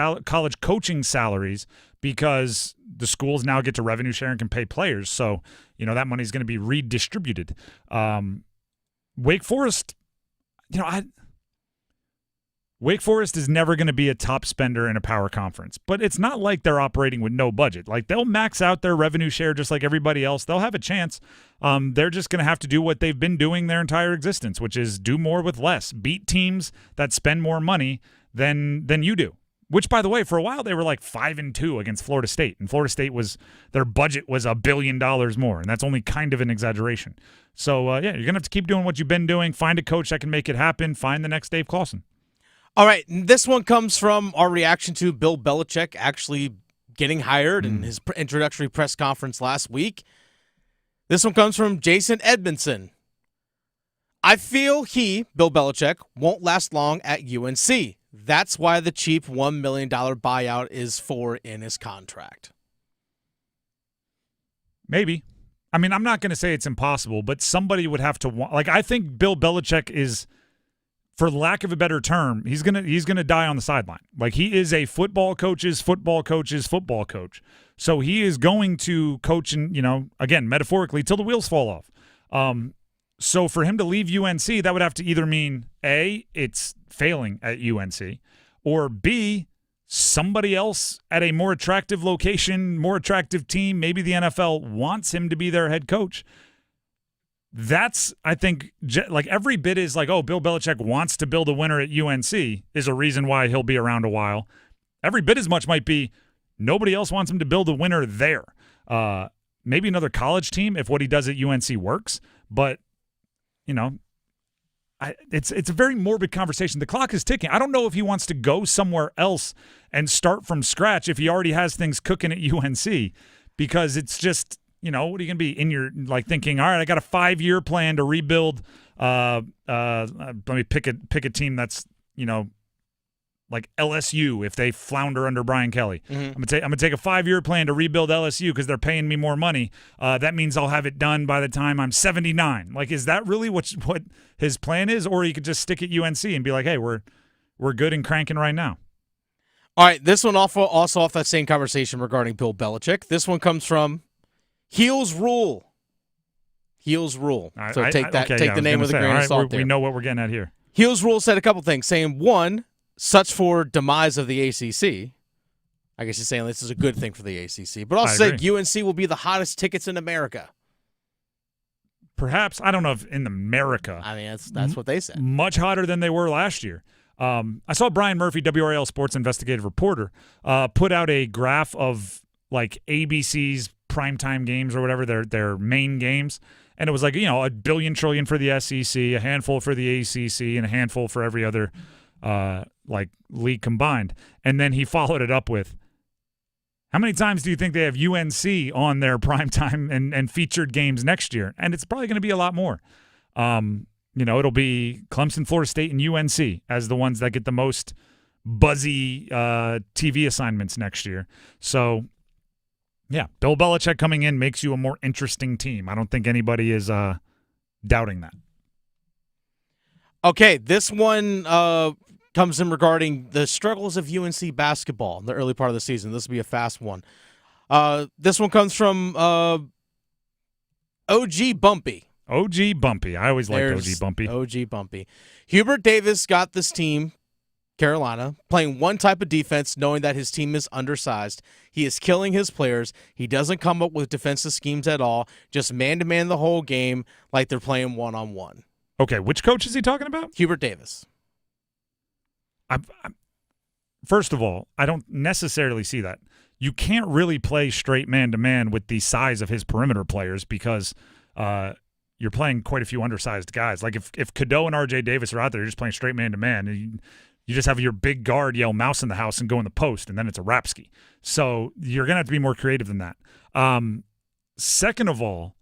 coaching salaries because the schools now get to revenue share and can pay players. So, that money is going to be redistributed. Wake Forest, Wake Forest is never going to be a top spender in a power conference, but it's not like they're operating with no budget. Like, they'll max out their revenue share just like everybody else. They'll have a chance. They're just going to have to do what they've been doing their entire existence, which is do more with less, beat teams that spend more money than you do. Which, by the way, for a while they were like 5-2 against Florida State, and Florida State their budget was $1 billion more, and that's only kind of an exaggeration. So you're gonna have to keep doing what you've been doing. Find a coach that can make it happen. Find the next Dave Clawson. All right, this one comes from our reaction to Bill Belichick actually getting hired in his introductory press conference last week. This one comes from Jason Edmondson. I feel Bill Belichick, won't last long at UNC. That's why the cheap $1 million buyout is in his contract. Maybe. I mean, I'm not going to say it's impossible, but somebody would have to want. Like, I think Bill Belichick is, for lack of a better term, he's gonna die on the sideline. Like, he is a football coach's football coach. So he is going to coach, and again, metaphorically, till the wheels fall off. So for him to leave UNC, that would have to either mean A, it's failing at UNC, or B, somebody else at a more attractive location, more attractive team, maybe the NFL wants him to be their head coach. That's, I think, like every bit is like, oh, Bill Belichick wants to build a winner at UNC is a reason why he'll be around a while. Every bit as much might be nobody else wants him to build a winner there. Maybe another college team if what he does at UNC works. But, you know, it's a very morbid conversation. The clock is ticking. I don't know if he wants to go somewhere else and start from scratch if he already has things cooking at UNC, because it's just, you know, what are you going to be in your, like, thinking, all right, I got a 5-year plan to rebuild. Let me pick a team that's, you know, like LSU if they flounder under Brian Kelly. I'm gonna take a 5-year plan to rebuild LSU because they're paying me more money. That means I'll have it done by the time I'm 79. Like, is that really what his plan is? Or he could just stick at UNC and be like, hey, we're good and cranking right now. All right, this one also off that same conversation regarding Bill Belichick. This one comes from Heels Rule. Heels Rule. So take the name with a grain of salt there. We know what we're getting at here. Heels Rule said a couple things, saying, one, such for demise of the ACC. I guess he's saying this is a good thing for the ACC. But also said UNC will be the hottest tickets in America. Perhaps. I don't know if in America. I mean, that's what they said. Much hotter than they were last year. I saw Brian Murphy, WRAL Sports investigative reporter, put out a graph of like ABC's primetime games or whatever, their main games. And it was like, you know, $1 billion trillion for the SEC, a handful for the ACC, and a handful for every other like league combined. And then he followed it up with, how many times do you think they have UNC on their primetime and featured games next year? And it's probably going to be a lot more. You know, it'll be Clemson, Florida State, and UNC as the ones that get the most buzzy TV assignments next year. So, yeah, Bill Belichick coming in makes you a more interesting team. I don't think anybody is doubting that. Okay, this one comes in regarding the struggles of UNC basketball in the early part of the season. This will be a fast one. This one comes from OG Bumpy. OG Bumpy. I always liked OG Bumpy. OG Bumpy. Hubert Davis got this team, Carolina, playing one type of defense, knowing that his team is undersized. He is killing his players. He doesn't come up with defensive schemes at all, just man-to-man the whole game like they're playing one-on-one. Okay, which coach is he talking about? Hubert Davis. First of all, I don't necessarily see that. You can't really play straight man-to-man with the size of his perimeter players because you're playing quite a few undersized guys. Like if Cadeau and R.J. Davis are out there, you're just playing straight man-to-man, and you just have your big guard yell mouse in the house and go in the post, and then it's a Rapsky. So you're going to have to be more creative than that. Second of all,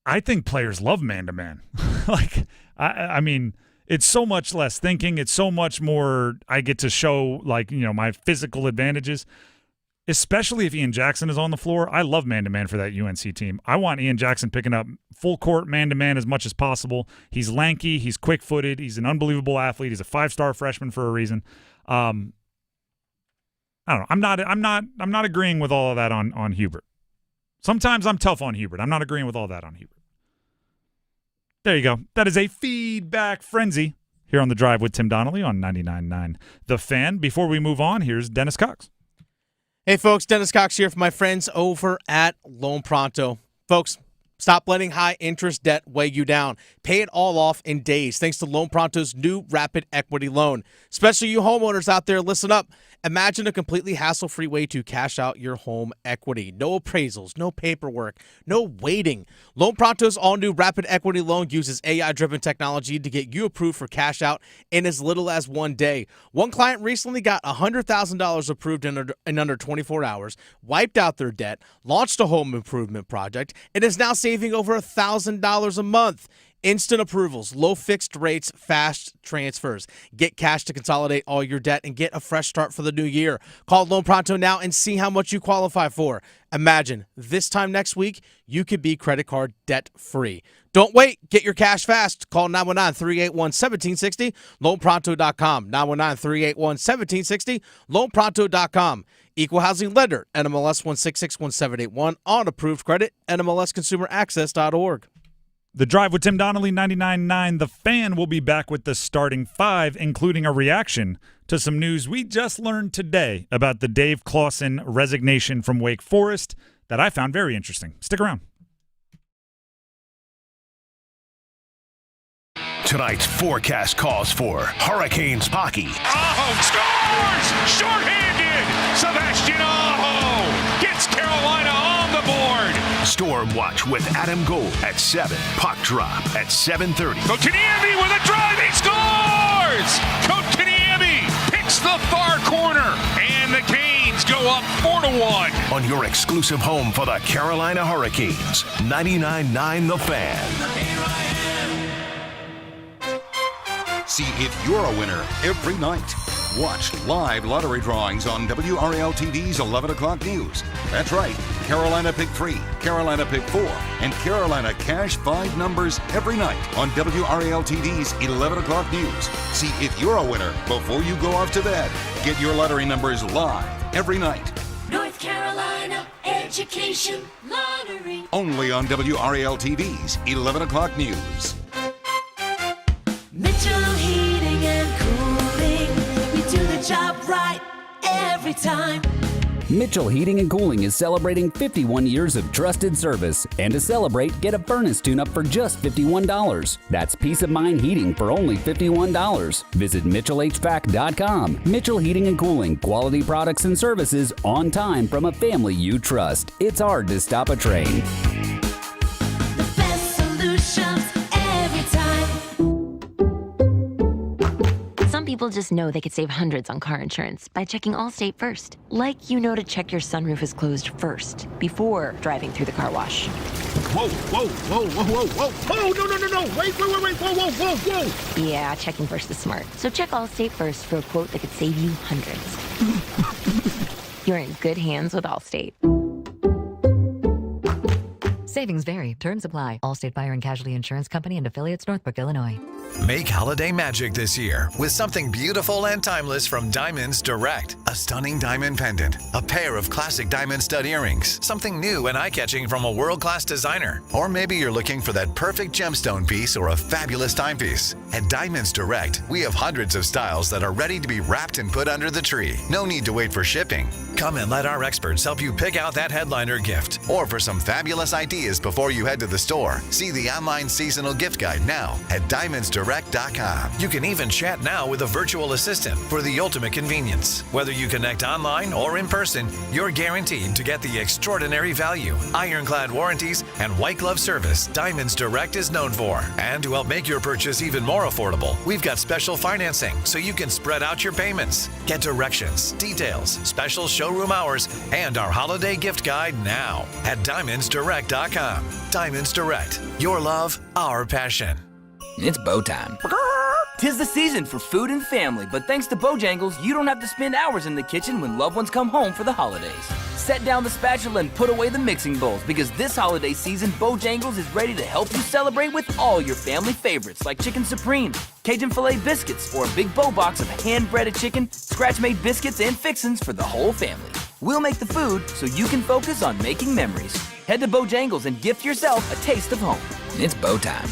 I think players love man-to-man. Like, I mean, it's so much less thinking. It's so much more I get to show, like, you know, my physical advantages, especially if Ian Jackson is on the floor. I love man-to-man for that UNC team. I want Ian Jackson picking up full court man-to-man as much as possible. He's lanky. He's quick-footed. He's an unbelievable athlete. He's a 5-star freshman for a reason. I don't know. I'm not agreeing with all of that on Hubert. Sometimes I'm tough on Hubert. I'm not agreeing with all that on Hubert. There you go. That is a feedback frenzy here on The Drive with Tim Donnelly on 99.9 The Fan. Before we move on, here's Dennis Cox. Hey, folks. Dennis Cox here for my friends over at Loan Pronto. Folks, stop letting high-interest debt weigh you down. Pay it all off in days thanks to Loan Pronto's new Rapid Equity Loan. Especially you homeowners out there, listen up. Imagine a completely hassle-free way to cash out your home equity. No appraisals, no paperwork, no waiting. Loan Pronto's all-new Rapid Equity Loan uses AI-driven technology to get you approved for cash out in as little as 1 day. One client recently got $100,000 approved in under 24 hours, wiped out their debt, launched a home improvement project, and is now saving over $1,000 a month. Instant approvals, low fixed rates, fast transfers. Get cash to consolidate all your debt and get a fresh start for the new year. Call Loan Pronto now and see how much you qualify for. Imagine this time next week, you could be credit card debt free. Don't wait. Get your cash fast. Call 919-381-1760, loanpronto.com. 919-381-1760, loanpronto.com. Equal housing lender, NMLS 1661781, on approved credit, NMLSconsumeraccess.org. The Drive with Tim Donnelly, 99.9 The Fan, will be back with the starting five, including a reaction to some news we just learned today about the Dave Clawson resignation from Wake Forest that I found very interesting. Stick around. Tonight's forecast calls for Hurricanes hockey. Aho scores! Shorthanded! Sebastian Aho gets Carolina on the board. Storm Watch with Adam Gold at 7. Puck drop at 7:30. Kotkaniemi with a drive, he scores! Kotkaniemi picks the far corner, and the Canes go up 4-1. On your exclusive home for the Carolina Hurricanes, 99.9 The Fan. See if you're a winner every night. Watch live lottery drawings on WRAL-TV's 11 o'clock news. That's right, Carolina Pick 3, Carolina Pick 4, and Carolina Cash 5 numbers every night on WRAL-TV's 11 o'clock news. See if you're a winner before you go off to bed. Get your lottery numbers live every night. North Carolina Education Lottery. Only on WRAL-TV's 11 o'clock news. Mitchell Heating and Cooling. We do the job right every time. Mitchell Heating and Cooling is celebrating 51 years of trusted service. And to celebrate, get a furnace tune-up for just $51. That's peace of mind heating for only $51. Visit MitchellHVAC.com. Mitchell Heating and Cooling. Quality products and services on time from a family you trust. It's hard to stop a train. The best solutions every time. Some people just know they could save hundreds on car insurance by checking Allstate first. Like you know to check your sunroof is closed first before driving through the car wash. Whoa, whoa, whoa, whoa, whoa, whoa. Oh, no. Wait, whoa. Yeah, checking first is smart. So check Allstate first for a quote that could save you hundreds. You're in good hands with Allstate. Savings vary. Terms apply. Allstate Fire and Casualty Insurance Company and Affiliates, Northbrook, Illinois. Make holiday magic this year with something beautiful and timeless from Diamonds Direct. A stunning diamond pendant, a pair of classic diamond stud earrings, something new and eye-catching from a world-class designer. Or maybe you're looking for that perfect gemstone piece or a fabulous timepiece. At Diamonds Direct, we have hundreds of styles that are ready to be wrapped and put under the tree. No need to wait for shipping. Come and let our experts help you pick out that headliner gift. Or for some fabulous ideas before you head to the store, see the online seasonal gift guide now at DiamondsDirect.com. You can even chat now with a virtual assistant for the ultimate convenience. Whether you connect online or in person, you're guaranteed to get the extraordinary value, ironclad warranties, and white glove service Diamonds Direct is known for. And to help make your purchase even more affordable, we've got special financing so you can spread out your payments. Get directions, details, special showroom hours, and our holiday gift guide now at DiamondsDirect.com. Diamonds Direct. Your love, our passion. It's bow time. 'Tis the season for food and family, but thanks to Bojangles, you don't have to spend hours in the kitchen when loved ones come home for the holidays. Set down the spatula and put away the mixing bowls, because this holiday season, Bojangles is ready to help you celebrate with all your family favorites like Chicken Supreme, Cajun Filet Biscuits, or a big bow box of hand-breaded chicken, scratch-made biscuits, and fixins for the whole family. We'll make the food so you can focus on making memories. Head to Bojangles and gift yourself a taste of home. It's bow time.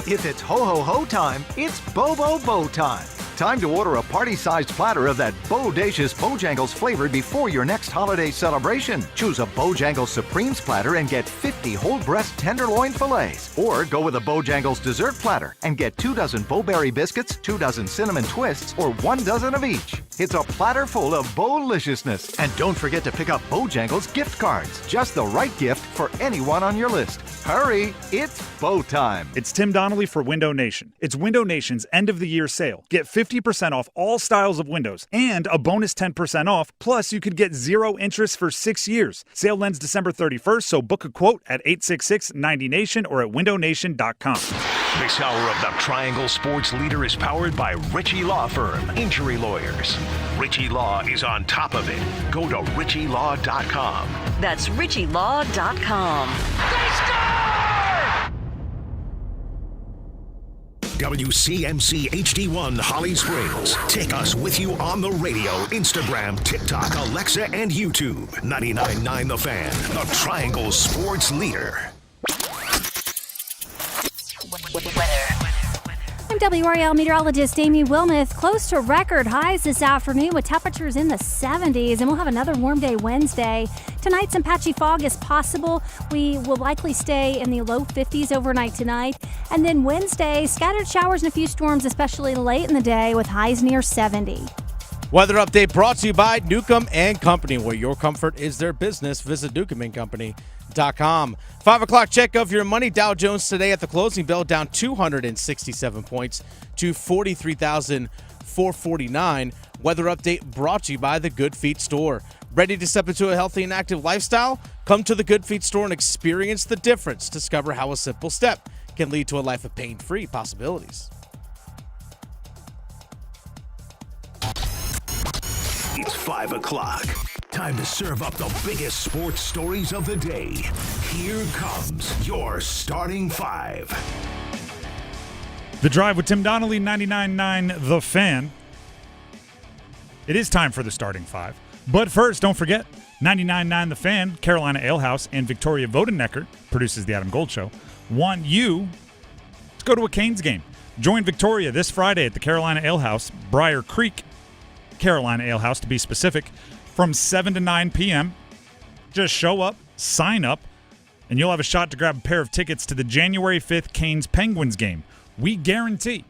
If it's ho-ho-ho time, it's Bo-Bo-Bo time. Time to order a party-sized platter of that bodacious Bojangles flavor before your next holiday celebration. Choose a Bojangles Supremes platter and get 50 whole breast tenderloin fillets. Or go with a Bojangles dessert platter and get 2 dozen Bo-Berry biscuits, 2 dozen cinnamon twists, or 1 dozen of each. It's a platter full of Bo-liciousness. And don't forget to pick up Bojangles gift cards. Just the right gift for anyone on your list. Hurry, it's Bo time. It's Tim Donnelly for Window Nation. It's Window Nation's end-of-the-year sale. Get 50% off all styles of windows and a bonus 10% off. Plus, you could get 0 interest for 6 years. Sale ends December 31st, so book a quote at 866-90Nation or at windownation.com. This hour of the Triangle Sports Leader is powered by Ritchie Law Firm, injury lawyers. Ritchie Law is on top of it. Go to ritchielaw.com. That's ritchielaw.com. They score! WCMC HD1 Holly Springs. Take us with you on the radio, Instagram, TikTok, Alexa, and YouTube. 99.9 The Fan, the Triangle Sports Leader. WRAL meteorologist Amy Wilmoth. Close to record highs this afternoon with temperatures in the 70s, and we'll have another warm day Wednesday. Tonight, some patchy fog is possible. We will likely stay in the low 50s overnight tonight. And then Wednesday, scattered showers and a few storms, especially late in the day, with highs near 70. Weather update brought to you by Newcomb and Company, where your comfort is their business. Visit newcombandcompany.com. 5 o'clock check of your money. Dow Jones today at the closing bell down 267 points to 43,449. Weather update brought to you by the Good Feet Store. Ready to step into a healthy and active lifestyle? Come to the Good Feet Store and experience the difference. Discover how a simple step can lead to a life of pain-free possibilities. It's 5 o'clock. Time to serve up the biggest sports stories of the day. Here comes your starting five. The Drive with Tim Donnelly, 99.9 The Fan. It is time for the starting five. But first, don't forget, 99.9 The Fan, Carolina Ale House, and Victoria Vodenecker, produces the Adam Gold Show, want you to go to a Canes game. Join Victoria this Friday at the Carolina Ale House, Briar Creek, Carolina Ale House to be specific, from 7 to 9 p.m. Just show up, sign up, and you'll have a shot to grab a pair of tickets to the January 5th Canes Penguins game. We guarantee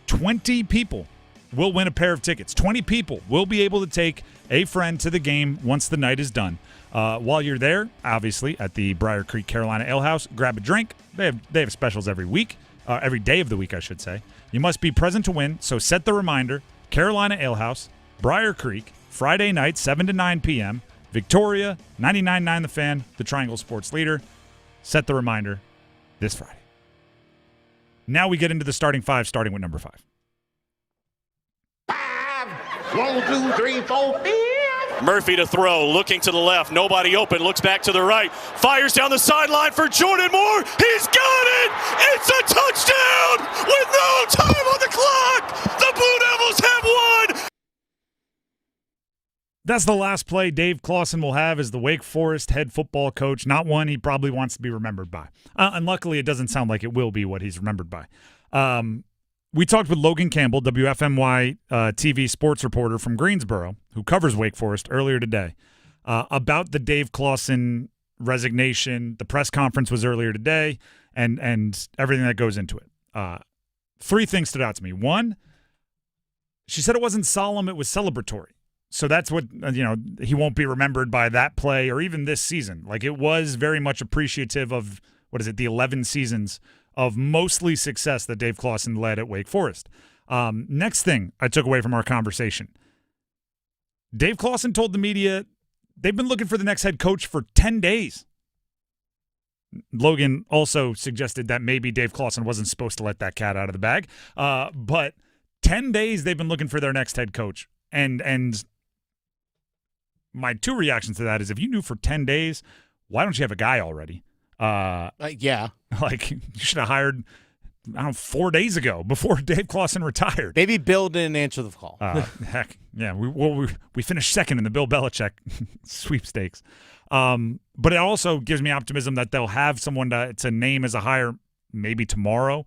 20 people will win a pair of tickets. 20 people will be able to take a friend to the game once the night is done. While you're there, obviously, at the Briar Creek Carolina Ale House, grab a drink. They have specials every week, every day of the week, I should say. You must be present to win, so set the reminder. Carolina Ale House, Briar Creek, Friday night, 7 to 9 p.m. Victoria, 99.9 The Fan, the Triangle Sports Leader. Set the reminder this Friday. Now we get into the starting five, starting with number 5. 1, 2, 3, 4, 5. Murphy to throw, looking to the left, nobody open, looks back to the right, fires down the sideline for Jordan Moore. He's got it! It's a touchdown with no time on the clock! The Blue Devils have won! That's the last play Dave Clawson will have as the Wake Forest head football coach. Not one he probably wants to be remembered by. And luckily, it doesn't sound like it will be what he's remembered by. We talked with Logan Campbell, WFMY TV sports reporter from Greensboro, who covers Wake Forest earlier today, about the Dave Clawson resignation. The press conference was earlier today, and everything that goes into it. 3 things stood out to me. 1, she said it wasn't solemn, it was celebratory. So that's what, he won't be remembered by that play or even this season. Like, it was very much appreciative of, the 11 seasons of mostly success that Dave Clawson led at Wake Forest. Next thing I took away from our conversation. Dave Clawson told the media they've been looking for the next head coach for 10 days. Logan also suggested that maybe Dave Clawson wasn't supposed to let that cat out of the bag. But 10 days they've been looking for their next head coach. And my 2 reactions to that is, if you knew for 10 days, why don't you have a guy already? Yeah. Like, you should have hired, 4 days ago before Dave Clawson retired. Maybe Bill didn't answer the call. Heck, yeah. We finished second in the Bill Belichick sweepstakes. But it also gives me optimism that they'll have someone to name as a hire maybe tomorrow.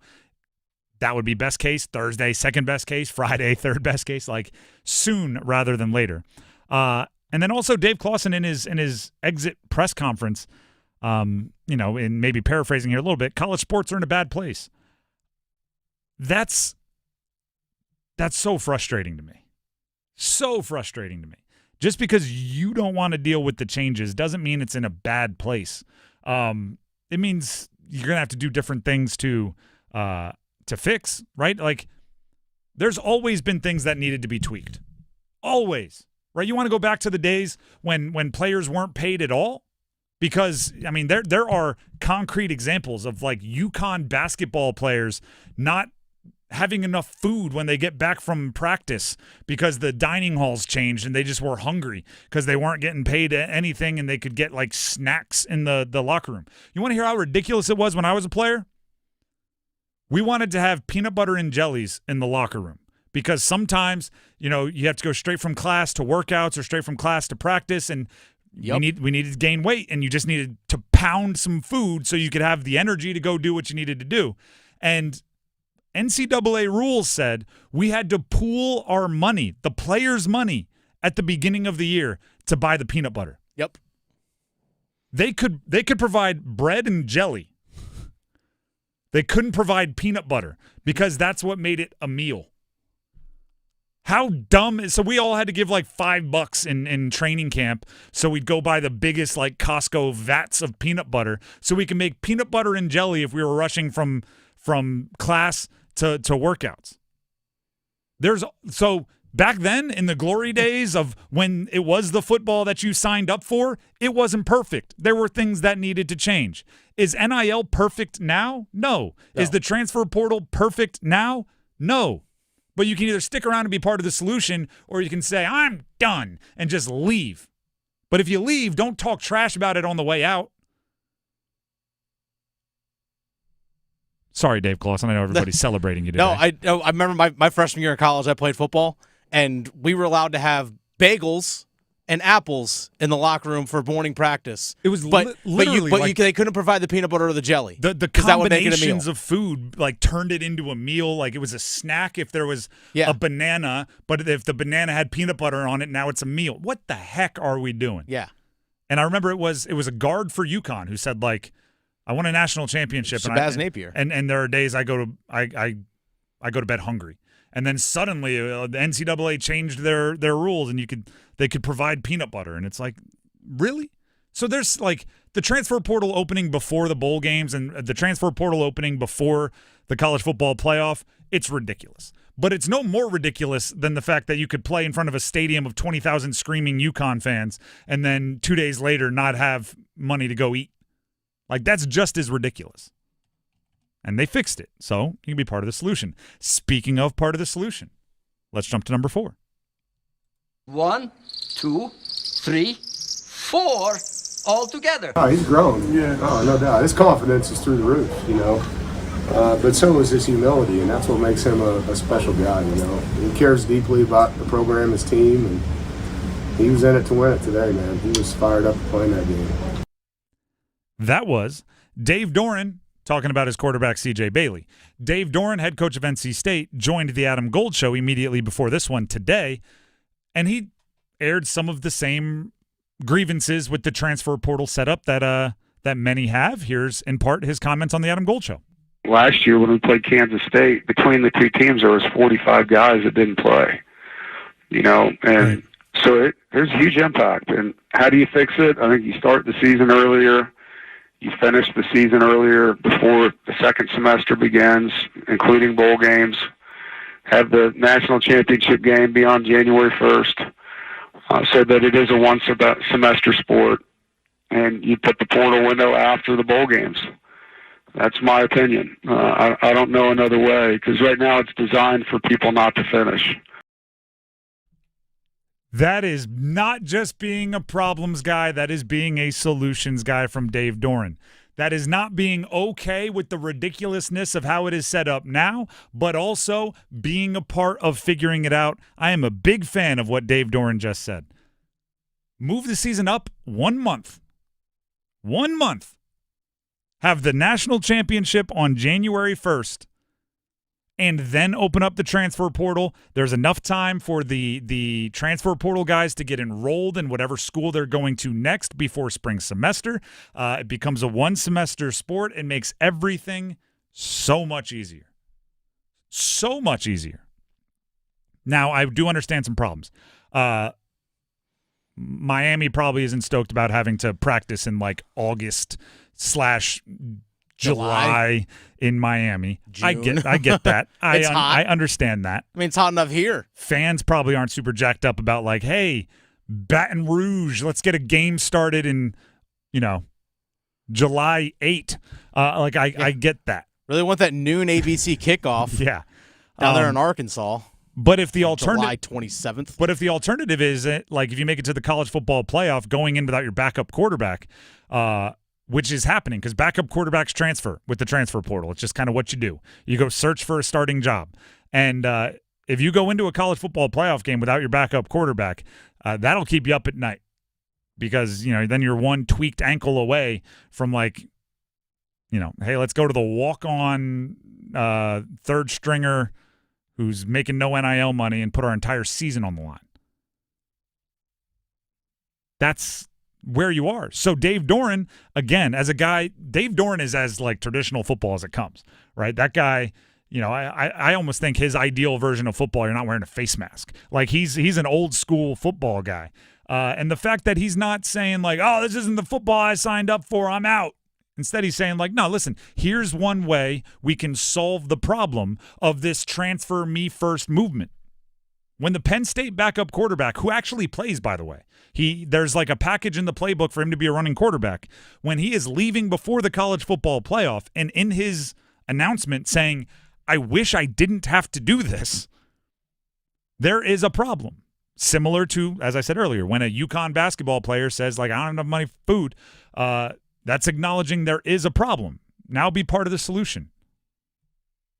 That would be best case. Thursday, second best case. Friday, third best case. Like, soon rather than later. And then also Dave Clawson in his exit press conference, in maybe paraphrasing here a little bit, college sports are in a bad place. That's so frustrating to me. So frustrating to me. Just because you don't want to deal with the changes doesn't mean it's in a bad place. It means you're going to have to do different things to fix, right? Like, there's always been things that needed to be tweaked. Always. Right? You want to go back to the days when players weren't paid at all? Because, there are concrete examples of, like, UConn basketball players not having enough food when they get back from practice because the dining halls changed and they just were hungry because they weren't getting paid anything and they could get, like, snacks in the locker room. You want to hear how ridiculous it was when I was a player? We wanted to have peanut butter and jellies in the locker room. Because sometimes, you have to go straight from class to workouts or straight from class to practice, and we needed to gain weight, and you just needed to pound some food so you could have the energy to go do what you needed to do. And NCAA rules said we had to pool our money, the players' money, at the beginning of the year to buy the peanut butter. Yep. They could provide bread and jelly. They couldn't provide peanut butter because that's what made it a meal. How dumb so we all had to give like $5 in training camp so we'd go buy the biggest like Costco vats of peanut butter so we can make peanut butter and jelly if we were rushing from class to workouts. So back then in the glory days of when it was the football that you signed up for, it wasn't perfect. There were things that needed to change. Is NIL perfect now? No. Is the transfer portal perfect now? No. But you can either stick around and be part of the solution, or you can say, I'm done, and just leave. But if you leave, don't talk trash about it on the way out. Sorry, Dave Clawson. I know everybody's celebrating you today. No, I remember my freshman year in college, I played football, and we were allowed to have bagels and apples in the locker room for morning practice. It was literally they couldn't provide the peanut butter or the jelly. The combinations of food like turned it into a meal. Like it was a snack if there was a banana, but if the banana had peanut butter on it, now it's a meal. What the heck are we doing? Yeah. And I remember it was a guard for UConn who said like, I won a national championship. Shabazz Napier. And there are days I go to bed hungry. And then suddenly the NCAA changed their rules, and they could provide peanut butter, and it's like, really? So there's like the transfer portal opening before the bowl games and the transfer portal opening before the college football playoff. It's ridiculous, but it's no more ridiculous than the fact that you could play in front of a stadium of 20,000 screaming UConn fans, and then 2 days later not have money to go eat. Like that's just as ridiculous. And they fixed it, so you can be part of the solution. Speaking of part of the solution, let's jump to number 4. 1, 2, 3, 4, all together. Oh, he's grown. Yeah. Oh, no doubt. His confidence is through the roof, you know. But so is his humility, and that's what makes him a special guy, you know. He cares deeply about the program, his team, and he was in it to win it today, man. He was fired up playing that game. That was Dave Doran talking about his quarterback, C.J. Bailey. Dave Doran, head coach of NC State, joined the Adam Gold Show immediately before this one today, and he aired some of the same grievances with the transfer portal setup that many have. Here's, in part, his comments on the Adam Gold Show. Last year when we played Kansas State, between the two teams, there was 45 guys that didn't play, you know, and so there's a huge impact. And how do you fix it? I think you start the season earlier. You finish the season earlier before the second semester begins, including bowl games. Have the national championship game be on January 1st so that it is a one-semester sport. And you put the portal window after the bowl games. That's my opinion. I don't know another way because right now it's designed for people not to finish. That is not just being a problems guy. That is being a solutions guy from Dave Doran. That is not being okay with the ridiculousness of how it is set up now, but also being a part of figuring it out. I am a big fan of what Dave Doran just said. Move the season up 1 month. 1 month. Have the national championship on January 1st. And then open up the transfer portal. There's enough time for the transfer portal guys to get enrolled in whatever school they're going to next before spring semester. It becomes a one-semester sport and makes everything so much easier. So much easier. Now, I do understand some problems. Miami probably isn't stoked about having to practice in like August / July in Miami. June. I get that. It's hot. I understand that. I mean, it's hot enough here. Fans probably aren't super jacked up about like, hey, Baton Rouge, let's get a game started in, July 8. I get that. Really want that noon ABC kickoff. Yeah. Down there in Arkansas. But if the alternative July 27th. But if the alternative is like if you make it to the college football playoff going in without your backup quarterback, which is happening because backup quarterbacks transfer with the transfer portal. It's just kind of what you do. You go search for a starting job. And if you go into a college football playoff game without your backup quarterback, that'll keep you up at night because, then you're one tweaked ankle away from like hey, let's go to the walk-on third stringer who's making no NIL money and put our entire season on the line. That's where you are. So Dave Doran, again, as a guy, Dave Doran is as like traditional football as it comes, right? That guy, I almost think his ideal version of football, you're not wearing a face mask. Like he's an old school football guy. And the fact that he's not saying like, oh, this isn't the football I signed up for, I'm out. Instead, he's saying like, no, listen, here's one way we can solve the problem of this transfer me first movement. When the Penn State backup quarterback, who actually plays, by the way, there's like a package in the playbook for him to be a running quarterback. When he is leaving before the college football playoff and in his announcement saying, I wish I didn't have to do this, there is a problem. Similar to, as I said earlier, when a UConn basketball player says, like, I don't have enough money for food, that's acknowledging there is a problem. Now be part of the solution.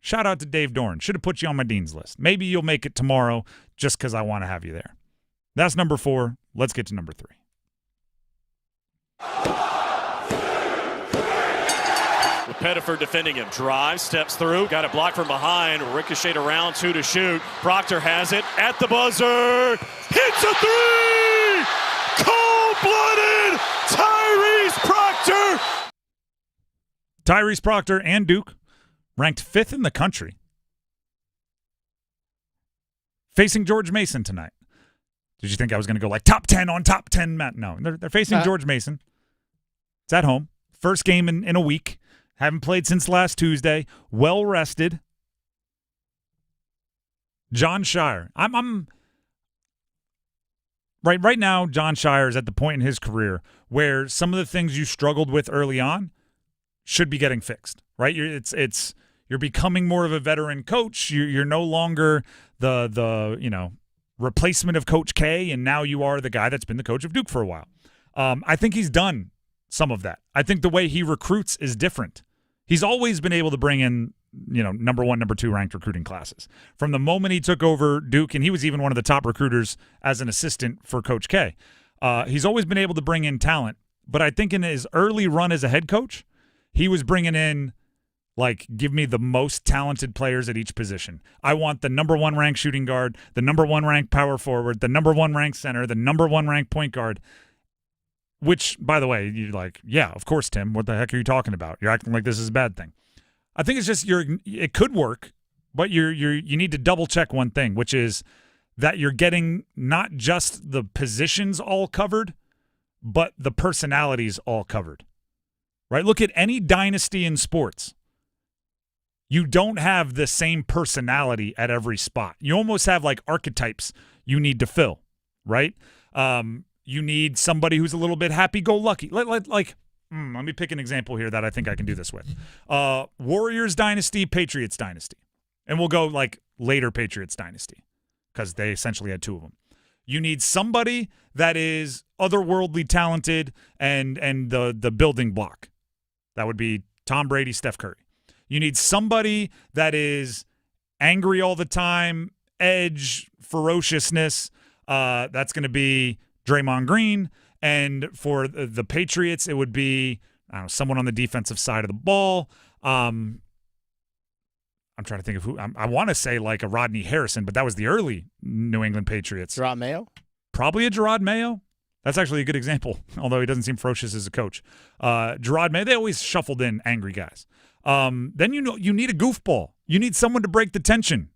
Shout out to Dave Doran. Should have put you on my dean's list. Maybe you'll make it tomorrow just because I want to have you there. That's number 4. Let's get to number 3. Pettiford defending him. Drives, steps through, got it blocked from behind. Ricocheted around, 2 to shoot. Proctor has it at the buzzer. Hits a 3! Cold-blooded Tyrese Proctor! Tyrese Proctor and Duke ranked 5th in the country. Facing George Mason tonight. Did you think I was going to go like top 10 on top 10, Matt? No, they're facing George Mason. It's at home. First game in a week. Haven't played since last Tuesday. Well rested. John Shire. I'm right now. John Shire is at the point in his career where some of the things you struggled with early on should be getting fixed. Right? You're becoming more of a veteran coach. You're no longer the replacement of Coach K, and now you are the guy that's been the coach of Duke for a while. I think he's done some of that. I think the way he recruits is different. He's always been able to bring in, number 1, number 2 ranked recruiting classes. From the moment he took over Duke, and he was even one of the top recruiters as an assistant for Coach K, he's always been able to bring in talent. But I think in his early run as a head coach, he was bringing in, like, give me the most talented players at each position. I want the number 1 ranked shooting guard, the number 1 ranked power forward, the number 1 ranked center, the number 1 ranked point guard. Which, by the way, you're like, yeah, of course, Tim. What the heck are you talking about? You're acting like this is a bad thing. I think it's just it could work, but you need to double check one thing, which is that you're getting not just the positions all covered, but the personalities all covered. Right? Look at any dynasty in sports. You don't have the same personality at every spot. You almost have like archetypes you need to fill, right? You need somebody who's a little bit happy-go-lucky. Let me pick an example here that I think I can do this with. Warriors dynasty, Patriots dynasty. And we'll go like later Patriots dynasty because they essentially had 2 of them. You need somebody that is otherworldly talented and the building block. That would be Tom Brady, Steph Curry. You need somebody that is angry all the time, edge, ferociousness. That's going to be Draymond Green. And for the Patriots, it would be someone on the defensive side of the ball. I'm trying to think of who. I want to say like a Rodney Harrison, but that was the early New England Patriots. Gerard Mayo? Probably a Gerard Mayo. That's actually a good example, although he doesn't seem ferocious as a coach. Gerard Mayo, they always shuffled in angry guys. Then you need a goofball. You need someone to break the tension.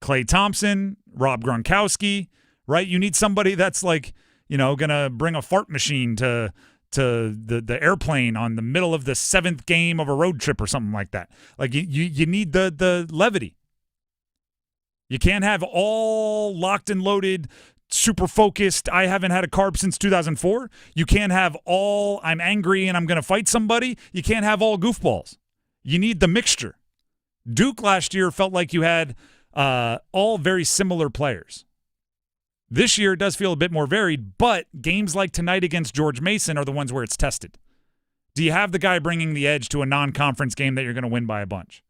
Klay Thompson, Rob Gronkowski, right? You need somebody that's like, going to bring a fart machine to the airplane on the middle of the 7th game of a road trip or something like that. Like you need the levity. You can't have all locked and loaded, super focused, I haven't had a carb since 2004. You can't have all I'm angry and I'm going to fight somebody. You can't have all goofballs. You need the mixture. Duke last year felt like you had all very similar players. This year it does feel a bit more varied, but games like tonight against George Mason are the ones where it's tested. Do you have the guy bringing the edge to a non-conference game that you're going to win by a bunch?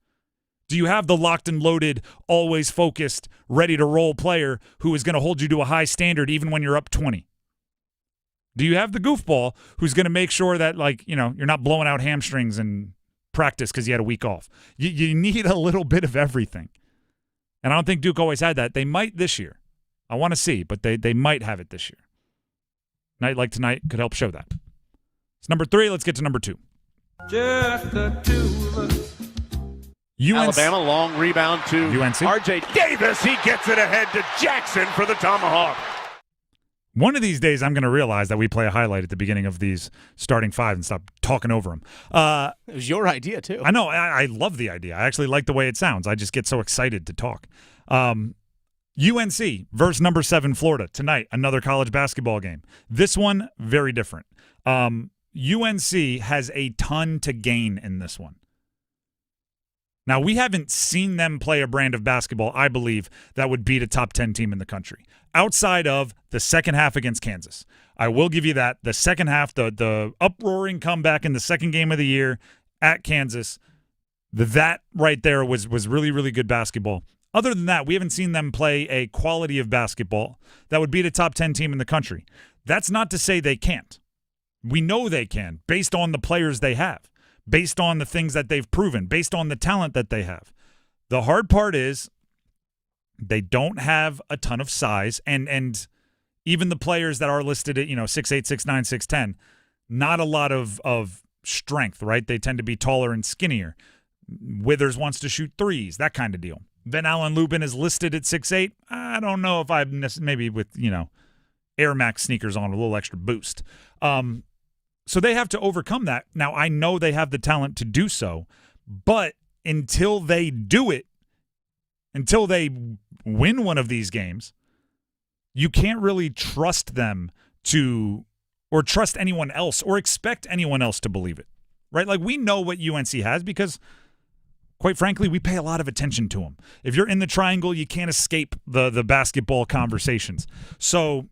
Do you have the locked and loaded, always focused, ready to roll player who is going to hold you to a high standard even when you're up 20? Do you have the goofball who's going to make sure that, you're not blowing out hamstrings in practice because you had a week off? You need a little bit of everything. And I don't think Duke always had that. They might this year. I want to see, but they might have it this year. Night like tonight could help show that. It's number 3. Let's get to number 2. Just the two of us. Alabama, long rebound to UNC. R.J. Davis. He gets it ahead to Jackson for the tomahawk. One of these days, I'm going to realize that we play a highlight at the beginning of these starting 5 and stop talking over them. It was your idea, too. I know. I love the idea. I actually like the way it sounds. I just get so excited to talk. UNC versus number 7 Florida tonight, another college basketball game. This one, very different. UNC has a ton to gain in this one. Now, we haven't seen them play a brand of basketball, I believe, that would beat a top 10 team in the country, outside of the second half against Kansas. I will give you that. The second half, the uproaring comeback in the second game of the year at Kansas, that right there was really, really good basketball. Other than that, we haven't seen them play a quality of basketball that would beat a top 10 team in the country. That's not to say they can't. We know they can, based on the players they have, based on the things that they've proven, based on the talent that they have. The hard part is they don't have a ton of size, and even the players that are listed at 6'8", 6'9", 6'10", not a lot of strength, right? They tend to be taller and skinnier. Withers wants to shoot threes, that kind of deal. Ben Allen Lubin is listed at 6'8". I don't know if I've maybe with, Air Max sneakers on a little extra boost. So they have to overcome that. Now, I know they have the talent to do so, but until they do it, until they win one of these games, you can't really trust them to, or trust anyone else, or expect anyone else to believe it, right? Like, we know what UNC has because, quite frankly, we pay a lot of attention to them. If you're in the triangle, you can't escape the basketball conversations. So,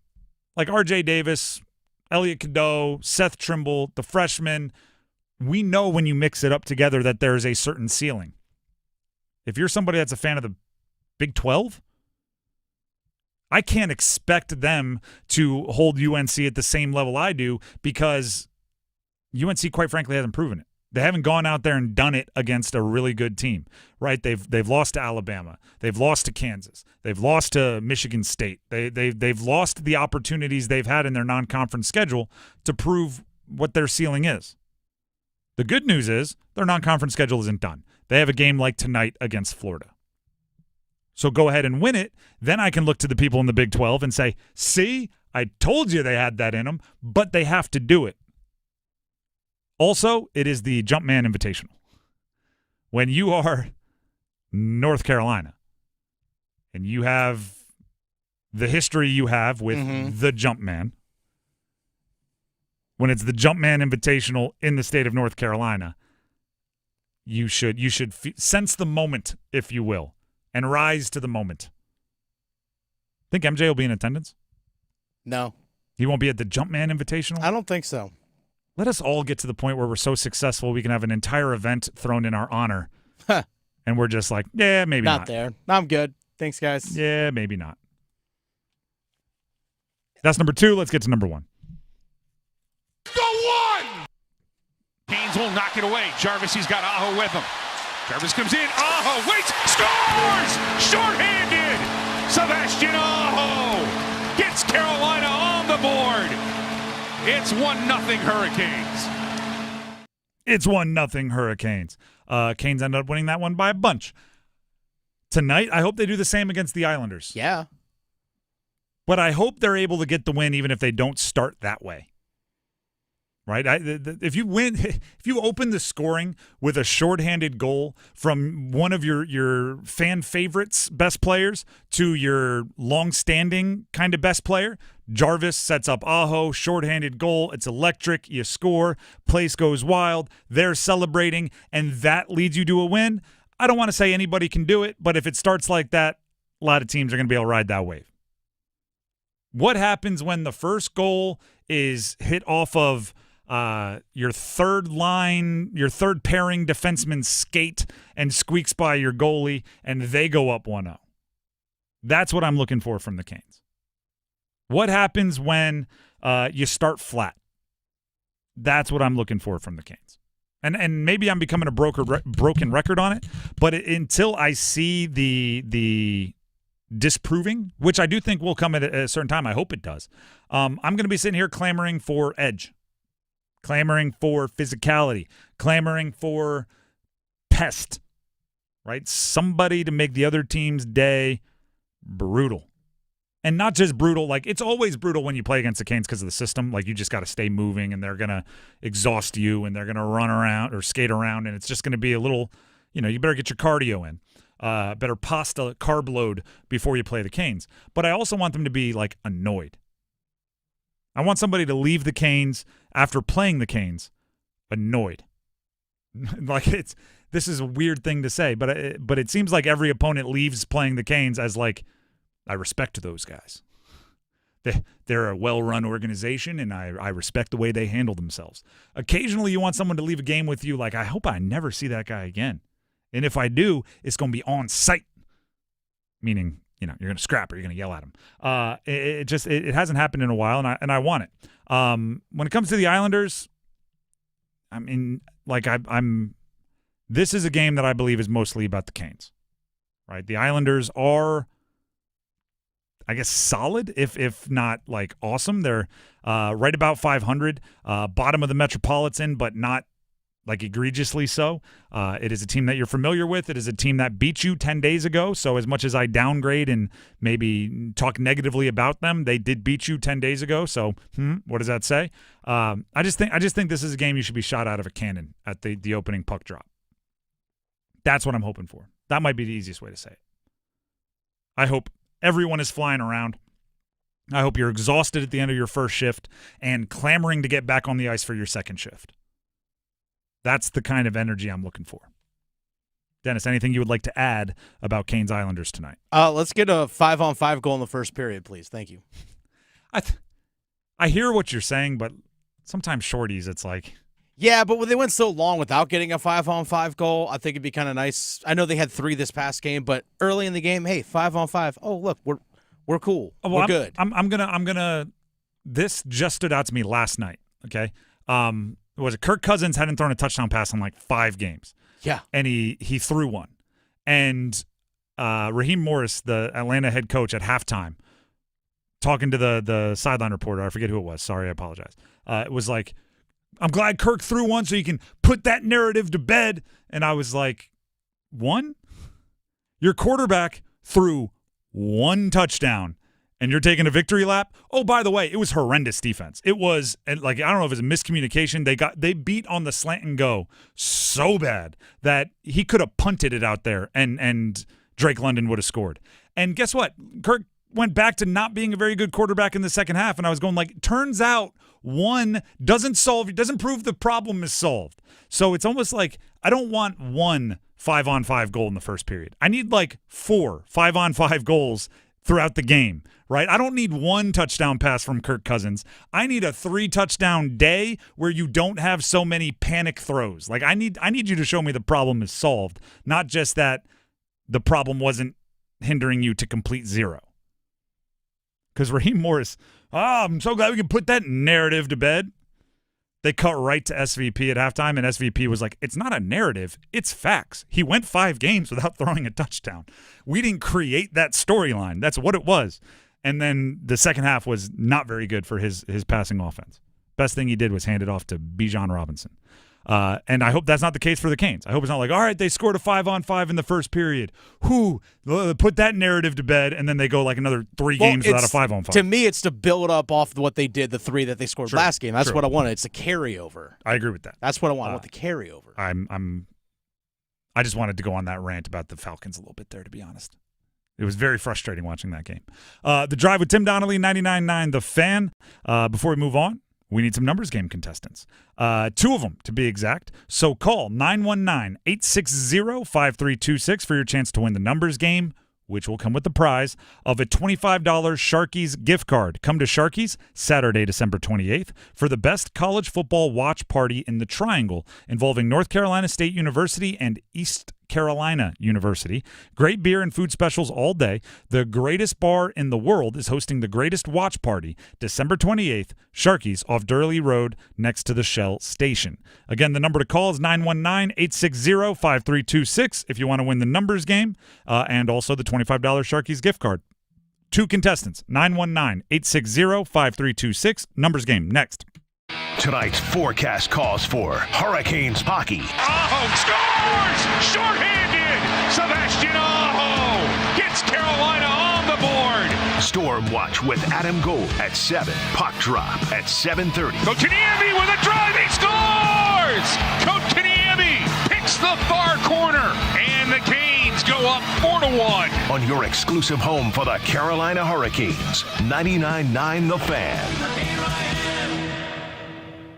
like R.J. Davis, Elliot Cadeau, Seth Trimble, the freshmen, we know when you mix it up together that there's a certain ceiling. If you're somebody that's a fan of the Big 12, I can't expect them to hold UNC at the same level I do because UNC, quite frankly, hasn't proven it. They haven't gone out there and done it against a really good team, right? They've lost to Alabama. They've lost to Kansas. They've lost to Michigan State. They've lost the opportunities they've had in their non-conference schedule to prove what their ceiling is. The good news is their non-conference schedule isn't done. They have a game like tonight against Florida. So go ahead and win it. Then I can look to the people in the Big 12 and say, see, I told you they had that in them, but they have to do it. Also, it is the Jumpman Invitational. When you are North Carolina and you have the history you have with the Jumpman, when it's the Jumpman Invitational in the state of North Carolina, you should sense the moment, if you will, and rise to the moment. Think MJ will be in attendance? No. He won't be at the Jumpman Invitational? I don't think so. Let us all get to the point where we're so successful we can have an entire event thrown in our honor. And we're just like, yeah, maybe not. Not there. I'm good. Thanks, guys. Yeah, maybe not. That's number 2. Let's get to number 1. The one! Haynes will knock it away. Jarvis, he's got Aho with him. Jarvis comes in. Aho waits, scores! Short-handed! Sebastian Aho gets Carolina on the board. It's 1-0 Hurricanes. It's 1-0 Hurricanes. Canes ended up winning that one by a bunch. Tonight, I hope they do the same against the Islanders. Yeah. But I hope they're able to get the win even if they don't start that way. Right? If you win, if you open the scoring with a shorthanded goal from one of your fan favorites, best players, to your long-standing kind of best player, Jarvis sets up Aho, shorthanded goal, it's electric, you score, place goes wild, they're celebrating, and that leads you to a win. I don't want to say anybody can do it, but if it starts like that, a lot of teams are going to be able to ride that wave. What happens when the first goal is hit off of your third pairing defenseman's skate and squeaks by your goalie, and they go up 1-0? That's what I'm looking for from the Canes. What happens when you start flat. That's what I'm looking for from the Canes. And maybe I'm becoming a broken record on it, but until I see the disproving, which I do think will come at a certain time, I hope it does, I'm going to be sitting here clamoring for edge, clamoring for physicality, clamoring for pest, right? Somebody to make the other team's day brutal. And not just brutal, like it's always brutal when you play against the Canes because of the system. Like you just got to stay moving and they're going to exhaust you and they're going to run around or skate around and it's just going to be a little, you better get your cardio in. Better pasta carb load before you play the Canes. But I also want them to be like annoyed. I want somebody to leave the Canes after playing the Canes annoyed. Like this is a weird thing to say, but it seems like every opponent leaves playing the Canes as like, I respect those guys. They're a well-run organization, and I respect the way they handle themselves. Occasionally, you want someone to leave a game with you like, I hope I never see that guy again. And if I do, it's going to be on site, meaning you're going to scrap or you're going to yell at him. It hasn't happened in a while, and I want it. When it comes to the Islanders, I mean, like this is a game that I believe is mostly about the Canes, right? The Islanders are, I guess, solid, if not like awesome. They're right about 500, bottom of the Metropolitan, but not like egregiously so. It is a team that you're familiar with. It is a team that beat you 10 days ago. So as much as I downgrade and maybe talk negatively about them, they did beat you 10 days ago. So what does that say? I just think this is a game you should be shot out of a cannon at the opening puck drop. That's what I'm hoping for. That might be the easiest way to say it. I hope everyone is flying around. I hope you're exhausted at the end of your first shift and clamoring to get back on the ice for your second shift. That's the kind of energy I'm looking for. Dennis, anything you would like to add about Canes Islanders tonight? Let's get a 5-on-5 goal in the first period, please. Thank you. I hear what you're saying, but sometimes shorties, it's like... Yeah, but when they went so long without getting a 5-on-5 goal, I think it'd be kind of nice. I know they had 3 this past game, but early in the game, hey, 5-on-5. Oh, look, we're cool. We're good. I'm gonna. This just stood out to me last night. Okay, was it Kirk Cousins hadn't thrown a touchdown pass in like 5 games? Yeah, and he threw one, and Raheem Morris, the Atlanta head coach, at halftime, talking to the sideline reporter. I forget who it was. Sorry, I apologize. It was like, I'm glad Kirk threw one so you can put that narrative to bed. And I was like, one? Your quarterback threw 1 touchdown and you're taking a victory lap? Oh, by the way, it was horrendous defense. It was, like, I don't know if it was a miscommunication. They beat on the slant and go so bad that he could have punted it out there and Drake London would have scored. And guess what? Kirk went back to not being a very good quarterback in the second half. And I was going like, turns out 1 doesn't prove the problem is solved. So it's almost like I don't want 1 5-on-5 goal in the first period. I need like 4 5-on-5 goals throughout the game, right? I don't need 1 touchdown pass from Kirk Cousins. I need a 3-touchdown day where you don't have so many panic throws. Like I need you to show me the problem is solved, not just that the problem wasn't hindering you to complete 0. Because Raheem Morris, I'm so glad we can put that narrative to bed. They cut right to SVP at halftime, and SVP was like, it's not a narrative, it's facts. He went 5 games without throwing a touchdown. We didn't create that storyline. That's what it was. And then the second half was not very good for his passing offense. Best thing he did was hand it off to Bijan Robinson. And I hope that's not the case for the Canes. I hope it's not like, all right, they scored a 5-on-5 in the first period. Put that narrative to bed, and then they go like another 3 games without a 5-on-5. To me, it's to build up off what they did, the 3 that they scored last game. That's what I wanted. It's a carryover. I agree with that. That's what I want. I want the carryover. I just wanted to go on that rant about the Falcons a little bit there, to be honest. It was very frustrating watching that game. The Drive with Tim Donnelly, 99.9 The Fan. Before we move on, we need some numbers game contestants. 2 of them, to be exact. So call 919-860-5326 for your chance to win the numbers game, which will come with the prize of a $25 Sharkies gift card. Come to Sharkies Saturday, December 28th for the best college football watch party in the Triangle involving North Carolina State University and East Carolina University. Great beer and food specials all day. The greatest bar in the world is hosting the greatest watch party December 28th, Sharky's off Durley Road next to the Shell station. Again, the number to call is 919-860-5326 if you want to win the numbers game and also the $25 Sharky's gift card. 2 contestants, 919-860-5326. Numbers game next. Tonight's forecast calls for Hurricanes hockey. Aho scores! Shorthanded! Sebastian Aho gets Carolina on the board. Storm Watch with Adam Gold at 7. Puck drop at 7:30. Kotkaniemi with a drive, he scores! Kotkaniemi picks the far corner, and the Canes go up 4-1. On your exclusive home for the Carolina Hurricanes, 99.9 The Fan.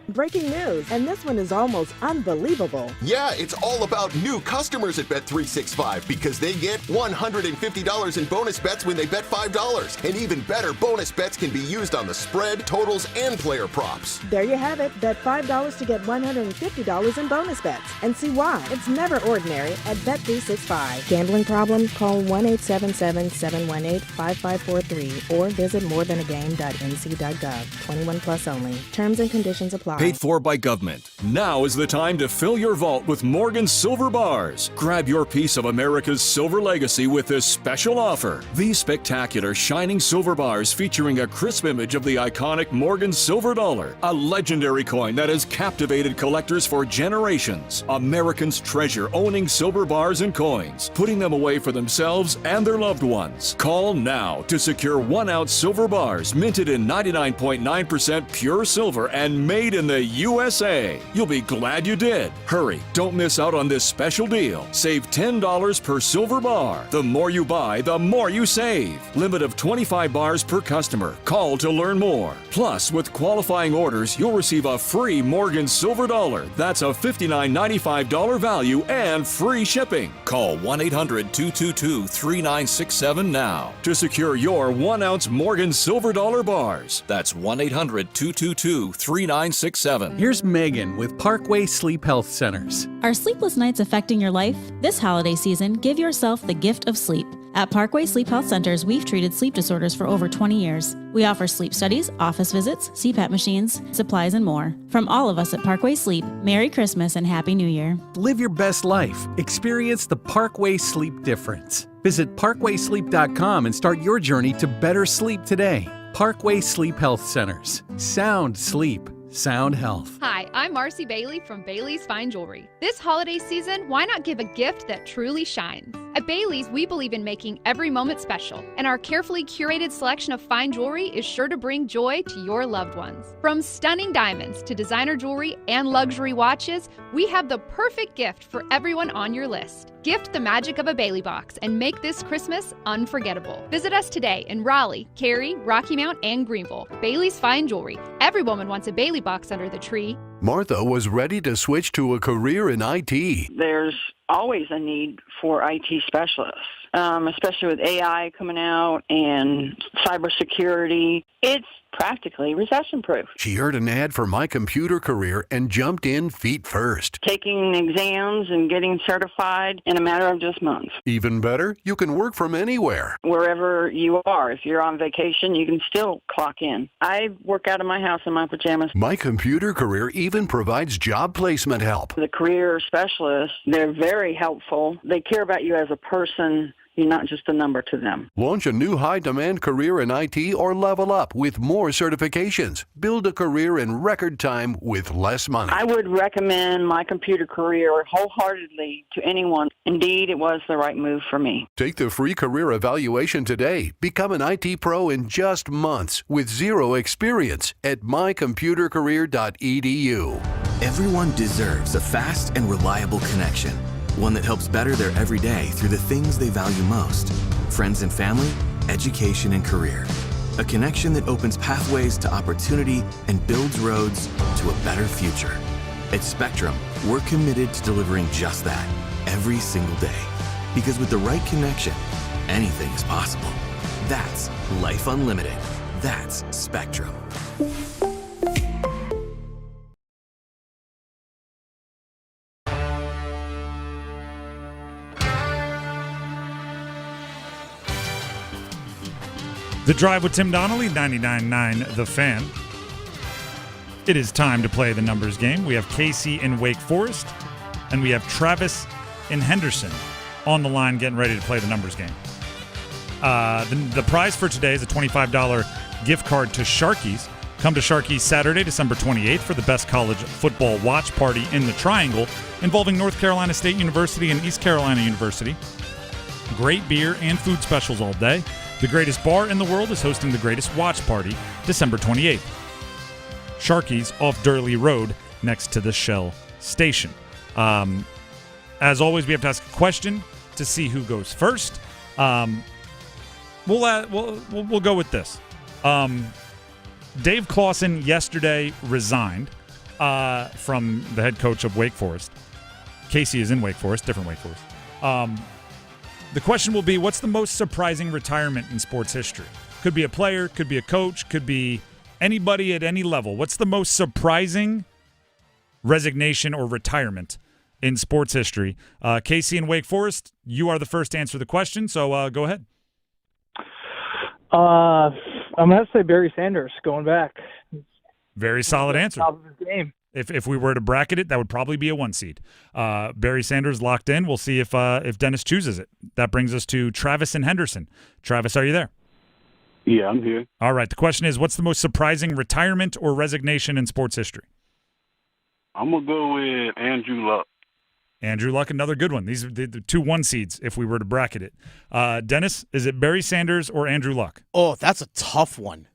Breaking news, and this one is almost unbelievable. Yeah, it's all about new customers at Bet365 because they get $150 in bonus bets when they bet $5. And even better, bonus bets can be used on the spread, totals, and player props. There you have it. Bet $5 to get $150 in bonus bets. And see why. It's never ordinary at Bet365. Gambling problem? Call 1-877-718-5543 or visit morethanagame.nc.gov. 21 plus only. Terms and conditions apply. Paid for by government. Now is the time to fill your vault with Morgan Silver Bars. Grab your piece of America's silver legacy with this special offer. These spectacular shining silver bars featuring a crisp image of the iconic Morgan silver dollar, a legendary coin that has captivated collectors for generations. Americans treasure owning silver bars and coins, putting them away for themselves and their loved ones. Call now to secure 1-ounce silver bars minted in 99.9% pure silver and made in the USA. You'll be glad you did. Hurry, don't miss out on this special deal. Save $10 per silver bar. The more you buy, the more you save. Limit of 25 bars per customer. Call to learn more. Plus, with qualifying orders, you'll receive a free Morgan silver dollar. That's a $59.95 value and free shipping. Call 1-800-222-3967 now to secure your 1-ounce Morgan silver dollar bars. That's 1-800-222-3967. Here's Megan with Parkway Sleep Health Centers. Are sleepless nights affecting your life? This holiday season, give yourself the gift of sleep. At Parkway Sleep Health Centers, we've treated sleep disorders for over 20 years. We offer sleep studies, office visits, CPAP machines, supplies, and more. From all of us at Parkway Sleep, Merry Christmas and Happy New Year. Live your best life. Experience the Parkway Sleep difference. Visit parkwaysleep.com and start your journey to better sleep today. Parkway Sleep Health Centers. Sound sleep. Sound health. Hi, I'm Marcy Bailey from Bailey's Fine Jewelry. This holiday season, why not give a gift that truly shines? At Bailey's, we believe in making every moment special, and our carefully curated selection of fine jewelry is sure to bring joy to your loved ones. From stunning diamonds to designer jewelry and luxury watches, we have the perfect gift for everyone on your list. Gift the magic of a Bailey box and make this Christmas unforgettable. Visit us today in Raleigh, Cary, Rocky Mount, and Greenville. Bailey's Fine Jewelry. Every woman wants a Bailey box under the tree. Martha was ready to switch to a career in IT. There's always a need for IT specialists, especially with AI coming out and cybersecurity. It's practically recession-proof. She heard an ad for My Computer Career and jumped in feet first. Taking exams and getting certified in a matter of just months. Even better, you can work from anywhere. Wherever you are. If you're on vacation, you can still clock in. I work out of my house in my pajamas. My Computer Career even provides job placement help. The career specialists, they're very helpful. They care about you as a person. You're not just a number to them. Launch a new high-demand career in IT or level up with more certifications. Build a career in record time with less money. I would recommend My Computer Career wholeheartedly to anyone. Indeed, it was the right move for me. Take the free career evaluation today. Become an IT pro in just months with zero experience at mycomputercareer.edu. Everyone deserves a fast and reliable connection. One that helps better their everyday through the things they value most. Friends and family, education and career. A connection that opens pathways to opportunity and builds roads to a better future. At Spectrum, we're committed to delivering just that every single day. Because with the right connection, anything is possible. That's Life Unlimited. That's Spectrum. The Drive with Tim Donnelly, 99.9 The Fan. It is time to play the numbers game. We have Casey in Wake Forest, and we have Travis in Henderson on the line getting ready to play the numbers game. The prize for today is a $25 gift card to Sharky's. Come to Sharky's Saturday, December 28th for the best college football watch party in the Triangle involving North Carolina State University and East Carolina University. Great beer and food specials all day. The greatest bar in the world is hosting the greatest watch party December 28th. Sharky's off Durley Road next to the Shell Station. As always, we have to ask a question to see who goes first. We'll go with this. Dave Clawson yesterday resigned from the head coach of Wake Forest. Casey is in Wake Forest, different Wake Forest. The question will be, what's the most surprising retirement in sports history? Could be a player, could be a coach, could be anybody at any level. What's the most surprising resignation or retirement in sports history? Casey in Wake Forest, you are the first to answer the question, so go ahead. I'm going to say Barry Sanders going back. Very solid answer. Top of his game. If we were to bracket it, that would probably be a 1 seed. Barry Sanders locked in. We'll see if Dennis chooses it. That brings us to Travis and Henderson. Travis, are you there? Yeah, I'm here. All right. The question is, what's the most surprising retirement or resignation in sports history? I'm going to go with Andrew Luck. Andrew Luck, another good one. These are the 2 1 seeds if we were to bracket it. Dennis, is it Barry Sanders or Andrew Luck? Oh, that's a tough one.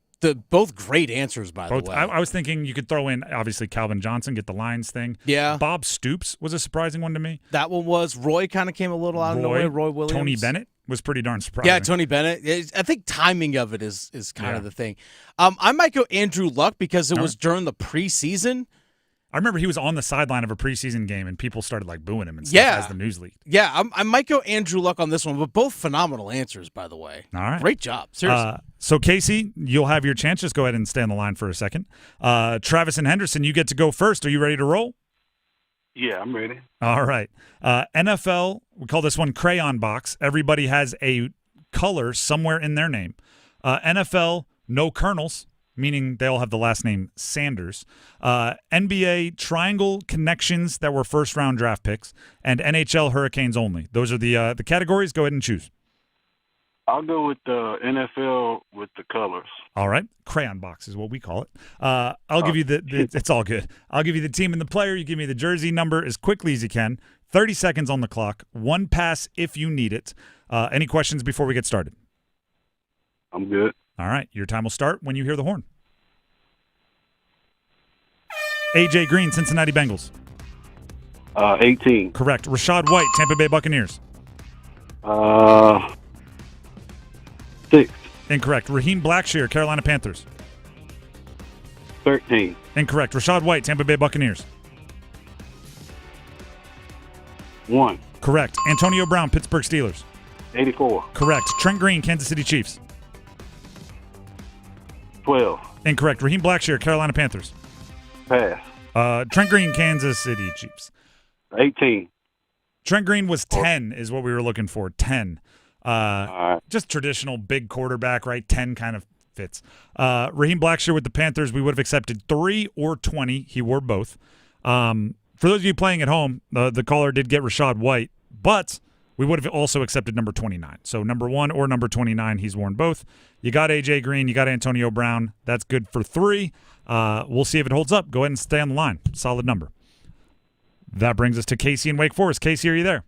Both great answers, by the way. I was thinking you could throw in, obviously, Calvin Johnson, get the Lions thing. Yeah. Bob Stoops was a surprising one to me. That one was. Roy kind of came a little out of nowhere. Roy Williams. Tony Bennett was pretty darn surprising. Yeah, Tony Bennett. I think timing of it is kind of the thing. I might go Andrew Luck because it was during the preseason. I remember he was on the sideline of a preseason game, and people started booing him and stuff as the news leaked. Yeah, I might go Andrew Luck on this one, but both phenomenal answers, by the way. All right. Great job. Seriously. So, Casey, you'll have your chance. Just go ahead and stay on the line for a second. Travis and Henderson, you get to go first. Are you ready to roll? Yeah, I'm ready. All right. NFL, we call this one Crayon Box. Everybody has a color somewhere in their name. NFL, no Colonels, meaning they all have the last name Sanders. NBA, Triangle Connections that were first-round draft picks, and NHL Hurricanes only. Those are the categories. Go ahead and choose. I'll go with the NFL with the colors. All right. Crayon Box is what we call it. I'll give you it's all good. I'll give you the team and the player. You give me the jersey number as quickly as you can. 30 seconds on the clock. 1 pass if you need it. Any questions before we get started? I'm good. All right. Your time will start when you hear the horn. A.J. Green, Cincinnati Bengals. 18. Correct. Rashad White, Tampa Bay Buccaneers. 6. Incorrect. Raheem Blackshear, Carolina Panthers. 13. Incorrect. Rashad White, Tampa Bay Buccaneers. 1. Correct. Antonio Brown, Pittsburgh Steelers. 84. Correct. Trent Green, Kansas City Chiefs. 12. Incorrect. Raheem Blackshear, Carolina Panthers. Pass. Trent Green, Kansas City Chiefs. 18. Trent Green was 10 is what we were looking for. 10. Just traditional big quarterback, right? 10 kind of fits. Raheem Blackshear with the Panthers, we would have accepted 3 or 20. He wore both. For those of you playing at home, the caller did get Rashad White, but we would have also accepted number 29. So number 1 or number 29, he's worn both. You got A.J. Green, you got Antonio Brown. That's good for 3. We'll see if it holds up. Go ahead and stay on the line. Solid number. That brings us to Casey in Wake Forest. Casey, are you there?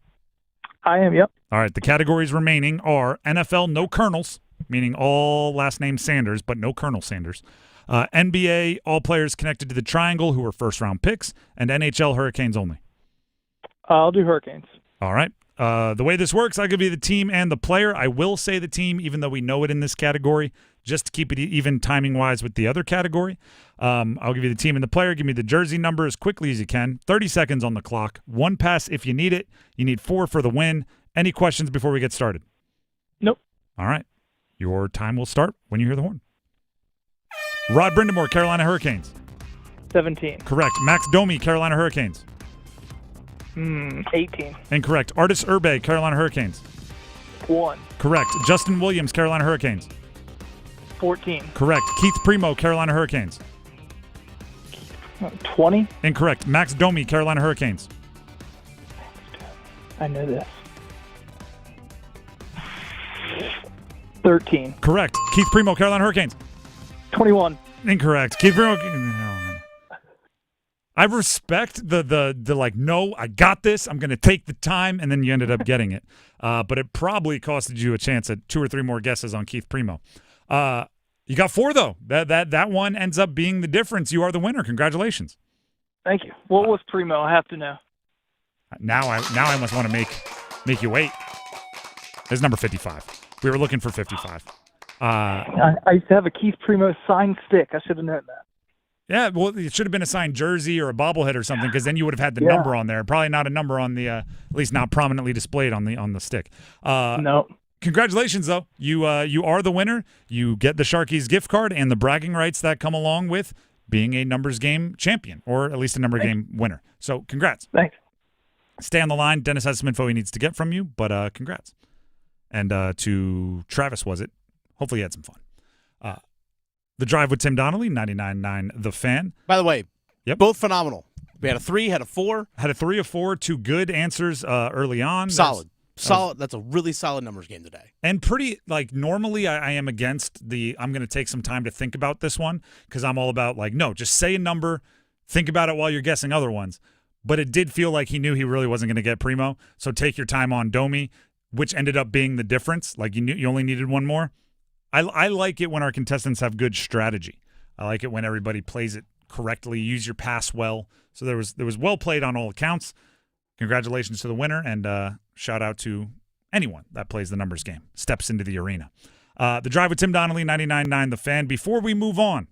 I am, yep. All right, the categories remaining are NFL, no Colonels, meaning all last name Sanders, but no Colonel Sanders. NBA, all players connected to the Triangle who are first-round picks, and NHL Hurricanes only. I'll do Hurricanes. All right. The way this works, I'll give you the team and the player. I will say the team, even though we know it in this category, just to keep it even timing-wise with the other category. I'll give you the team and the player. Give me the jersey number as quickly as you can. 30 seconds on the clock. 1 pass if you need it. You need 4 for the win. Any questions before we get started? Nope. All right. Your time will start when you hear the horn. Rod Brindamore, Carolina Hurricanes. 17. Correct. Max Domi, Carolina Hurricanes. 18. Incorrect. Artis Urbe, Carolina Hurricanes. 1. Correct. Justin Williams, Carolina Hurricanes. 14. Correct. Keith Primo, Carolina Hurricanes. 20. Incorrect. Max Domi, Carolina Hurricanes. I know this. 13. Correct. Keith Primo, Carolina Hurricanes. 21. Incorrect. Keith Primo. I respect the like, no, I got this. I'm going to take the time, and then you ended up getting it. But it probably costed you a chance at 2 or 3 more guesses on Keith Primo. You got 4 though. That one ends up being the difference. You are the winner. Congratulations. Thank you. What was Primo? I have to know. Now I must want to make you wait. It's number 55. We were looking for 55. I used to have a Keith Primo signed stick. I should have known that. Yeah, well, it should have been a signed jersey or a bobblehead or something, because then you would have had the number on there. Probably not a number on the, at least not prominently displayed on the stick. No. Congratulations, though. You are the winner. You get the Sharkies gift card and the bragging rights that come along with being a numbers game champion, or at least a number game winner. So congrats. Thanks. Stay on the line. Dennis has some info he needs to get from you, but congrats. And to Travis, was it? Hopefully you had some fun. The Drive with Tim Donnelly, 99.9 The Fan. By the way, yep, both phenomenal. We had a 3, had a 4. Had a 3 of 4, 2 good answers early on. Solid. Solid. That's a really solid numbers game today. And pretty, like, normally I am against I'm going to take some time to think about this one, because I'm all about, like, no, just say a number, think about it while you're guessing other ones. But it did feel like he knew he really wasn't going to get Primo, so take your time on Domi, which ended up being the difference. Like, you only needed one more. I like it when our contestants have good strategy. I like it when everybody plays it correctly, use your pass well. So there was well played on all accounts. Congratulations to the winner, and shout out to anyone that plays the numbers game, steps into the arena. The Drive with Tim Donnelly, 99.9 The Fan. Before we move on,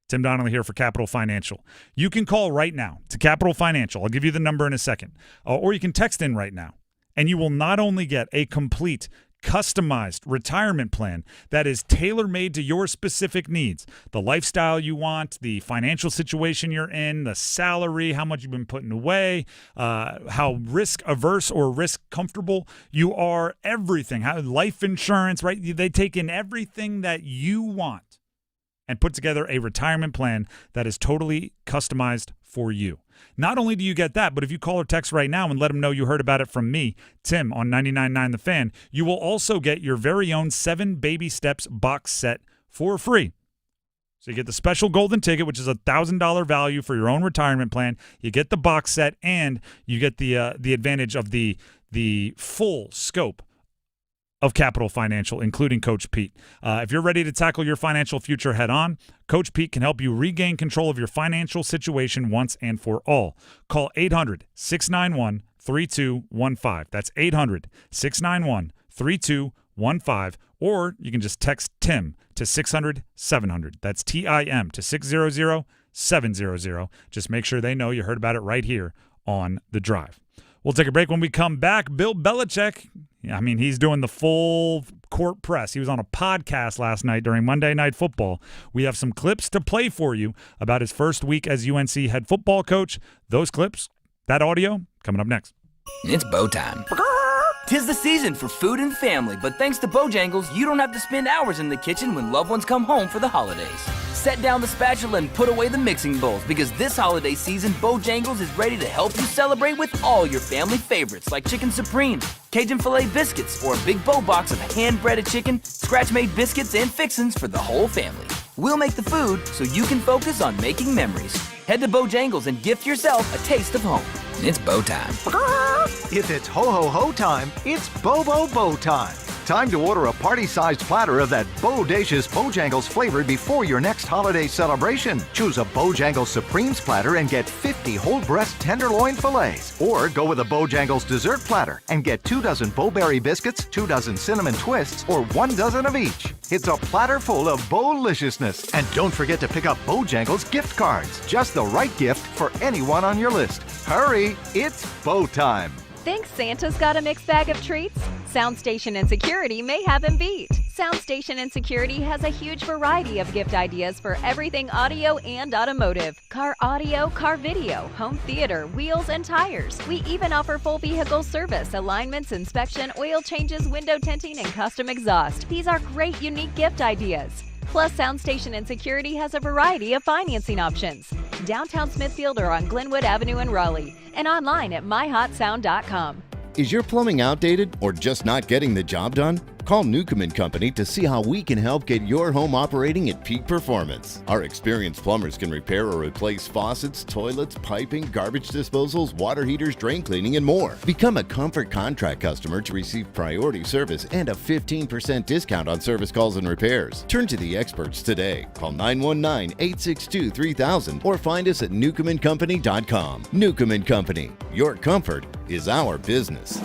Tim Donnelly here for Capital Financial. You can call right now to Capital Financial. I'll give you the number in a second. Or you can text in right now, and you will not only get a complete customized retirement plan that is tailor-made to your specific needs, the lifestyle you want, the financial situation you're in, the salary, how much you've been putting away, how risk-averse or risk-comfortable you are, everything, how life insurance, right? They take in everything that you want and put together a retirement plan that is totally customized for you. Not only do you get that, but if you call or text right now and let them know you heard about it from me, Tim, on 99.9 The Fan, you will also get your very own 7 Baby Steps box set for free. So you get the special golden ticket, which is a $1,000 value for your own retirement plan. You get the box set, and you get the advantage of the full scope of Capital Financial, including Coach Pete. If you're ready to tackle your financial future head on, Coach Pete can help you regain control of your financial situation once and for all. Call 800-691-3215. That's 800-691-3215. Or you can just text Tim to 600-700. That's TIM to 600-700. Just make sure they know you heard about it right here on The Drive. We'll take a break. When we come back, Bill Belichick, I mean, he's doing the full court press. He was on a podcast last night during Monday Night Football. We have some clips to play for you about his first week as UNC head football coach. Those clips, that audio, coming up next. It's bow time. 'Tis the season for food and family, but thanks to Bojangles, you don't have to spend hours in the kitchen when loved ones come home for the holidays. Set down the spatula and put away the mixing bowls, because this holiday season, Bojangles is ready to help you celebrate with all your family favorites like Chicken Supreme, Cajun Filet Biscuits, or a big bow box of hand-breaded chicken, scratch-made biscuits, and fixins for the whole family. We'll make the food so you can focus on making memories. Head to Bojangles and gift yourself a taste of home. It's bow time. If it's ho-ho-ho time, it's Bo-Bo-Bo time. Time to order a party-sized platter of that bodacious Bojangles flavor before your next holiday celebration. Choose a Bojangles Supremes platter and get 50 whole breast tenderloin fillets. Or go with a Bojangles dessert platter and get 2 dozen Bo-Berry biscuits, 2 dozen cinnamon twists, or 1 dozen of each. It's a platter full of Bo-liciousness. And don't forget to pick up Bojangles gift cards. Just the right gift for anyone on your list. Hurry, it's Bo time. Think Santa's got a mixed bag of treats? Soundstation and Security may have him beat. Soundstation and Security has a huge variety of gift ideas for everything audio and automotive. Car audio, car video, home theater, wheels, and tires. We even offer full vehicle service, alignments, inspection, oil changes, window tinting, and custom exhaust. These are great, unique gift ideas. Plus, Soundstation and Security has a variety of financing options. Downtown Smithfield or on Glenwood Avenue in Raleigh. And online at myhotsound.com. Is your plumbing outdated or just not getting the job done? Call Newcomb & Company to see how we can help get your home operating at peak performance. Our experienced plumbers can repair or replace faucets, toilets, piping, garbage disposals, water heaters, drain cleaning, and more. Become a Comfort Contract customer to receive priority service and a 15% discount on service calls and repairs. Turn to the experts today. Call 919-862-3000 or find us at newcombandcompany.com. Newcomb & Company. Your comfort is our business.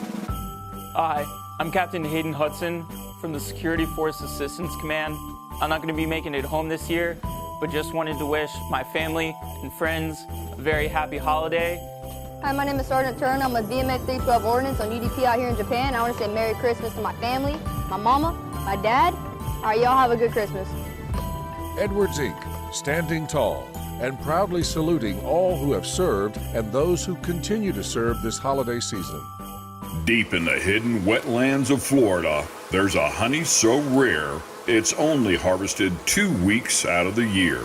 Hi, I'm Captain Hayden Hudson from the Security Force Assistance Command. I'm not going to be making it home this year, but just wanted to wish my family and friends a very happy holiday. Hi, my name is Sergeant Turner. I'm with VMX 312 Ordnance on UDP out here in Japan. I want to say Merry Christmas to my family, my mama, my dad. All right, y'all have a good Christmas. Edwards Inc., standing tall and proudly saluting all who have served and those who continue to serve this holiday season. Deep in the hidden wetlands of Florida, there's a honey so rare, it's only harvested 2 weeks out of the year.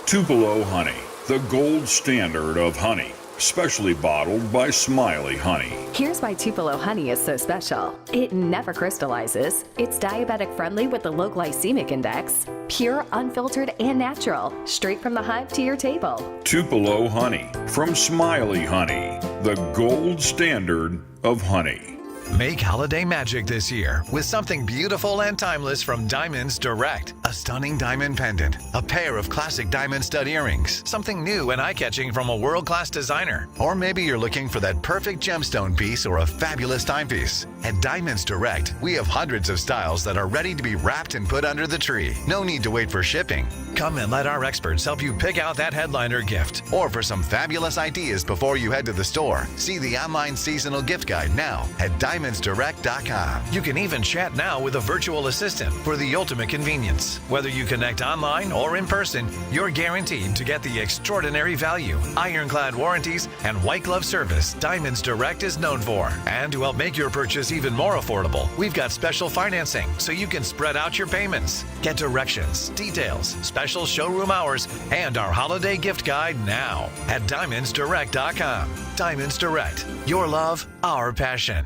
Tupelo honey, the gold standard of honey, specially bottled by Smiley Honey. Here's why Tupelo honey is so special. It never crystallizes. It's diabetic friendly with a low glycemic index. Pure, unfiltered, and natural. Straight from the hive to your table. Tupelo honey from Smiley Honey, the gold standard of honey. Make holiday magic this year with something beautiful and timeless from Diamonds Direct. A stunning diamond pendant, a pair of classic diamond stud earrings, something new and eye-catching from a world-class designer. Or maybe you're looking for that perfect gemstone piece or a fabulous timepiece. At Diamonds Direct, we have hundreds of styles that are ready to be wrapped and put under the tree. No need to wait for shipping. Come and let our experts help you pick out that headliner gift. Or for some fabulous ideas before you head to the store, see the online seasonal gift guide now at DiamondsDirect.com. You can even chat now with a virtual assistant for the ultimate convenience. Whether you connect online or in person, you're guaranteed to get the extraordinary value, ironclad warranties, and white glove service Diamonds Direct is known for. And to help make your purchase even more affordable, we've got special financing so you can spread out your payments. Get directions, details, special showroom hours, and our holiday gift guide now at DiamondsDirect.com. Diamonds Direct. Your love, our passion.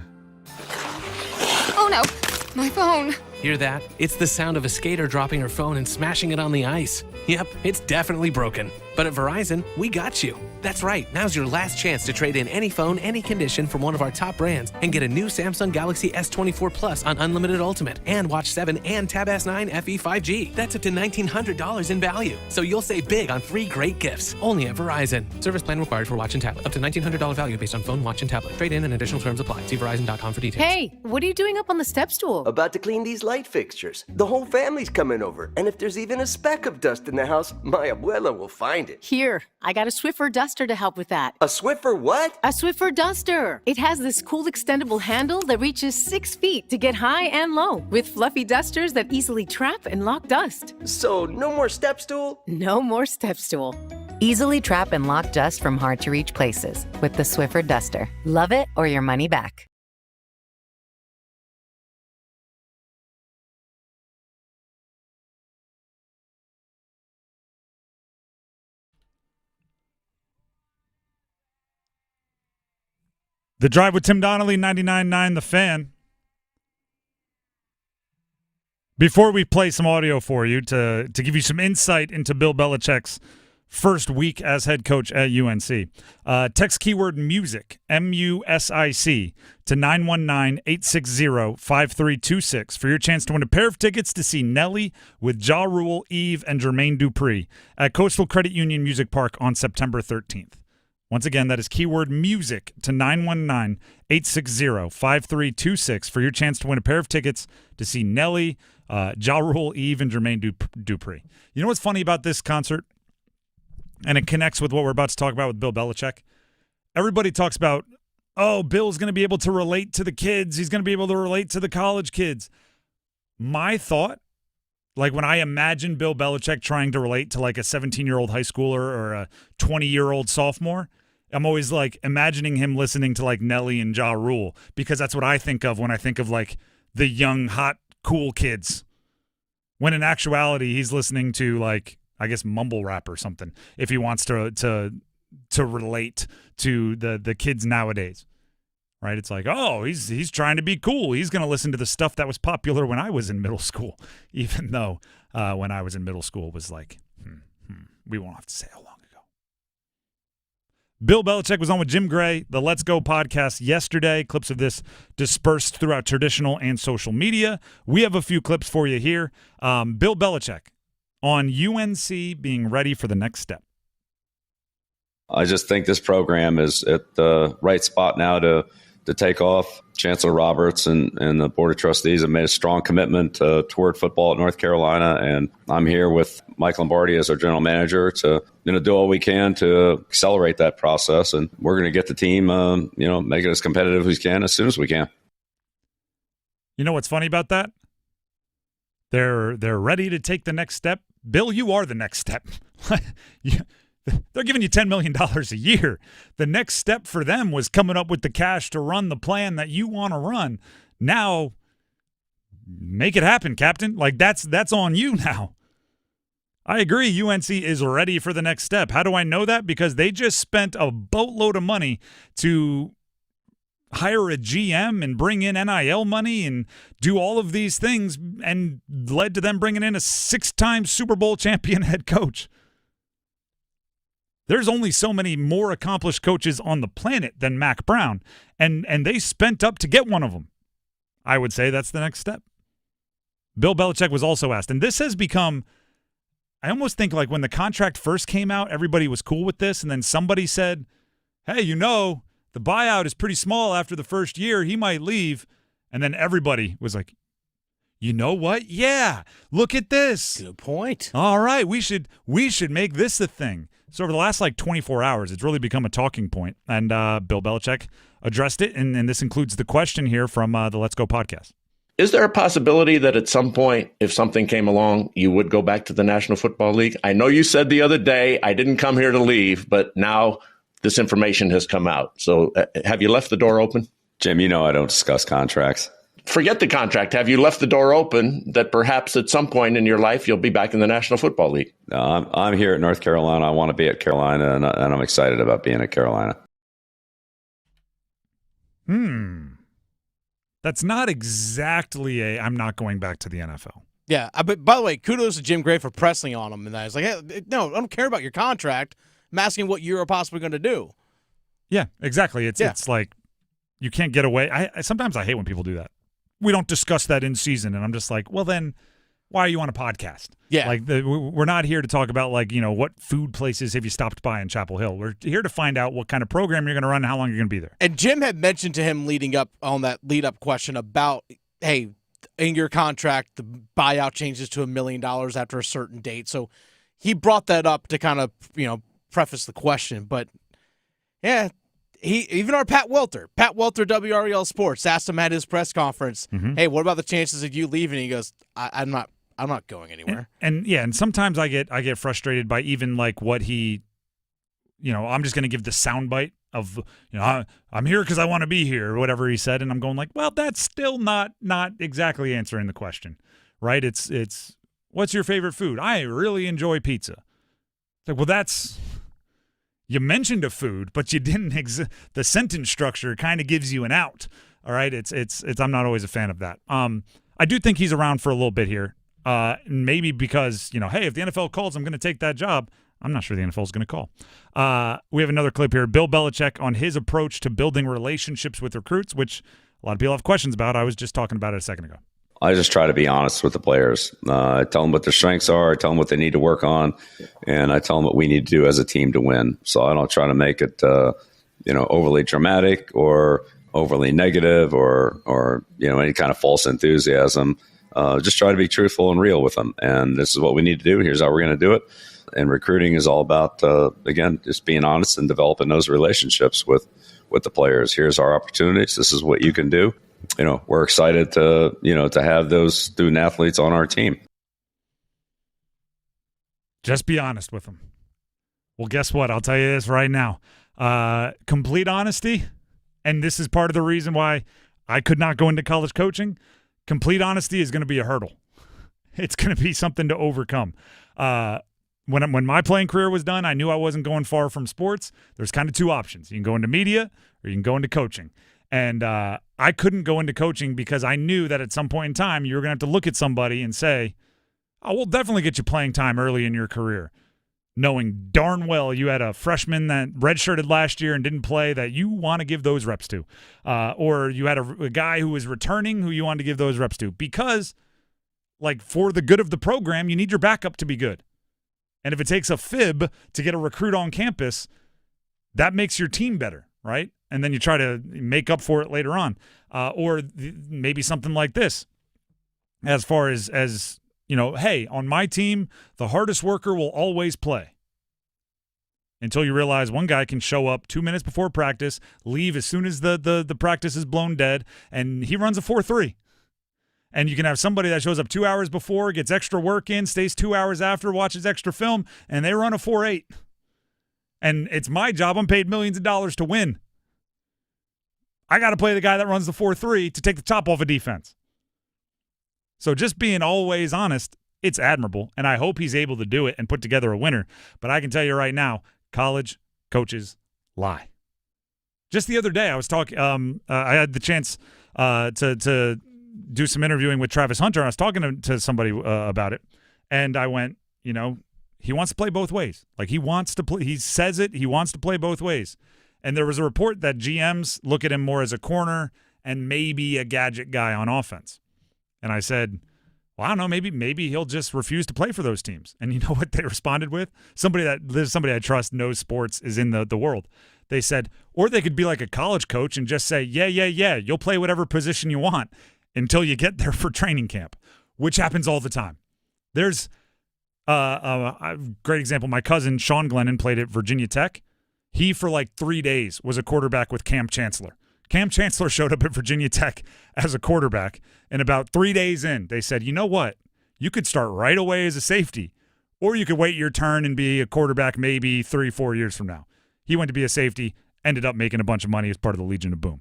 Oh no, my phone. Hear that? It's the sound of a skater dropping her phone and smashing it on the ice. Yep, it's definitely broken. But at Verizon, we got you. That's right, now's your last chance to trade in any phone, any condition from one of our top brands and get a new Samsung Galaxy S24 Plus on Unlimited Ultimate and Watch 7 and Tab S9 FE 5G. That's up to $1,900 in value. So you'll save big on 3 great gifts, only at Verizon. Service plan required for watch and tablet. Up to $1,900 value based on phone, watch, and tablet. Trade in and additional terms apply. See Verizon.com for details. Hey, what are you doing up on the step stool? About to clean these light fixtures. The whole family's coming over, and if there's even a speck of dust in the house, my abuela will find it. Here, I got a Swiffer duster to help with that. A Swiffer what? A Swiffer duster. It has this cool extendable handle that reaches 6 feet to get high and low, with fluffy dusters that easily trap and lock dust. So no more step stool? No more step stool. Easily trap and lock dust from hard-to-reach places with the Swiffer duster. Love it or your money back. The Drive with Tim Donnelly, 99.9 The Fan. Before we play some audio for you to give you some insight into Bill Belichick's first week as head coach at UNC, text keyword music, MUSIC, to 919-860-5326 for your chance to win a pair of tickets to see Nelly with Ja Rule, Eve, and Jermaine Dupri at Coastal Credit Union Music Park on September 13th. Once again, that is keyword music to 919-860-5326 for your chance to win a pair of tickets to see Nelly, Ja Rule, Eve, and Jermaine Dupri. You know what's funny about this concert? And it connects with what we're about to talk about with Bill Belichick. Everybody talks about oh, Bill's going to be able to relate to the kids. He's going to be able to relate to the college kids. My thought, like when I imagine Bill Belichick trying to relate to like a 17-year-old high schooler or a 20-year-old sophomore, I'm always like imagining him listening to like Nelly and Ja Rule, because that's what I think of when I think of like the young, hot, cool kids. When in actuality, he's listening to like, I guess, mumble rap or something if he wants to relate to the kids nowadays. Right? It's like, oh, he's trying to be cool. He's going to listen to the stuff that was popular when I was in middle school, even though when I was in middle school it was like, we won't have to say how long ago. Bill Belichick was on with Jim Gray, the Let's Go podcast yesterday. Clips of this dispersed throughout traditional and social media. We have a few clips for you here. Bill Belichick on UNC being ready for the next step. I just think this program is at the right spot now to take off. Chancellor Roberts and the Board of Trustees have made a strong commitment toward football at North Carolina, and I'm here with Mike Lombardi as our general manager to do all we can to accelerate that process, and we're going to get the team make it as competitive as we can as soon as we can. You know what's funny about that? They're ready to take the next step. Bill, you are the next step. They're giving you $10 million a year. The next step for them was coming up with the cash to run the plan that you want to run. Now, make it happen, Captain. Like, that's on you now. I agree, UNC is ready for the next step. How do I know that? Because they just spent a boatload of money to hire a GM and bring in NIL money and do all of these things, and led to them bringing in a 6-time Super Bowl champion head coach. There's only so many more accomplished coaches on the planet than Mac Brown, and they spent up to get one of them. I would say that's the next step. Bill Belichick was also asked, and this has become, I almost think like when the contract first came out, everybody was cool with this, and then somebody said, hey, the buyout is pretty small after the first year. He might leave. And then everybody was like, you know what? Yeah, look at this. Good point. All right, we should make this a thing. So over the last 24 hours, it's really become a talking point. And Bill Belichick addressed it, and this includes the question here from the Let's Go podcast. Is there a possibility that at some point, if something came along, you would go back to the National Football League? I know you said the other day, I didn't come here to leave, but now this information has come out. So have you left the door open? Jim, I don't discuss contracts. Forget the contract. Have you left the door open that perhaps at some point in your life you'll be back in the National Football League? No, I'm here at North Carolina. I want to be at Carolina, and I'm excited about being at Carolina. That's not exactly I'm not going back to the NFL. Yeah, but by the way, kudos to Jim Gray for pressing on him. And I was like, hey, no, I don't care about your contract. I'm asking what you're possibly going to do. Yeah, exactly. It's like you can't get away. Sometimes I hate when people do that. We don't discuss that in season, and I'm just like, well, then why are you on a podcast? Yeah, we're not here to talk about what food places have you stopped by in Chapel Hill. We're here to find out what kind of program you're going to run and how long you're going to be there. And Jim had mentioned to him leading up on that lead-up question about, hey, in your contract, the buyout changes to $1 million after a certain date. So he brought that up to kind of preface the question, but yeah. Even our Pat Welter, WREL Sports, asked him at his press conference, hey, what about the chances of you leaving? He goes, I'm not going anywhere. And sometimes I get frustrated by even what he, I'm just going to give the soundbite of, I'm here because I want to be here, or whatever he said, and I'm going well, that's still not exactly answering the question, right? It's what's your favorite food? I really enjoy pizza. It's like, well, that's. You mentioned a food, but you didn't. The sentence structure kind of gives you an out. All right, it's. I'm not always a fan of that. I do think he's around for a little bit here. Maybe because hey, if the NFL calls, I'm going to take that job. I'm not sure the NFL is going to call. We have another clip here. Bill Belichick on his approach to building relationships with recruits, which a lot of people have questions about. I was just talking about it a second ago. I just try to be honest with the players. I tell them what their strengths are. I tell them what they need to work on, and I tell them what we need to do as a team to win. So I don't try to make it, overly dramatic or overly negative or any kind of false enthusiasm. Just try to be truthful and real with them. And this is what we need to do. Here's how we're going to do it. and recruiting is all about, again, just being honest and developing those relationships with the players. Here's our opportunities. This is what you can do. We're excited to have those student athletes on our team. Just be honest with them. Well, guess what? I'll tell you this right now. Complete honesty, and this is part of the reason why I could not go into college coaching. Complete honesty is going to be a hurdle. It's going to be something to overcome. When my playing career was done, I knew I wasn't going far from sports. There's kind of two options. You can go into media or you can go into coaching. And I couldn't go into coaching because I knew that at some point in time you were going to have to look at somebody and say, oh, we'll definitely get you playing time early in your career, knowing darn well you had a freshman that redshirted last year and didn't play that you want to give those reps to. Or you had a guy who was returning who you wanted to give those reps to. Because, for the good of the program, you need your backup to be good. And if it takes a fib to get a recruit on campus, that makes your team better, right? And then you try to make up for it later on. Or maybe something like this. As far as hey, on my team, the hardest worker will always play. Until you realize one guy can show up 2 minutes before practice, leave as soon as the practice is blown dead, and he runs a 4.3. And you can have somebody that shows up 2 hours before, gets extra work in, stays 2 hours after, watches extra film, and they run a 4.8. And it's my job. I'm paid millions of dollars to win. I got to play the guy that runs the 4.3 to take the top off a defense. So just being always honest, it's admirable, and I hope he's able to do it and put together a winner. But I can tell you right now, college coaches lie. Just the other day, I was talking. I had the chance to do some interviewing with Travis Hunter. I was talking to somebody about it, and I went, he wants to play both ways. He wants to play. He says it. He wants to play both ways. And there was a report that GMs look at him more as a corner and maybe a gadget guy on offense. And I said, well, I don't know, maybe he'll just refuse to play for those teams. And you know what they responded with? Somebody I trust, knows sports, is in the world. They said, or they could be like a college coach and just say, yeah, you'll play whatever position you want until you get there for training camp, which happens all the time. There's a great example. My cousin, Sean Glennon, played at Virginia Tech. He, for 3 days, was a quarterback with Cam Chancellor. Cam Chancellor showed up at Virginia Tech as a quarterback, and about 3 days in, they said, you know what? You could start right away as a safety, or you could wait your turn and be a quarterback maybe 3-4 years from now. He went to be a safety, ended up making a bunch of money as part of the Legion of Boom.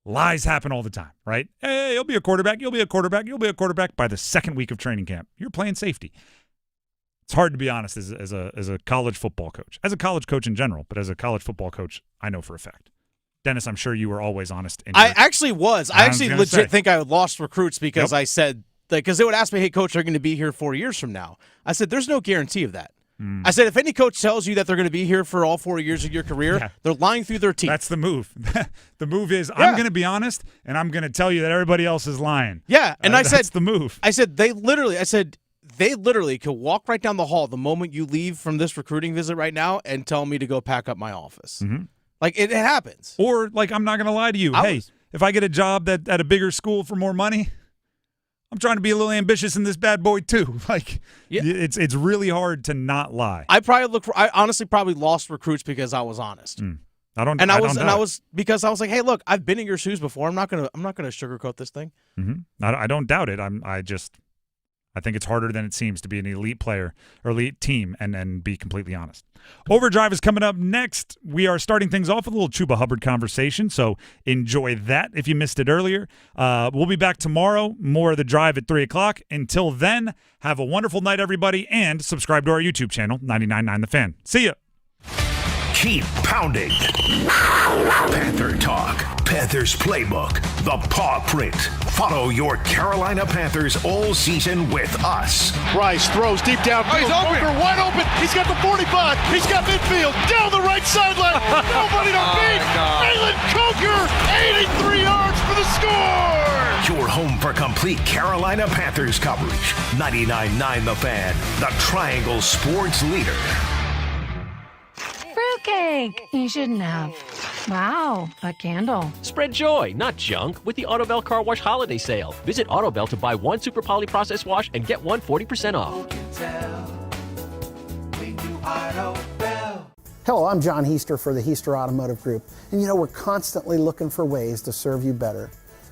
Lies happen all the time, right? Hey, you'll be a quarterback, you'll be a quarterback, you'll be a quarterback by the second week of training camp. You're playing safety. It's hard to be honest as a college football coach, as a college coach in general, but as a college football coach, I know for a fact. Dennis, I'm sure you were always honest. I actually was. I actually legit think I lost recruits because I said, because they would ask me, hey, coach, they're going to be here 4 years from now. I said, there's no guarantee of that. I said, if any coach tells you that they're going to be here for all 4 years of your career, they're lying through their teeth. That's the move. The move is, I'm going to be honest, and I'm going to tell you that everybody else is lying. Yeah, and I said, that's the move. I said, they literally could walk right down the hall the moment you leave from this recruiting visit right now and tell me to go pack up my office. Mm-hmm. It happens. Or, I'm not going to lie to you. If I get a job at a bigger school for more money, I'm trying to be a little ambitious in this bad boy too. It's really hard to not lie. I honestly probably lost recruits because I was honest. I was because I was like, hey, look, I've been in your shoes before. I'm not gonna sugarcoat this thing. Mm-hmm. I don't doubt it. I think it's harder than it seems to be an elite player or elite team and be completely honest. Overdrive is coming up next. We are starting things off with a little Chuba Hubbard conversation, so enjoy that if you missed it earlier. We'll be back tomorrow, more of The Drive at 3 o'clock. Until then, have a wonderful night, everybody, and subscribe to our YouTube channel, 99.9 The Fan. See ya. Keep pounding. Panther Talk, Panthers Playbook, The Paw Print. Follow your Carolina Panthers all season with us. Rice throws deep downfield. He's open. Coker wide open. He's got the 45. He's got midfield. Down the right sideline. Nobody to beat. Jalen Coker, 83 yards for the score. Your home for complete Carolina Panthers coverage. 99.9 The Fan, the Triangle Sports leader. Fruitcake! You shouldn't have. Wow, a candle. Spread joy, not junk, with the Autobell Car Wash Holiday Sale. Visit Autobell to buy one Super Poly Process Wash and get one 40% off. Auto Bell. Hello, I'm John Heister for the Heister Automotive Group. And we're constantly looking for ways to serve you better.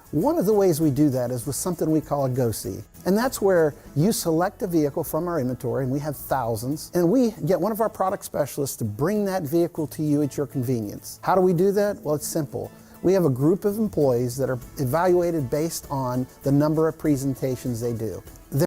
One of the ways we do that is with something we call a Go-See. And that's where you select a vehicle from our inventory, and we have thousands, and we get one of our product specialists to bring that vehicle to you at your convenience. How do we do that? Well, it's simple. We have a group of employees that are evaluated based on the number of presentations they do.